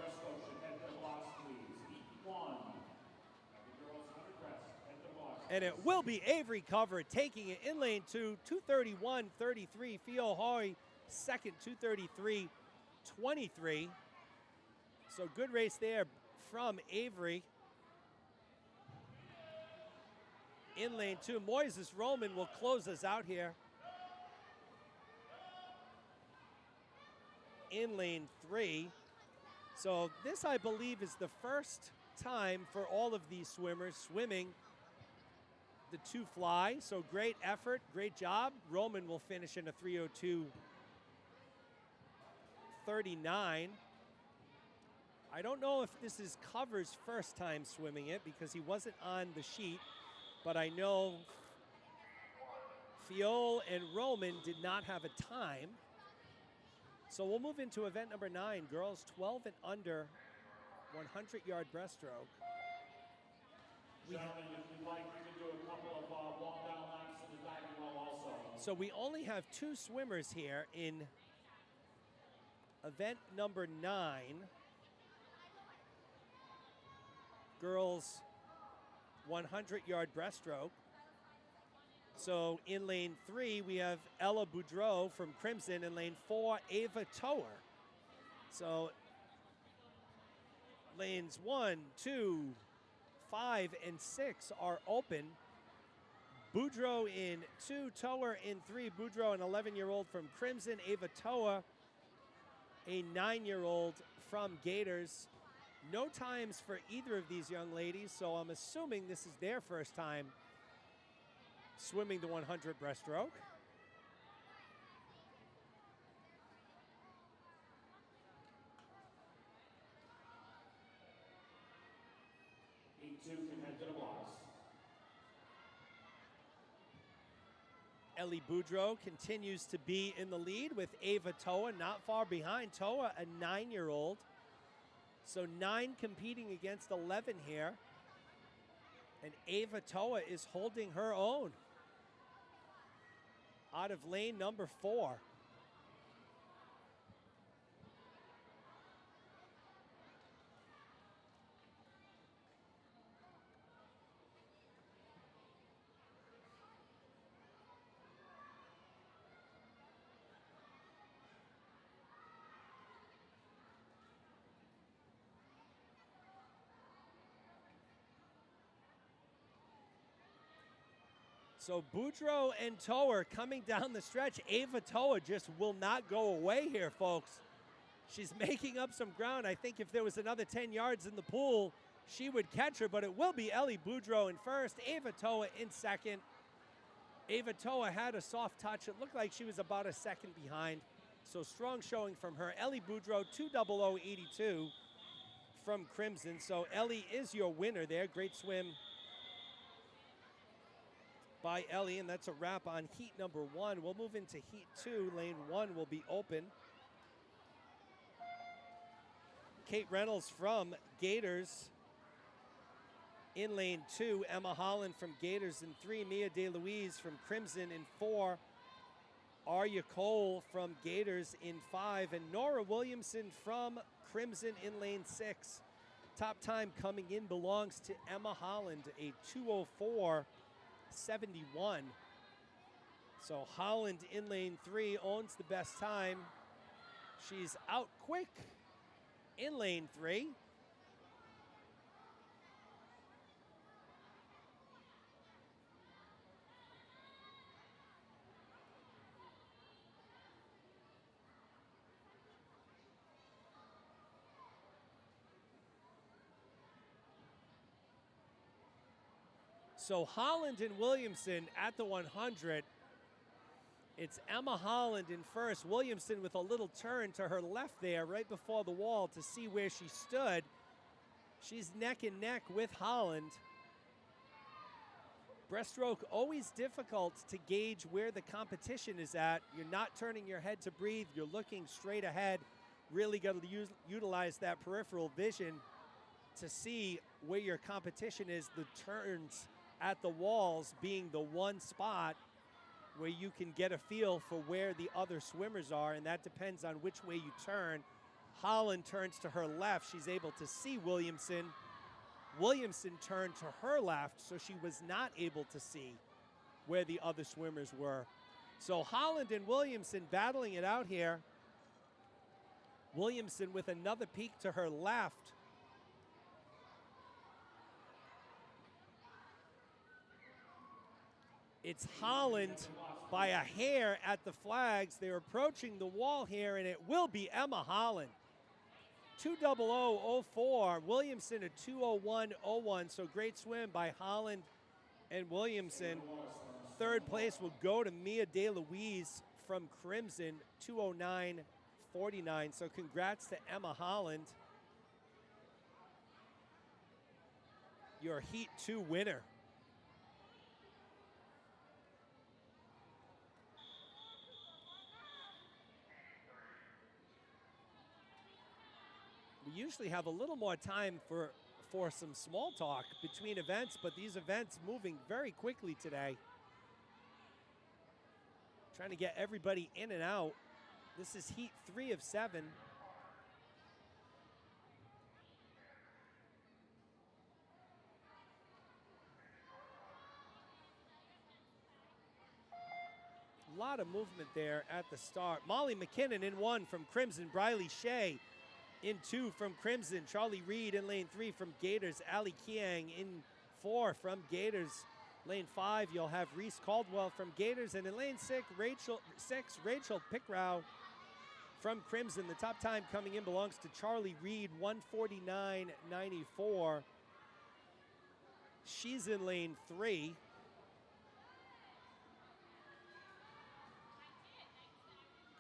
And it will be Avery Cover taking it in lane 2, 231.33. Fiol Hori second, 233.23. So good race there from Avery. In lane 2, Moises Roman will close us out here. In lane 3. So this, I believe, is the first time for all of these swimmers swimming the 2 fly. So great effort, great job. Roman will finish in a 3:02.39. I don't know if this is Cover's first time swimming it because he wasn't on the sheet, but I know Fiol and Roman did not have a time. So we'll move into event number 9, girls 12 and under, 100-yard breaststroke. Gentlemen, if you'd like, you can do a couple of walk-down laps in the diving well also. So we only have 2 swimmers here in event number 9. Girls 100-yard breaststroke. So in lane 3, we have Ella Boudreau from Crimson. In lane 4, Ava Tower. So lanes 1, 2, 5, and 6 are open. Boudreau in 2, Tower in 3. Boudreau, an 11-year-old from Crimson. Ava Toa, a 9-year-old from Gators. No times for either of these young ladies, so I'm assuming this is their first time swimming the 100 breaststroke. Heat 2 can head to the blocks. Ellie Boudreau continues to be in the lead with Ava Toa not far behind. Toa, a 9-year-old. So 9 competing against 11 here. And Ava Toa is holding her own out of lane number 4. So Boudreau and Tower coming down the stretch. Ava Toa just will not go away here, folks. She's making up some ground. I think if there was another 10 yards in the pool, she would catch her, but it will be Ellie Boudreau in first, Ava Toa in second. Ava Toa had a soft touch. It looked like she was about a second behind. So strong showing from her. Ellie Boudreau, 2:00.82 from Crimson. So Ellie is your winner there. Great swim by Ellie, and that's a wrap on heat number 1. We'll move into heat 2. Lane 1 will be open. Kate Reynolds from Gators in lane 2. Emma Holland from Gators in 3. Mia DeLuise from Crimson in 4. Arya Cole from Gators in 5. And Nora Williamson from Crimson in lane 6. Top time coming in belongs to Emma Holland, a 2:04.71. So Holland in lane 3 owns the best time. She's out quick in lane 3. So Holland and Williamson at the 100. It's Emma Holland in first. Williamson with a little turn to her left there right before the wall to see where she stood. She's neck and neck with Holland. Breaststroke, always difficult to gauge where the competition is at. You're not turning your head to breathe. You're looking straight ahead. Really got to utilize that peripheral vision to see where your competition is. The turns at the walls being the one spot where you can get a feel for where the other swimmers are, and that depends on which way you turn. Holland turns to her left. She's able to see Williamson. Williamson turned to her left, so she was not able to see where the other swimmers were. So Holland and Williamson battling it out here. Williamson with another peek to her left. It's Holland by a hair at the flags. They're approaching the wall here, and it will be Emma Holland. 2:00.04. Williamson a 2:01.01. So great swim by Holland and Williamson. Third place will go to Mia DeLuise from Crimson, 2:09.49. So congrats to Emma Holland, your Heat 2 winner. We usually have a little more time for some small talk between events, but these events moving very quickly today. Trying to get everybody in and out. This is Heat 3 of 7. A lot of movement there at the start. Molly McKinnon in 1 from Crimson. Briley Shea in 2 from Crimson. Charlie Reed in lane 3 from Gators. Ali Kiang in 4 from Gators. Lane 5, you'll have Reese Caldwell from Gators. And in lane 6, Rachel Pickrao from Crimson. The top time coming in belongs to Charlie Reed, 1:49.94. She's in lane 3.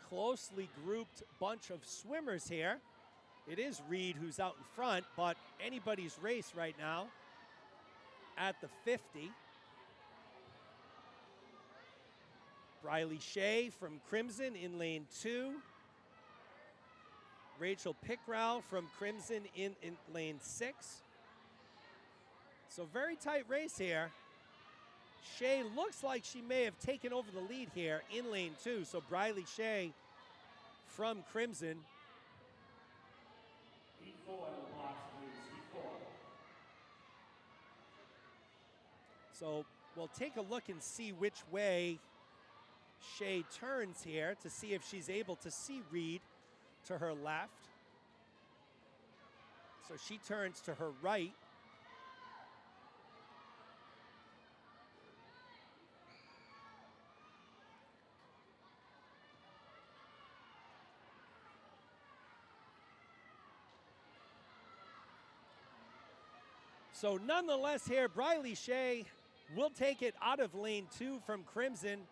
Closely grouped bunch of swimmers here. It is Reed who's out in front, but anybody's race right now at the 50. Briley Shea from Crimson in lane 2. Rachel Pickrao from Crimson in lane 6. So very tight race here. Shea looks like she may have taken over the lead here in lane 2. So Briley Shea from Crimson. Heat 4 in the blocks, please. Heat 4. So we'll take a look and see which way Shea turns here to see if she's able to see Reed to her left. So she turns to her right. So nonetheless here, Briley Shea will take it out of lane 2 from Crimson.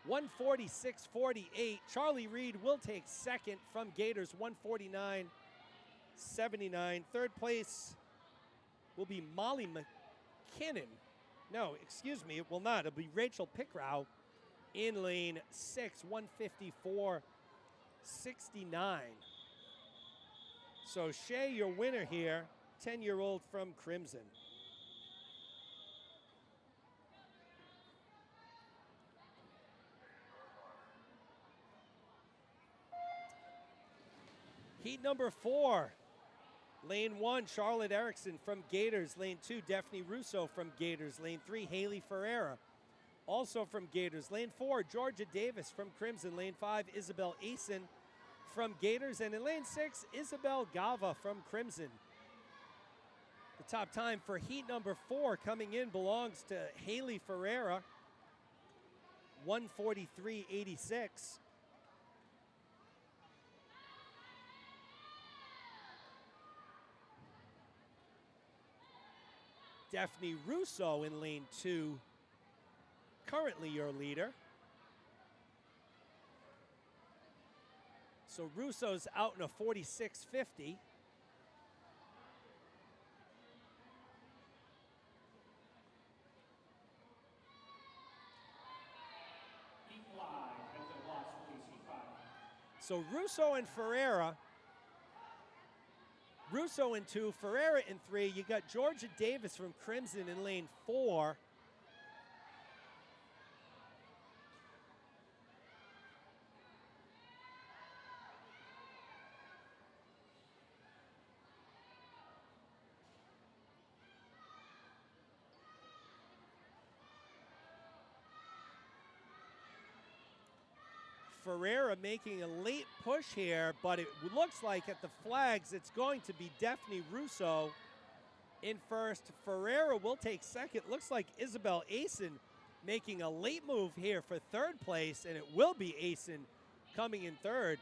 1:46.48. Charlie Reed will take second from Gators, 1:49.79. Third place will be Molly McKinnon. No, excuse me, it will not. It'll be Rachel Pickrao in lane 6, 1:54.69. So Shea, your winner here, 10-year-old from Crimson. Heat number 4, lane 1, Charlotte Erickson from Gators. Lane 2, Daphne Russo from Gators. Lane 3, Haley Ferreira, also from Gators. Lane 4, Georgia Davis from Crimson. Lane 5, Isabel Asen from Gators. And in lane 6, Isabel Gava from Crimson. The top time for heat number 4 coming in belongs to Haley Ferreira, 1:43.86. Daphne Russo in lane 2, currently your leader. So Russo's out in a 46.50. So Russo and Ferreira. Russo in 2, Ferreira in 3. You got Georgia Davis from Crimson in lane 4. Ferreira making a late push here, but it looks like at the flags it's going to be Daphne Russo in first. Ferreira will take second. Looks like Isabel Asen making a late move here for third place, and it will be Asen coming in third.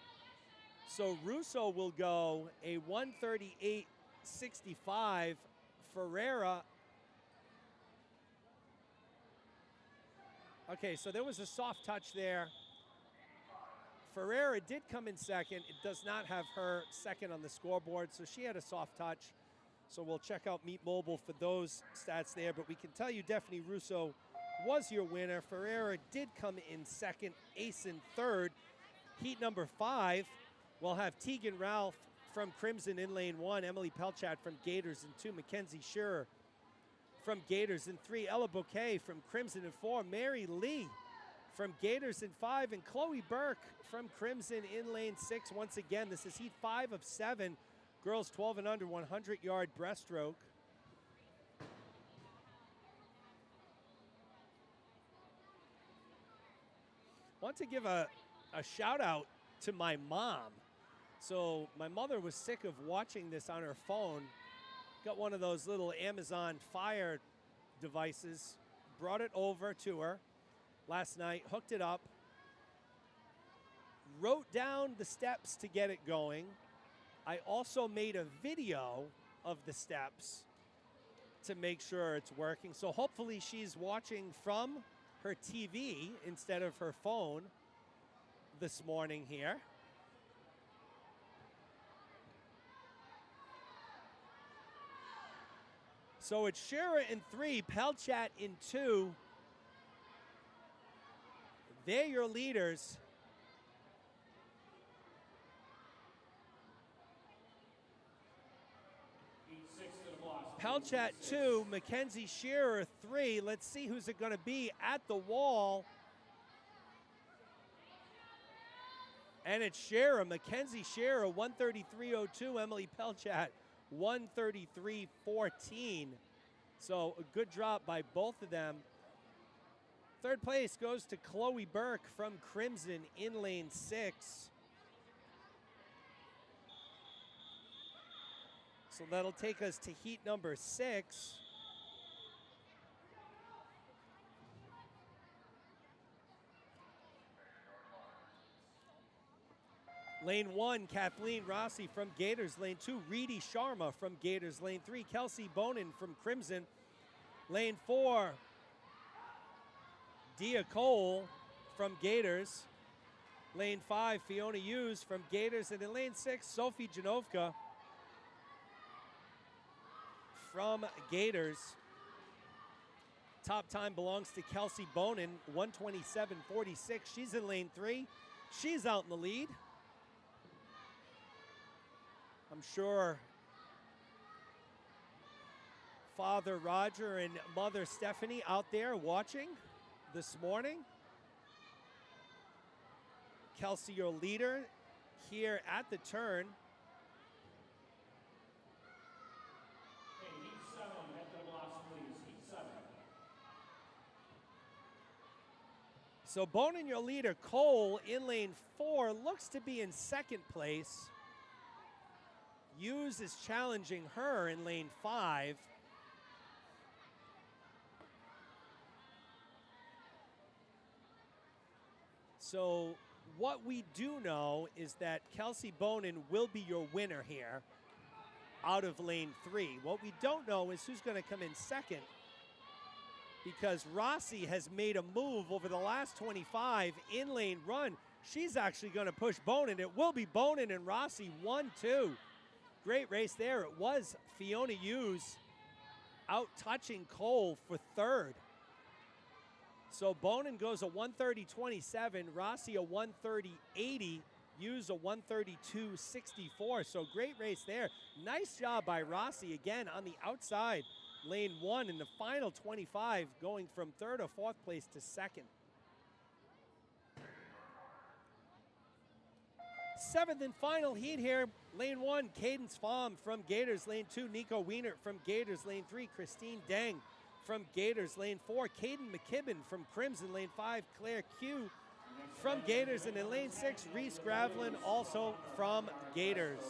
So Russo will go a 1:38.65. Ferreira. Okay, so there was a soft touch there. Ferreira did come in second. It does not have her second on the scoreboard, so she had a soft touch. So we'll check out Meet Mobile for those stats there, but we can tell you Daphne Russo was your winner. Ferreira did come in second, Asen third. Heat number 5, we'll have Tegan Ralph from Crimson in lane 1, Emily Pelchat from Gators in 2, Mackenzie Shearer from Gators in 3, Ella Bouquet from Crimson in 4, Mary Lee from Gators in 5, and Chloe Burke from Crimson in lane 6. Once again, this is heat 5 of 7. Girls 12 and under 100-yard breaststroke. Want to give a shout out to my mom. So my mother was sick of watching this on her phone. Got one of those little Amazon Fire devices, brought it over to her last night, hooked it up, wrote down the steps to get it going. I also made a video of the steps to make sure it's working. So hopefully she's watching from her TV instead of her phone this morning here. So it's Shearer in 3, Pelchat in 2. They're your leaders. Pelchat 2, Mackenzie Shearer 3. Let's see who's it going to be at the wall. And it's Shearer, Mackenzie Shearer, 1:33.02. Emily Pelchat, 1:33.14. So a good drop by both of them. Third place goes to Chloe Burke from Crimson in lane 6. So that'll take us to heat number 6. Lane 1, Kathleen Rossi from Gators. Lane 2, Reedy Sharma from Gators. Lane 3, Kelsey Bonin from Crimson. Lane 4, Dia Cole from Gators. Lane 5, Fiona Hughes from Gators. And in lane 6, Sophie Janovka from Gators. Top time belongs to Kelsey Bonin, 1:27.46. She's in lane 3. She's out in the lead. I'm sure Father Roger and Mother Stephanie out there watching this morning. Kelsey, your leader, here at the turn. Okay, heat 7, head to the blocks, please. Heat 7. So Bonin, your leader, Cole in lane 4, looks to be in second place. Hughes is challenging her in lane 5. So what we do know is that Kelsey Bonin will be your winner here out of lane 3. What we don't know is who's going to come in second, because Rossi has made a move over the last 25 in lane run. She's actually going to push Bonin. It will be Bonin and Rossi 1-2. Great race there. It was Fiona Hughes out touching Cole for third. So Bonin goes a 130.27, Rossi a 130.80, Hughes a 132.64. So great race there. Nice job by Rossi again on the outside. Lane 1 in the final 25, going from third or fourth place to second. Seventh and final heat here. Lane 1, Cadence Pham from Gators. Lane 2, Nico Wienert from Gators. Lane 3, Christine Deng from Gators. Lane 4, Caden McKibben from Crimson. Lane 5, Claire Q from Gators. And in lane 6, Reese Gravlin, also from Gators.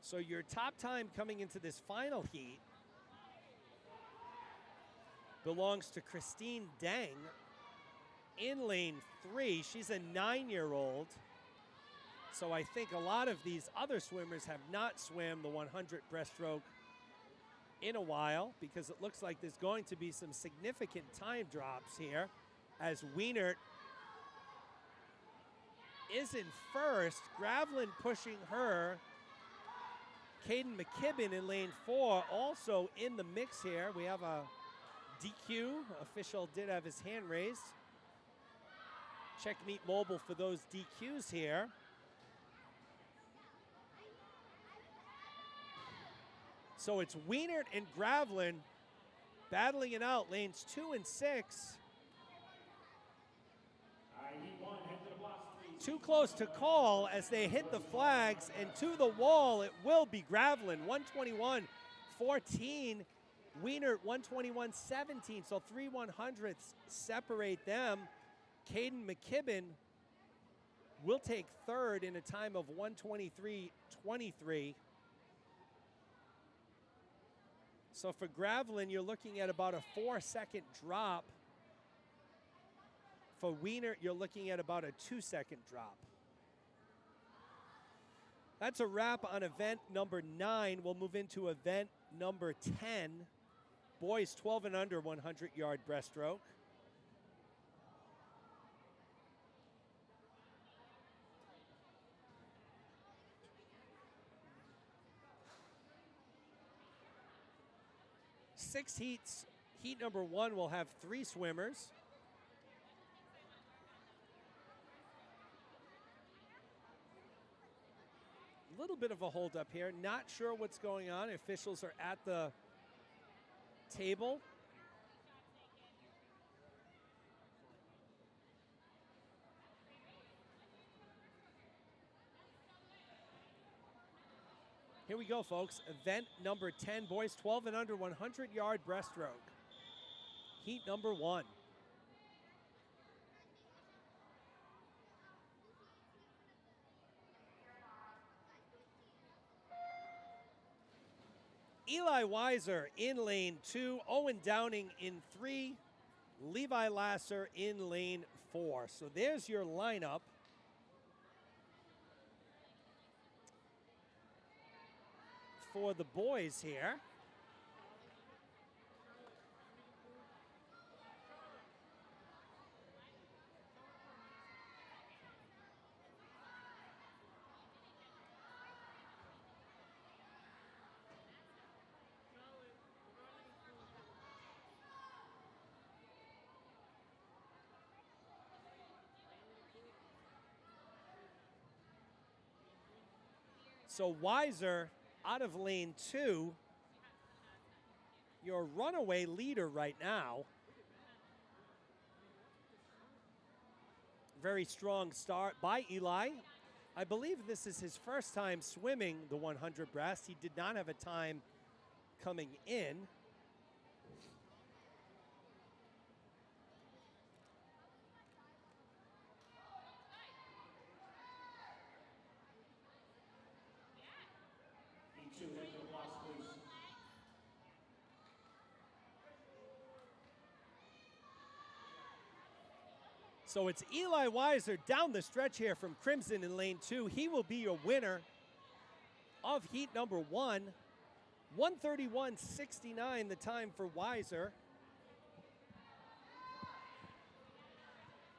So your top time coming into this final heat belongs to Christine Deng in lane 3. She's a 9-year-old. So I think a lot of these other swimmers have not swam the 100 breaststroke in a while, because it looks like there's going to be some significant time drops here as Wienert is in first. Gravlin pushing her. Caden McKibben in lane 4 also in the mix here. We have a DQ. Official did have his hand raised. Check Meet Mobile for those DQs here. So it's Wienert and Gravlin battling it out, lanes 2 and 6. Too close to call as they hit the flags, and to the wall it will be Gravlin, 121.14. Wienert, 121.17, so 3 100ths separate them. Caden McKibben will take third in a time of 123.23. So for Gravlin, you're looking at about a 4-second drop. For Wienert, you're looking at about a 2-second drop. That's a wrap on event number 9. We'll move into event number 10. Boys 12 and under 100-yard breaststroke. Six heats. Heat number 1 will have 3 swimmers. A little bit of a holdup here. Not sure what's going on. Officials are at the table. Here we go, folks. Event number 10, boys 12 and under 100-yard breaststroke. Heat number 1. Eli Weiser in lane 2, Owen Downing in 3, Levi Lasser in lane 4. So there's your lineup. For the boys here. So Weiser out of lane 2, your runaway leader right now. Very strong start by Eli. I believe this is his first time swimming the 100 breast. He did not have a time coming in. So it's Eli Weiser down the stretch here from Crimson in lane 2. He will be your winner of heat number 1. 1:31.69 the time for Weiser.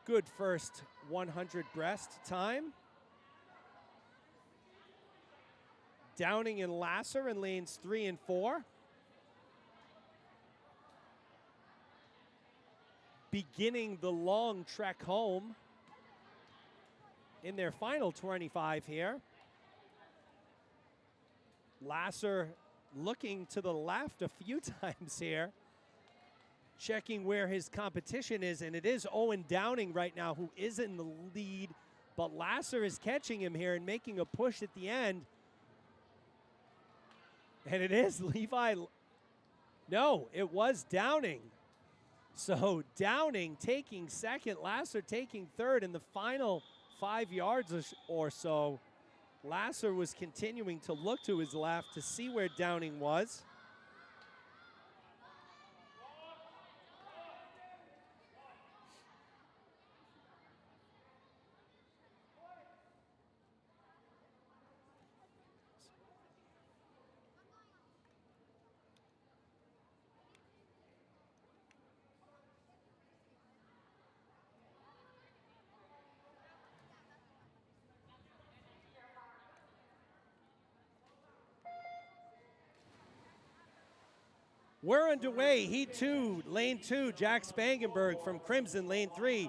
Good first 100 breast time. Downing and Lasser in lanes 3 and 4. Beginning the long trek home in their final 25 here. Lasser looking to the left a few times here, checking where his competition is, and it is Owen Downing right now who is in the lead, but Lasser is catching him here and making a push at the end. And it is Levi. No, it was Downing. So Downing taking second, Lasser taking third in the final 5 yards or so. Lasser was continuing to look to his left to see where Downing was. We're underway, heat 2, lane 2, Jack Spangenberg from Crimson, lane 3.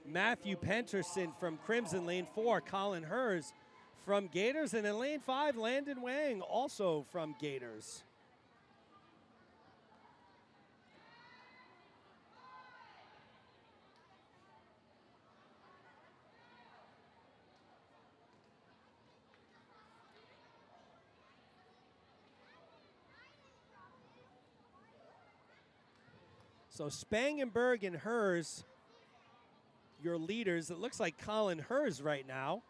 Matthew Penterson from Crimson, lane 4. Colin Hers from Gators. And in lane 5, Landon Wang, also from Gators. So Spangenberg and Hers, your leaders. It looks like Colin Hers right now.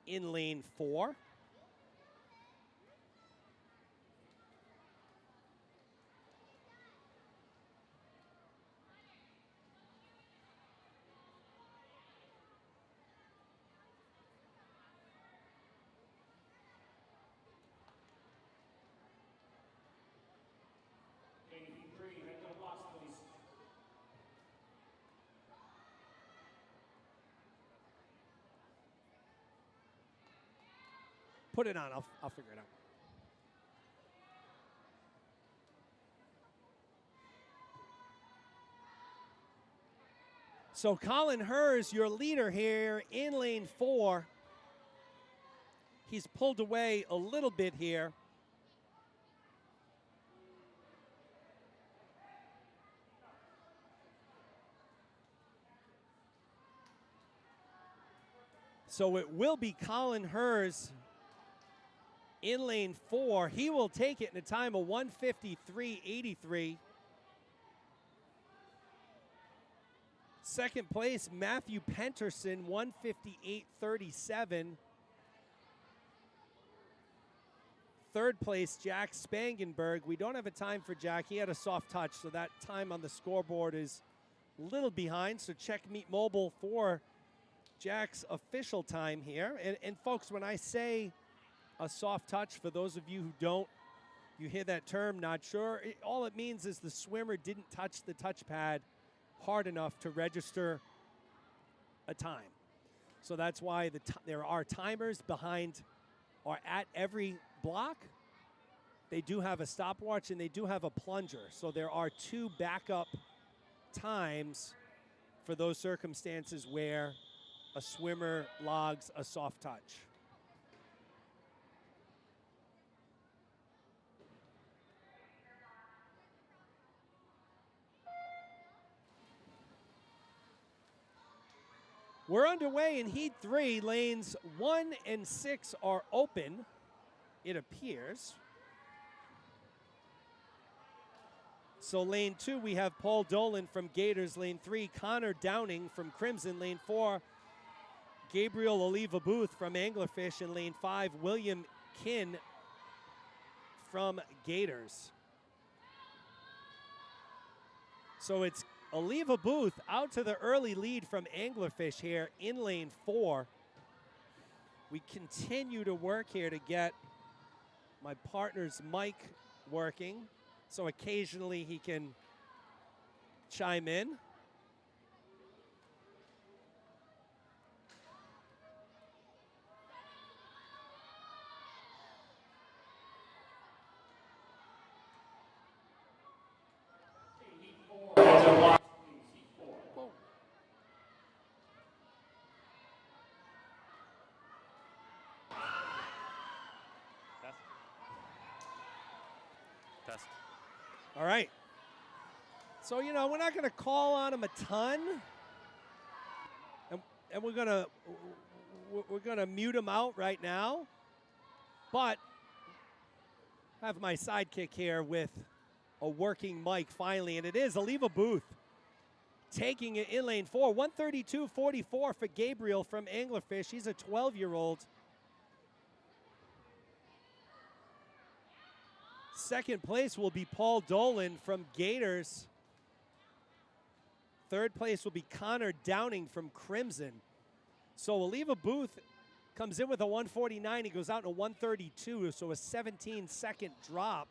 In lane 4. Put it on, I'll figure it out. So Colin Hers, your leader here in lane 4. He's pulled away a little bit here. So it will be Colin Hers in lane 4. He will take it in a time of 1:53.83. Second place, Matthew Penterson, 1:58.37. Third place, Jack Spangenberg. We don't have a time for Jack. He had a soft touch, so that time on the scoreboard is a little behind. So check Meet Mobile for Jack's official time here. And folks, when I say a soft touch, for those of you who don't, you hear that term, not sure, all it means is the swimmer didn't touch the touchpad hard enough to register a time. So that's why there are timers behind or at every block. They do have a stopwatch and they do have a plunger. So there are 2 backup times for those circumstances where a swimmer logs a soft touch. We're underway in heat 3. Lanes 1 and 6 are open, it appears. So lane 2, we have Paul Dolan from Gators. Lane 3, Connor Downing from Crimson. Lane 4, Gabriel Oliva Booth from Anglerfish. And lane 5, William Kinn from Gators. So it's Oliva Booth out to the early lead from Anglerfish here in lane 4. We continue to work here to get my partner's mic working, so occasionally he can chime in. Test. All right. So, you know, we're not going to call on him a ton. And we're going to mute him out right now. But have my sidekick here with a working mic finally, and it is Oliva Booth taking it in lane 4. 132.44 for Gabriel from Anglerfish. He's a 12-year-old. Second place will be Paul Dolan from Gators. Third place will be Connor Downing from Crimson. So Oliva Booth comes in with a 149. He goes out in a 132, so a 17-second drop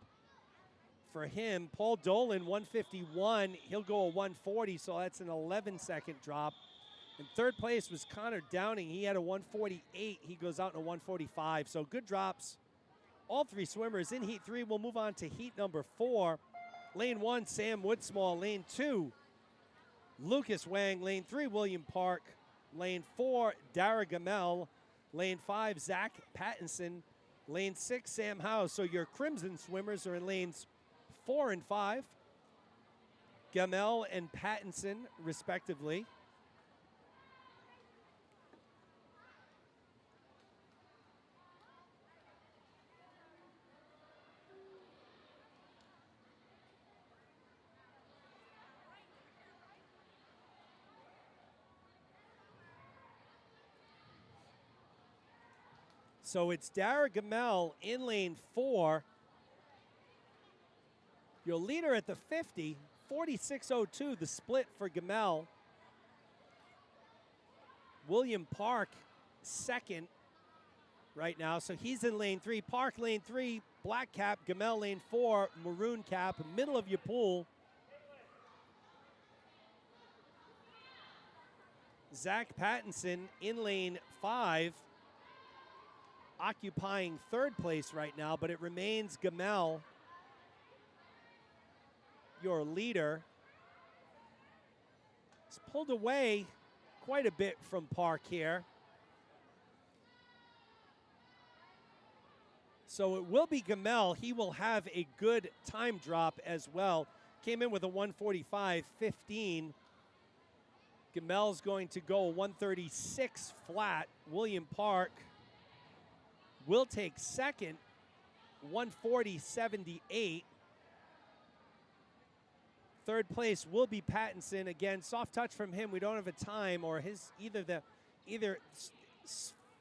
for him. Paul Dolan, 151. He'll go a 140, so that's an 11-second drop. And third place was Connor Downing. He had a 148. He goes out in a 145. So good drops. All three swimmers in heat 3. We'll move on to heat number 4. Lane 1, Sam Woodsmall. Lane 2, Lucas Wang. Lane 3, William Park. Lane 4, Dara Gamel. Lane 5, Zach Pattinson. Lane 6, Sam House. So your Crimson swimmers are in lanes 4 and 5. Gamel and Pattinson, respectively. So it's Dara Gamel in lane 4. Your leader at the 50, 46.02, the split for Gamel. William Park second right now, so he's in lane 3. Park lane 3, black cap. Gamel lane 4, maroon cap, middle of your pool. Zach Pattinson in lane 5. Occupying third place right now, but it remains Gamel, your leader. He's pulled away quite a bit from Park here. So it will be Gamel. He will have a good time drop as well. Came in with a 145.15. Gamel's going to go 136 flat. William Park will take second, 140.78. Third place will be Pattinson. Again, soft touch from him. We don't have a time, or his either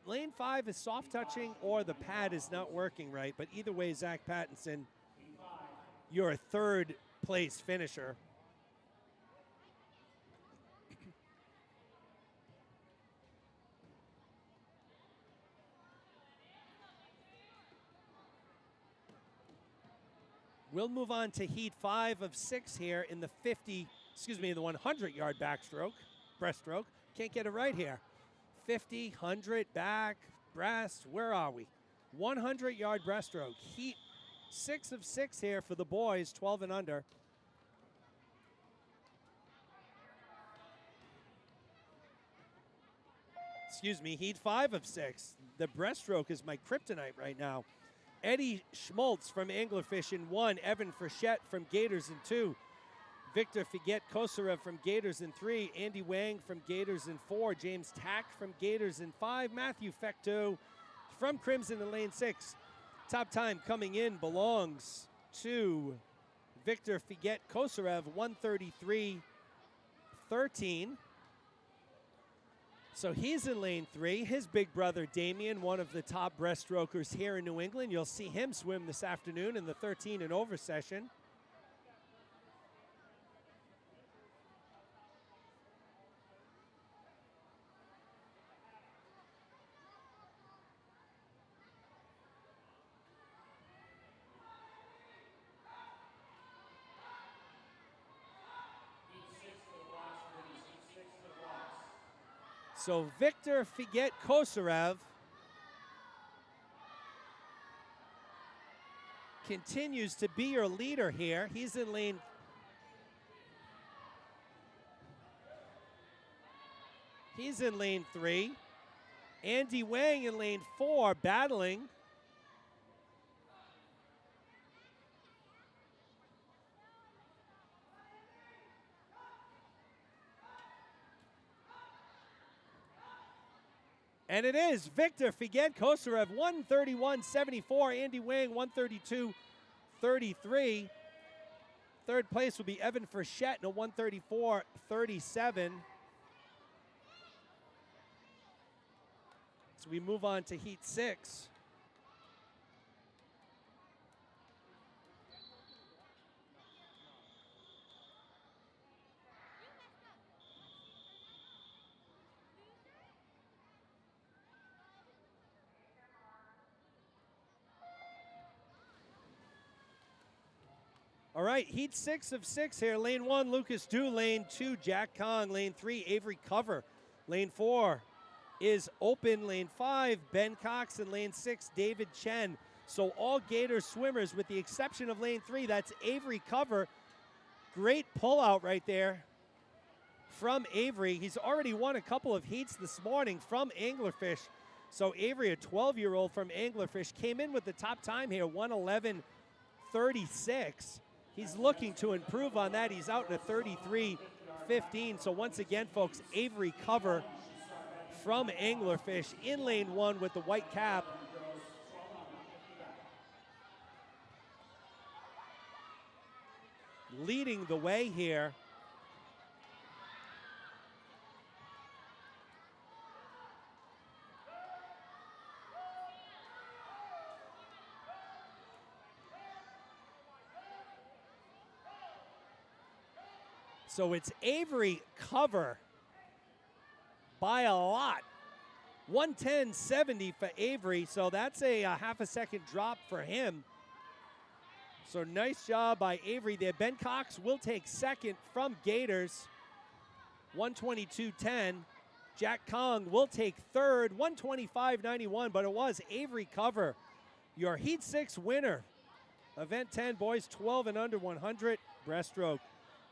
lane 5 is soft touching or the pad is not working right. But either way, Zach Pattinson, your third place finisher. We'll move on to heat 5 of 6 here in the 100-yard backstroke, breaststroke. Can't get it right here. 50, 100, back, breast, where are we? 100-yard breaststroke. Heat 6 of 6 here for the boys, 12 and under. excuse me, heat 5 of 6. The breaststroke is my kryptonite right now. Eddie Schmaltz from Anglerfish in 1. Evan Frechette from Gators in 2. Victor Figuet Kosarev from Gators in 3. Andy Wang from Gators in 4. James Tack from Gators in 5. Matthew Fecteau from Crimson in lane 6. Top time coming in belongs to Victor Figuet Kosarev, 133.13. So he's in lane 3. His big brother Damien, one of the top breaststrokers here in New England. You'll see him swim this afternoon in the 13 and over session. So Victor Figuet Kosarev continues to be your leader here. He's in lane. He's in lane 3. Andy Wang in lane 4, battling. And it is Victor Figuet Kosarev, 131.74. Andy Wang, 132.33. Third place will be Evan Frechette, a 134.37. So we move on to heat 6. All right, heat 6 of 6 here. Lane 1, Lucas Du. Lane 2, Jack Kong. Lane 3, Avery Cover. Lane 4 is open. Lane 5, Ben Cox. And lane 6, David Chen. So all Gator swimmers with the exception of lane 3. That's Avery Cover. Great pullout right there from Avery. He's already won a couple of heats this morning from Anglerfish. So Avery, a 12-year-old from Anglerfish, came in with the top time here, 111.36. He's looking to improve on that. He's out in a 33.15. So once again, folks, Avery Cover from Anglerfish in lane 1 with the white cap. Leading the way here. So it's Avery Cover by a lot. 110.70 for Avery, so that's a half a second drop for him. So nice job by Avery there. Ben Cox will take second from Gators, 122.10. Jack Kong will take third, 125.91, but it was Avery Cover, your Heat 6 winner. Event 10, boys 12 and under 100 breaststroke.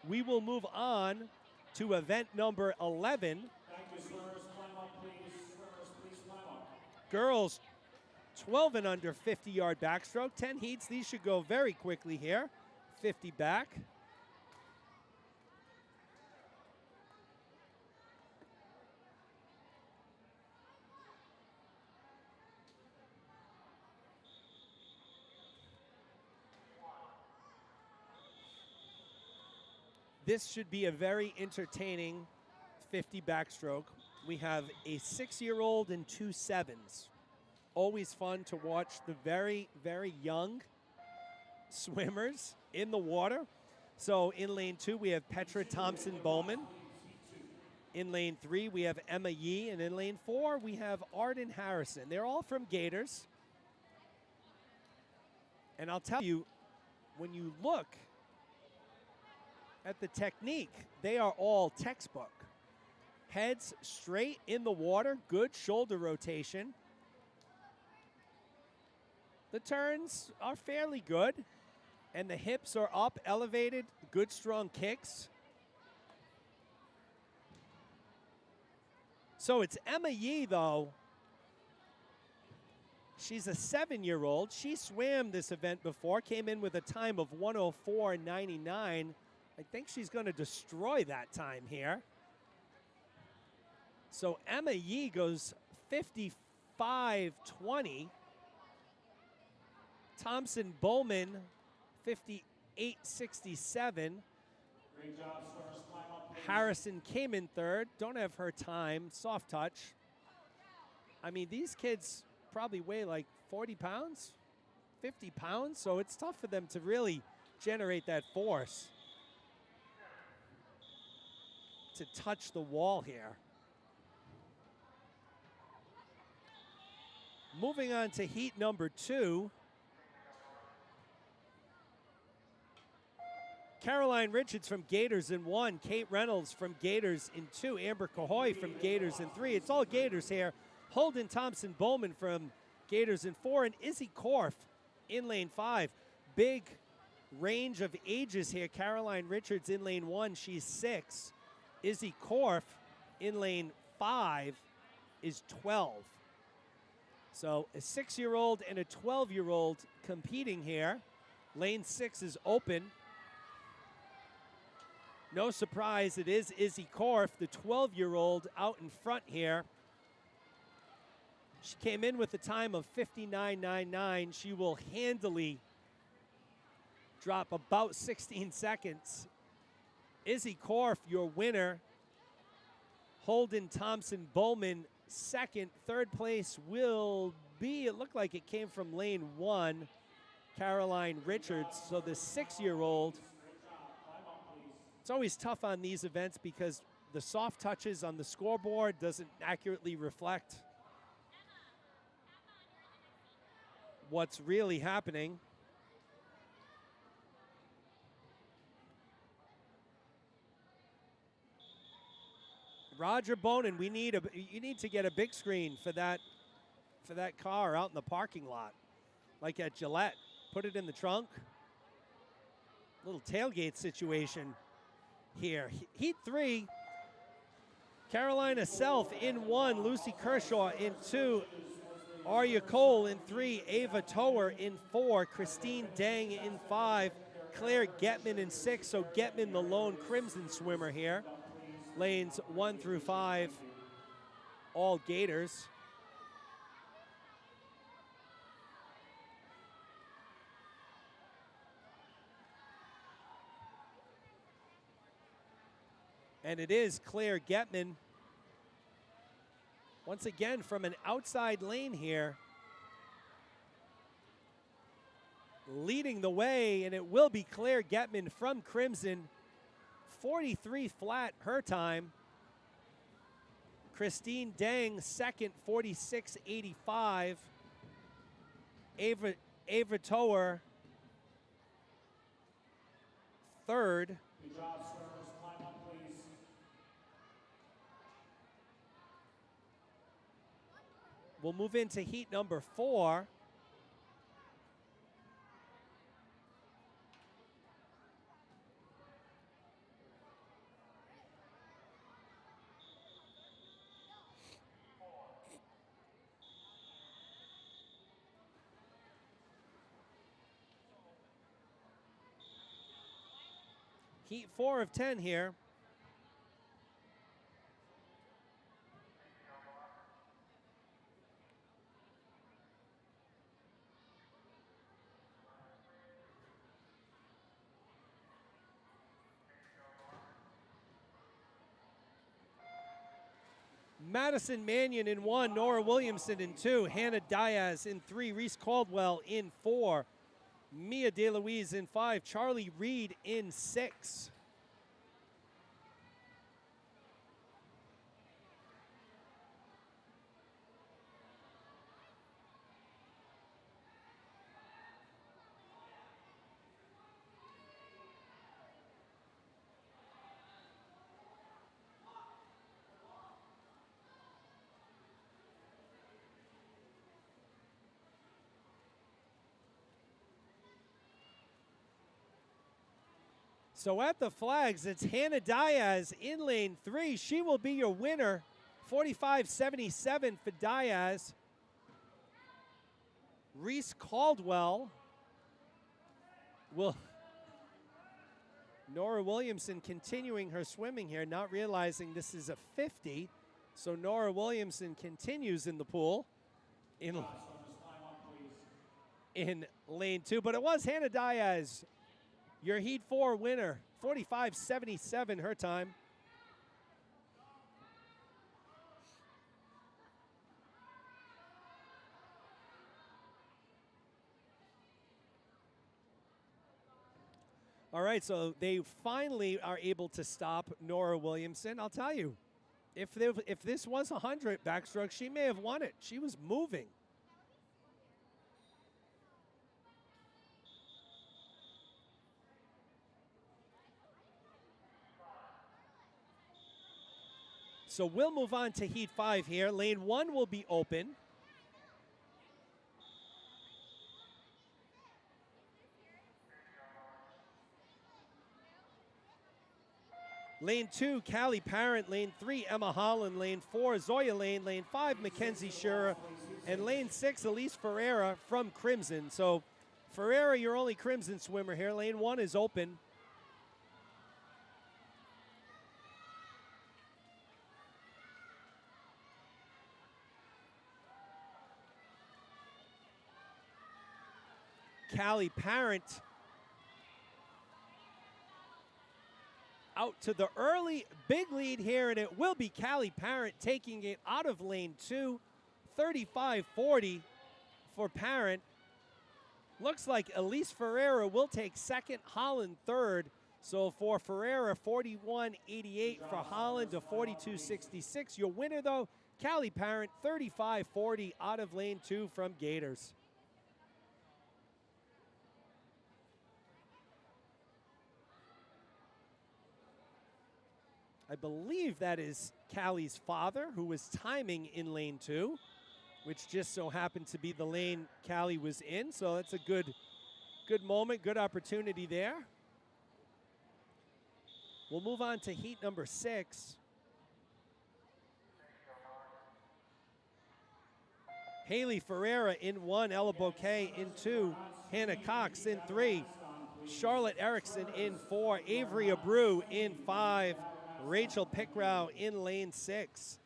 We will move on to event number 11. Thank you, swimmers. Climb up, please. Swimmers, please climb up. Girls 12 and under 50-yard backstroke. 10 heats. These should go very quickly here. 50 back. This should be a very entertaining 50 backstroke. We have a 6-year-old and 2 sevens. Always fun to watch the very, very young swimmers in the water. So in lane 2, we have Petra Thompson-Bowman. In lane 3, we have Emma Yee. And in lane 4, we have Arden Harrison. They're all from Gators. And I'll tell you, when you look at the technique, they are all textbook. Heads straight in the water, good shoulder rotation. The turns are fairly good, and the hips are up, elevated, good strong kicks. So it's Emma Yee, though. She's a 7-year-old. She swam this event before, came in with a time of 104.99. I think she's going to destroy that time here. So Emma Yee goes 55.20. Thompson Bowman, 58.67. Great job, swimmers. Climb up, please. Harrison came in third. Don't have her time. Soft touch. I mean, these kids probably weigh like 40 pounds, 50 pounds, so it's tough for them to really generate that force to touch the wall here. Moving on to heat number 2. Caroline Richards from Gators in 1, Kate Reynolds from Gators in 2, Amber Cahoy from Gators in 3. It's all Gators here. Holden Thompson Bowman from Gators in 4, and Izzy Korf in lane 5. Big range of ages here. Caroline Richards in lane 1, she's 6. Izzy Korf in lane 5 is 12. So a 6-year-old and a 12-year-old competing here. Lane 6 is open. No surprise, it is Izzy Korf, the 12-year-old, out in front here. She came in with a time of 59.99. She will handily drop about 16 seconds. Izzy Korf, your winner. Holden Thompson Bowman, second. Third place will be, it looked like it came from lane 1, Caroline Richards. So the 6-year-old. It's always tough on these events because the soft touches on the scoreboard doesn't accurately reflect what's really happening. Roger Bonin, you need to get a big screen for that car out in the parking lot, like at Gillette. Put it in the trunk. Little tailgate situation here. Heat 3, Carolina Self in 1, Lucy Kershaw in 2, Arya Cole in 3, Ava Tower in 4, Christine Dang in 5, Claire Getman in 6. So Getman, the lone Crimson swimmer here. Lanes 1 through 5, all Gators. And it is Claire Getman, once again from an outside lane here, leading the way, and it will be Claire Getman from Crimson. 43 flat her time. Christine Dang second, 46.85. Ava Tower third. Good job, swimmers. Climb up, please. We'll move into heat number 4. Heat 4 of 10 here. Madison Mannion in 1, Nora Williamson in 2, Hannah Diaz in 3, Reese Caldwell in 4, Mia DeLuise in 5, Charlie Reed in 6. So at the flags, it's Hannah Diaz in lane 3. She will be your winner, 45.77 for Diaz. Reese Caldwell will. Nora Williamson continuing her swimming here, not realizing this is a 50. So Nora Williamson continues in the pool in lane 2. But it was Hannah Diaz, your Heat 4 winner. 45.77 her time. All right, so they finally are able to stop Nora Williamson. I'll tell you, if this was 100 backstroke, she may have won it. She was moving. So we'll move on to Heat 5 here. Lane 1 will be open. Lane 2, Callie Parent. Lane 3, Emma Holland. Lane 4, Zoya Lane. Lane 5, Mackenzie Schura. And lane 6, Elise Ferreira from Crimson. So Ferreira, your only Crimson swimmer here. Lane 1 is open. Callie Parent out to the early big lead here, and it will be Callie Parent taking it out of lane 2. 35.40 for Parent. Looks like Elise Ferreira will take second, Holland third. So for Ferreira, 41.88 for Holland to 42.66. Your winner, though, Callie Parent, 35.40 out of lane 2 from Gators. I believe that is Callie's father, who was timing in lane 2, which just so happened to be the lane Callie was in. So that's a good moment, good opportunity there. We'll move on to heat number 6. Haley Ferreira in 1, Ella Bouquet in 2, Hannah Cox in 3, Charlotte Erickson in 4, Avery Abreu in 5, Rachel Pickrell in lane 6.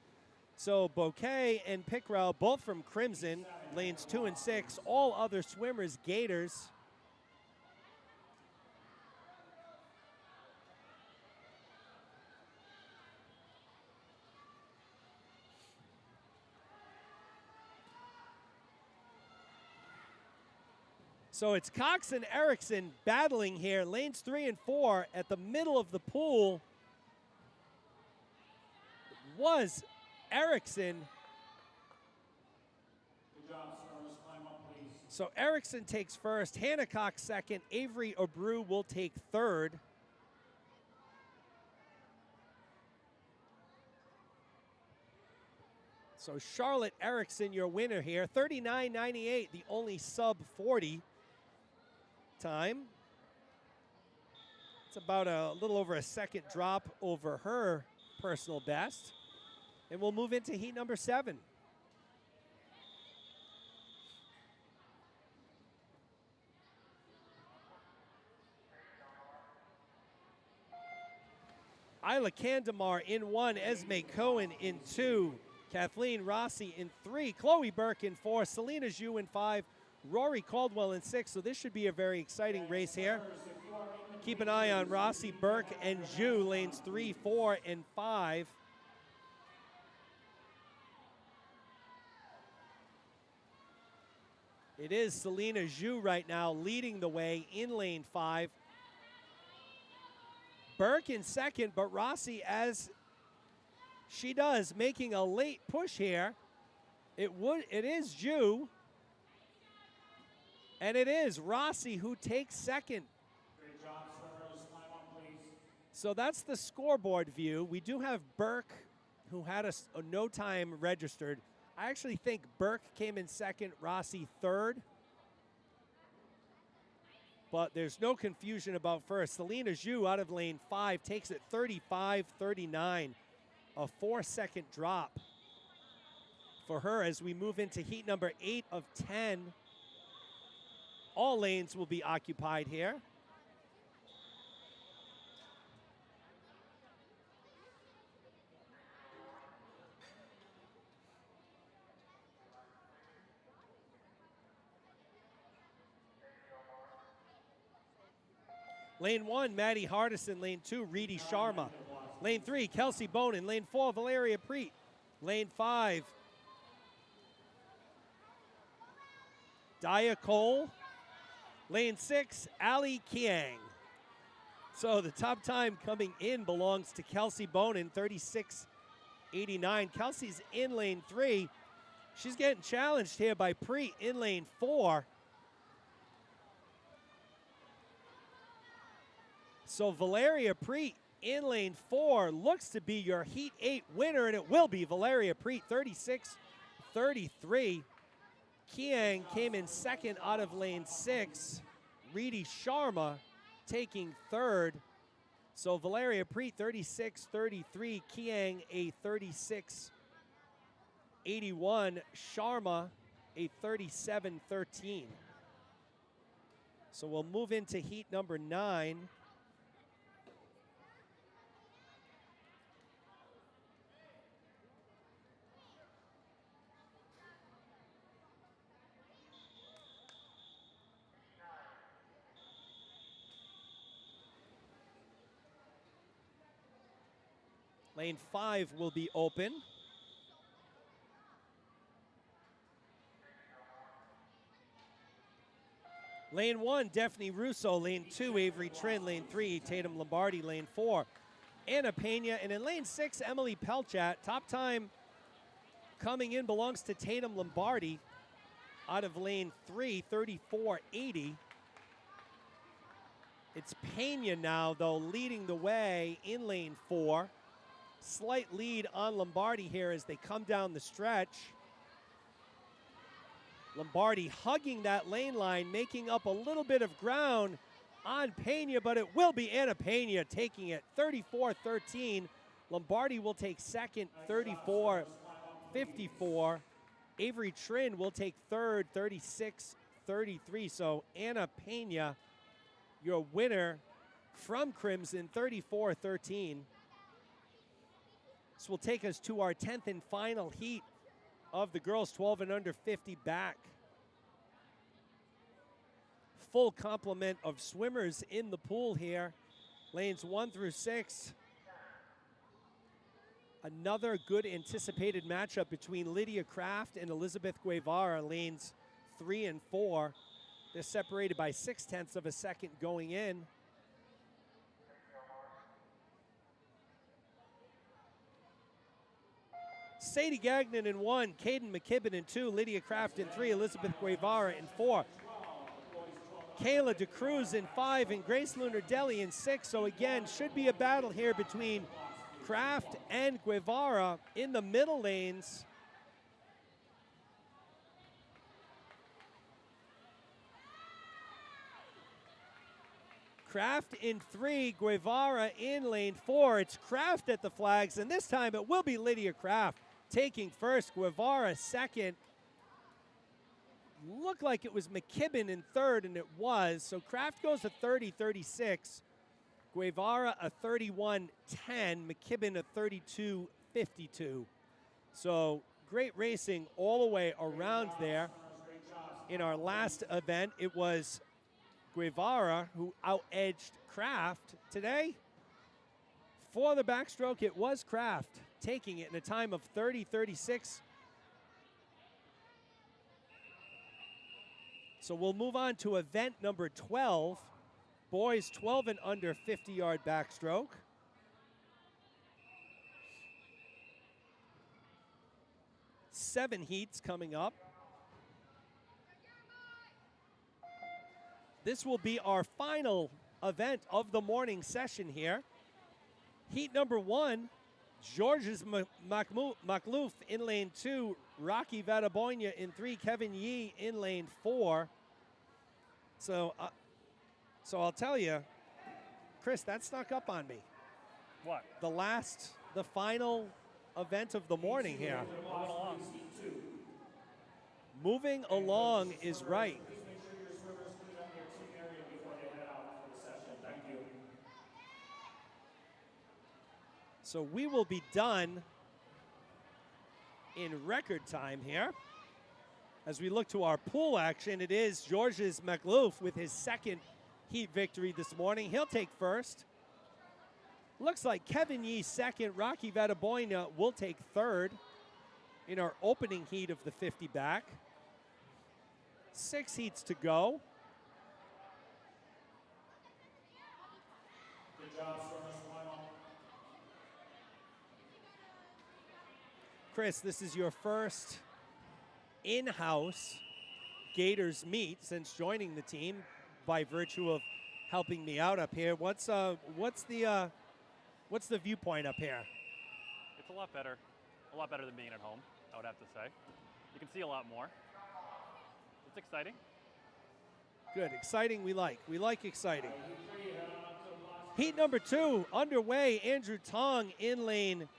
So Bouquet and Pickrell, both from Crimson, lanes 2 and 6. All other swimmers, Gators. So it's Cox and Erickson battling here, lanes 3 and 4 at the middle of the pool. Was Erickson. Good job, stars. Climb up, please. So Erickson takes first, Hannah Cox second, Avery Abreu will take third. So Charlotte Erickson, your winner here, 39.98, the only sub 40 time. It's about a little over a second drop over her personal best. And we'll move into heat number 7. Isla Candemar in 1, Esme Cohen in 2, Kathleen Rossi in 3, Chloe Burke in 4, Selena Zhu in 5, Rory Caldwell in 6. So this should be a very exciting race here. Keep an eye on Rossi, Burke, and Zhu, lanes 3, 4, and 5. It is Selena Zhu right now leading the way in lane 5. Burke in second, but Rossi, as she does, making a late push here. It is Zhu, and it is Rossi who takes second. Great job, swimmers. Climb up, please. So that's the scoreboard view. We do have Burke, who had a no time registered. I actually think Burke came in second, Rossi third. But there's no confusion about first. Selena Zhu out of lane 5 takes it 35-39, a 4-second drop. for her as we move into heat number 8 of 10. All lanes will be occupied here. Lane 1, Maddie Hardison. Lane 2, Reedy Sharma. Lane 3, Kelsey Bonin. Lane 4, Valeria Preet. Lane 5, Daya Cole. Lane 6, Ali Kiang. So the top time coming in belongs to Kelsey Bonin, 36.89. Kelsey's in lane 3. She's getting challenged here by Preet in lane 4. So Valeria Preet in lane 4 looks to be your Heat 8 winner, and it will be Valeria Preet, 36-33. Kiang came in second out of lane 6. Reedy Sharma taking third. So Valeria Preet, 36-33. Kiang, a 36-81. Sharma, a 37-13. So we'll move into heat number 9. Lane 5 will be open. Lane 1, Daphne Russo. Lane 2, Avery Trin. Lane 3, Tatum Lombardi. Lane 4, Anna Pena. And in lane 6, Emily Pelchat. Top time coming in belongs to Tatum Lombardi out of lane 3, 34.80. It's Pena now, though, leading the way in lane 4. Slight lead on Lombardi here as they come down the stretch. Lombardi hugging that lane line, making up a little bit of ground on Pena, but it will be Anna Pena taking it, 34-13. Lombardi will take second, 34-54. Avery Trin will take third, 36-33. So Anna Pena, your winner from Crimson, 34-13. This will take us to our 10th and final heat of the girls 12 and under 50 back. Full complement of swimmers in the pool here. Lanes 1 through 6. Another good anticipated matchup between Lydia Kraft and Elizabeth Guevara, lanes 3 and 4. They're separated by 0.6 of a second going in. Sadie Gagnon in 1, Caden McKibben in 2, Lydia Kraft in 3, Elizabeth Guevara in 4. Kayla DeCruz in 5, and Grace Lunardelli in 6. So again, should be a battle here between Kraft and Guevara in the middle lanes. Kraft in 3, Guevara in lane 4. It's Kraft at the flags, and this time it will be Lydia Kraft taking first, Guevara second. Looked like it was McKibben in third, and it was. So Kraft goes a 30-36. Guevara a 31-10. McKibben a 32-52. So great racing all the way around there. In our last event, it was Guevara who out-edged Kraft. Today, for the backstroke, it was Kraft taking it in a time of 30-36. So we'll move on to event number 12, boys 12 and under 50-yard backstroke. Seven heats coming up. This will be our final event of the morning session here. Heat number 1, Georges Maklouf in lane 2, Rocky Vadabonia in 3, Kevin Yee in lane 4. So I'll tell you, Chris, that snuck up on me. What? The final event of the morning here. Moving along. Moving along is right. Please make sure your swimmers clean up their team area before they head out for the session. Thank you. So we will be done in record time here. As we look to our pool action, it is Georges Makhlouf with his second heat victory this morning. He'll take first. Looks like Kevin Yee second. Rocky Vadaboina will take third in our opening heat of the 50 back. 6 heats to go. Good job, swimmers. Final. Chris, this is your first in-house Gators meet since joining the team by virtue of helping me out up here. What's the viewpoint up here? It's a lot better than being at home, I would have to say. You can see a lot more. It's exciting. Good, exciting we like. We like exciting. Heat number 2 underway. Andrew Tong in lane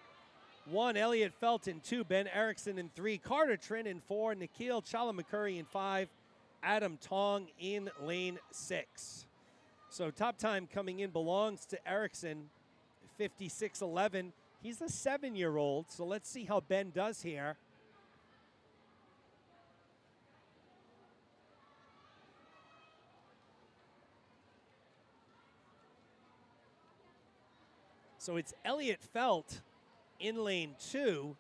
1, Elliot Felt in 2, Ben Erickson in 3, Carter Trin in 4, Nikhil Chalamakuri in 5, Adam Tong in lane 6. So top time coming in belongs to Erickson, 56.11. He's a 7-year-old, so let's see how Ben does here. So it's Elliot Felt in lane 2.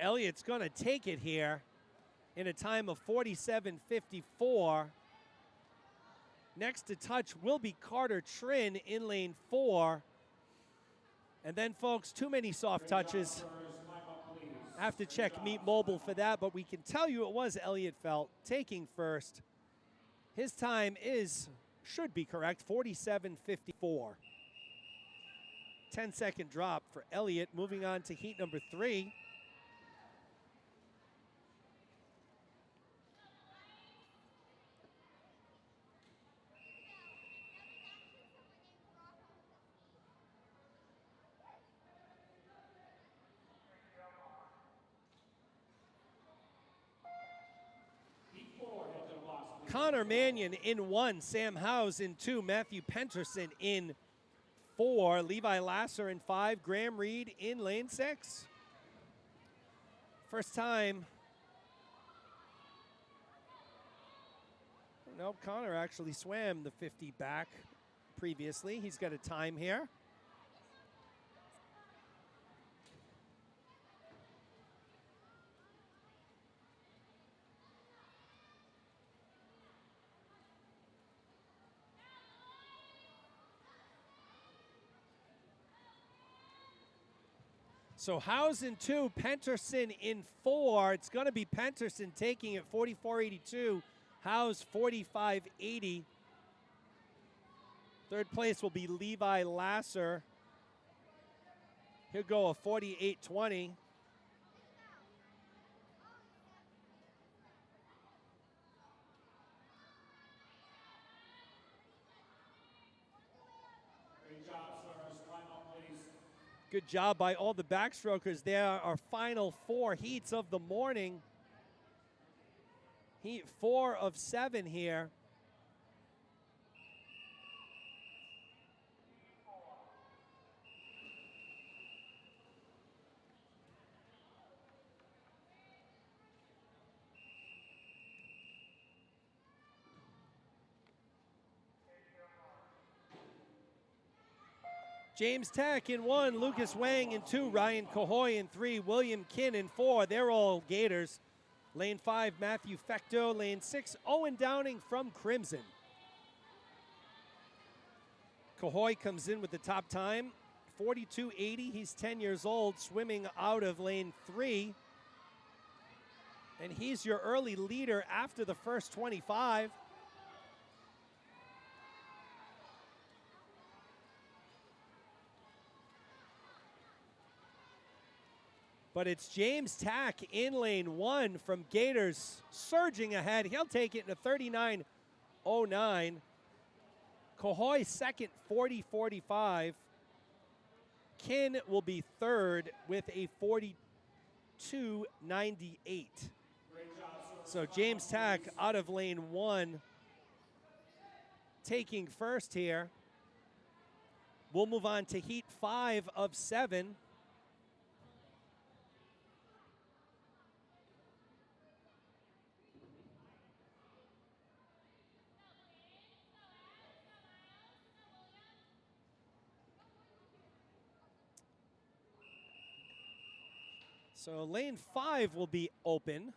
Elliott's going to take it here in a time of 47.54. Next to touch will be Carter Trin in lane 4. And then, folks, too many soft touches. Have to check Meet Mobile for that, but we can tell you it was Elliot Felt taking first. His time should be correct, 47.54. 10-second drop for Elliot. Moving on to heat number 3. Connor Mannion in 1, Sam Howes in 2, Matthew Penterson in 4, Levi Lasser in 5, Graham Reed in lane 6. First time. Nope, Connor actually swam the 50 back previously. He's got a time here. So Howes in 2, Penterson in 4. It's going to be Penterson taking it 44.82. Howes 45.80. Third place will be Levi Lasser. He'll go a 48.20. Good job by all the backstrokers. There are our final 4 heats of the morning. Heat 4 of 7 here. James Tech in 1, Lucas Wang in 2, Ryan Cahoy in 3, William Kin in 4. They're all Gators. Lane 5, Matthew Fecto. Lane 6, Owen Downing from Crimson. Cahoy comes in with the top time, 42.80. He's 10 years old, swimming out of lane 3. And he's your early leader after the first 25. But it's James Tack in lane 1 from Gators, surging ahead. He'll take it in a 39.09. Cahoy second, 40.45. Kin will be third with a 42.98. So James Tack out of lane 1 taking first here. We'll move on to heat 5 of 7. So lane 5 will be open.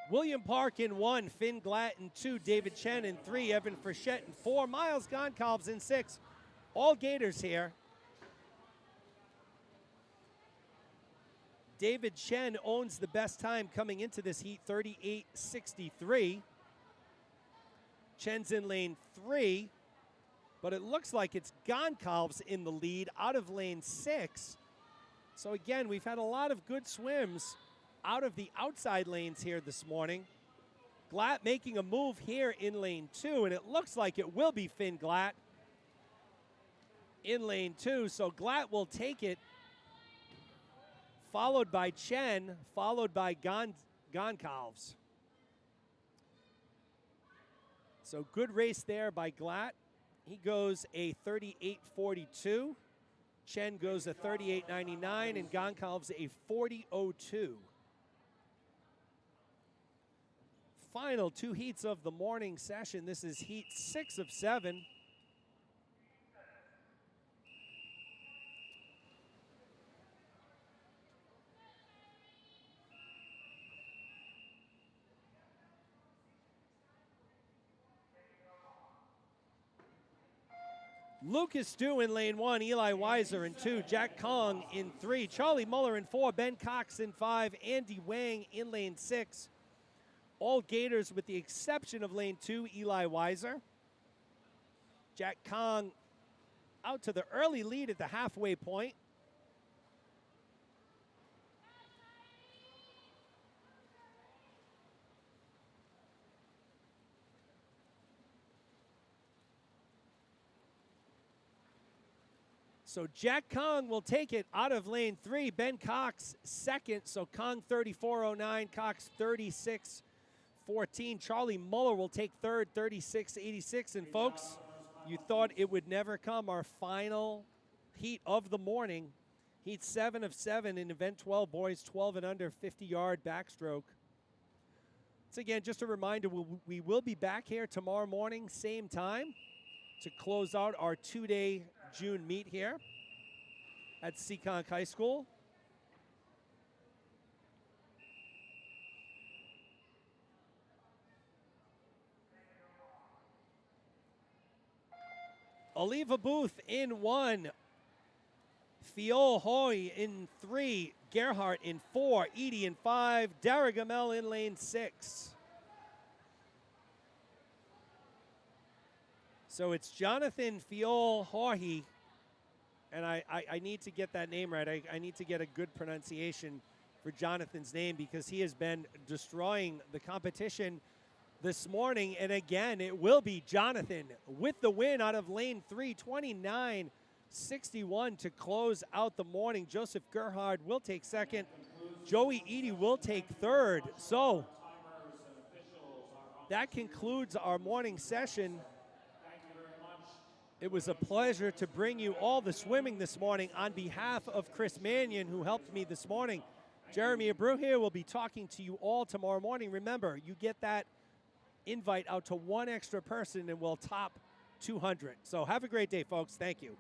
William Park in 1, Finn Glatt in 2, David Chen in 3, Evan Frechette in 4, Miles Goncalves in 6. All Gators here. David Chen owns the best time coming into this heat, 38.63. Chen's in lane 3, but it looks like it's Goncalves in the lead out of lane 6. So again, we've had a lot of good swims out of the outside lanes here this morning. Glatt making a move here in lane 2, and it looks like it will be Finn Glatt in lane 2. So Glatt will take it, followed by Chen, followed by Goncalves. So good race there by Glatt. He goes a 38.42. Chen goes a 38.99, and Goncalves a 40.02. Final 2 heats of the morning session. This is heat 6 of 7. Lucas Dew in lane 1, Eli Weiser in 2, Jack Kong in 3, Charlie Muller in 4, Ben Cox in 5, Andy Wang in lane 6. All Gators with the exception of lane 2, Eli Weiser. Jack Kong out to the early lead at the halfway point. So Jack Kong will take it out of lane 3. Ben Cox second. So Kong 34.09, Cox 36.14. Charlie Muller will take third, 36.86. And folks, you thought it would never come. Our final heat of the morning. Heat 7 of 7 in event 12, boys 12 and under, 50-yard backstroke. So again, just a reminder, we will be back here tomorrow morning, same time, to close out our 2-day June meet here at Seekonk High School. Oliva Booth in 1, Fiol Hoy in 3, Gerhardt in 4, Edie in 5, Darrigamel in lane 6. So it's Jonathan Fiol Hoy, and I need to get that name right. I need to get a good pronunciation for Jonathan's name because he has been destroying the competition this morning. And again, it will be Jonathan with the win out of lane 3, 29.61 to close out the morning. Joseph Gerhard will take second. Joey Edie will take third. So that concludes our morning session. It was a pleasure to bring you all the swimming this morning on behalf of Chris Mannion, who helped me this morning. Jeremy Abreu here will be talking to you all tomorrow morning. Remember, you get that invite out to one extra person and we'll top 200. So have a great day, folks. Thank you.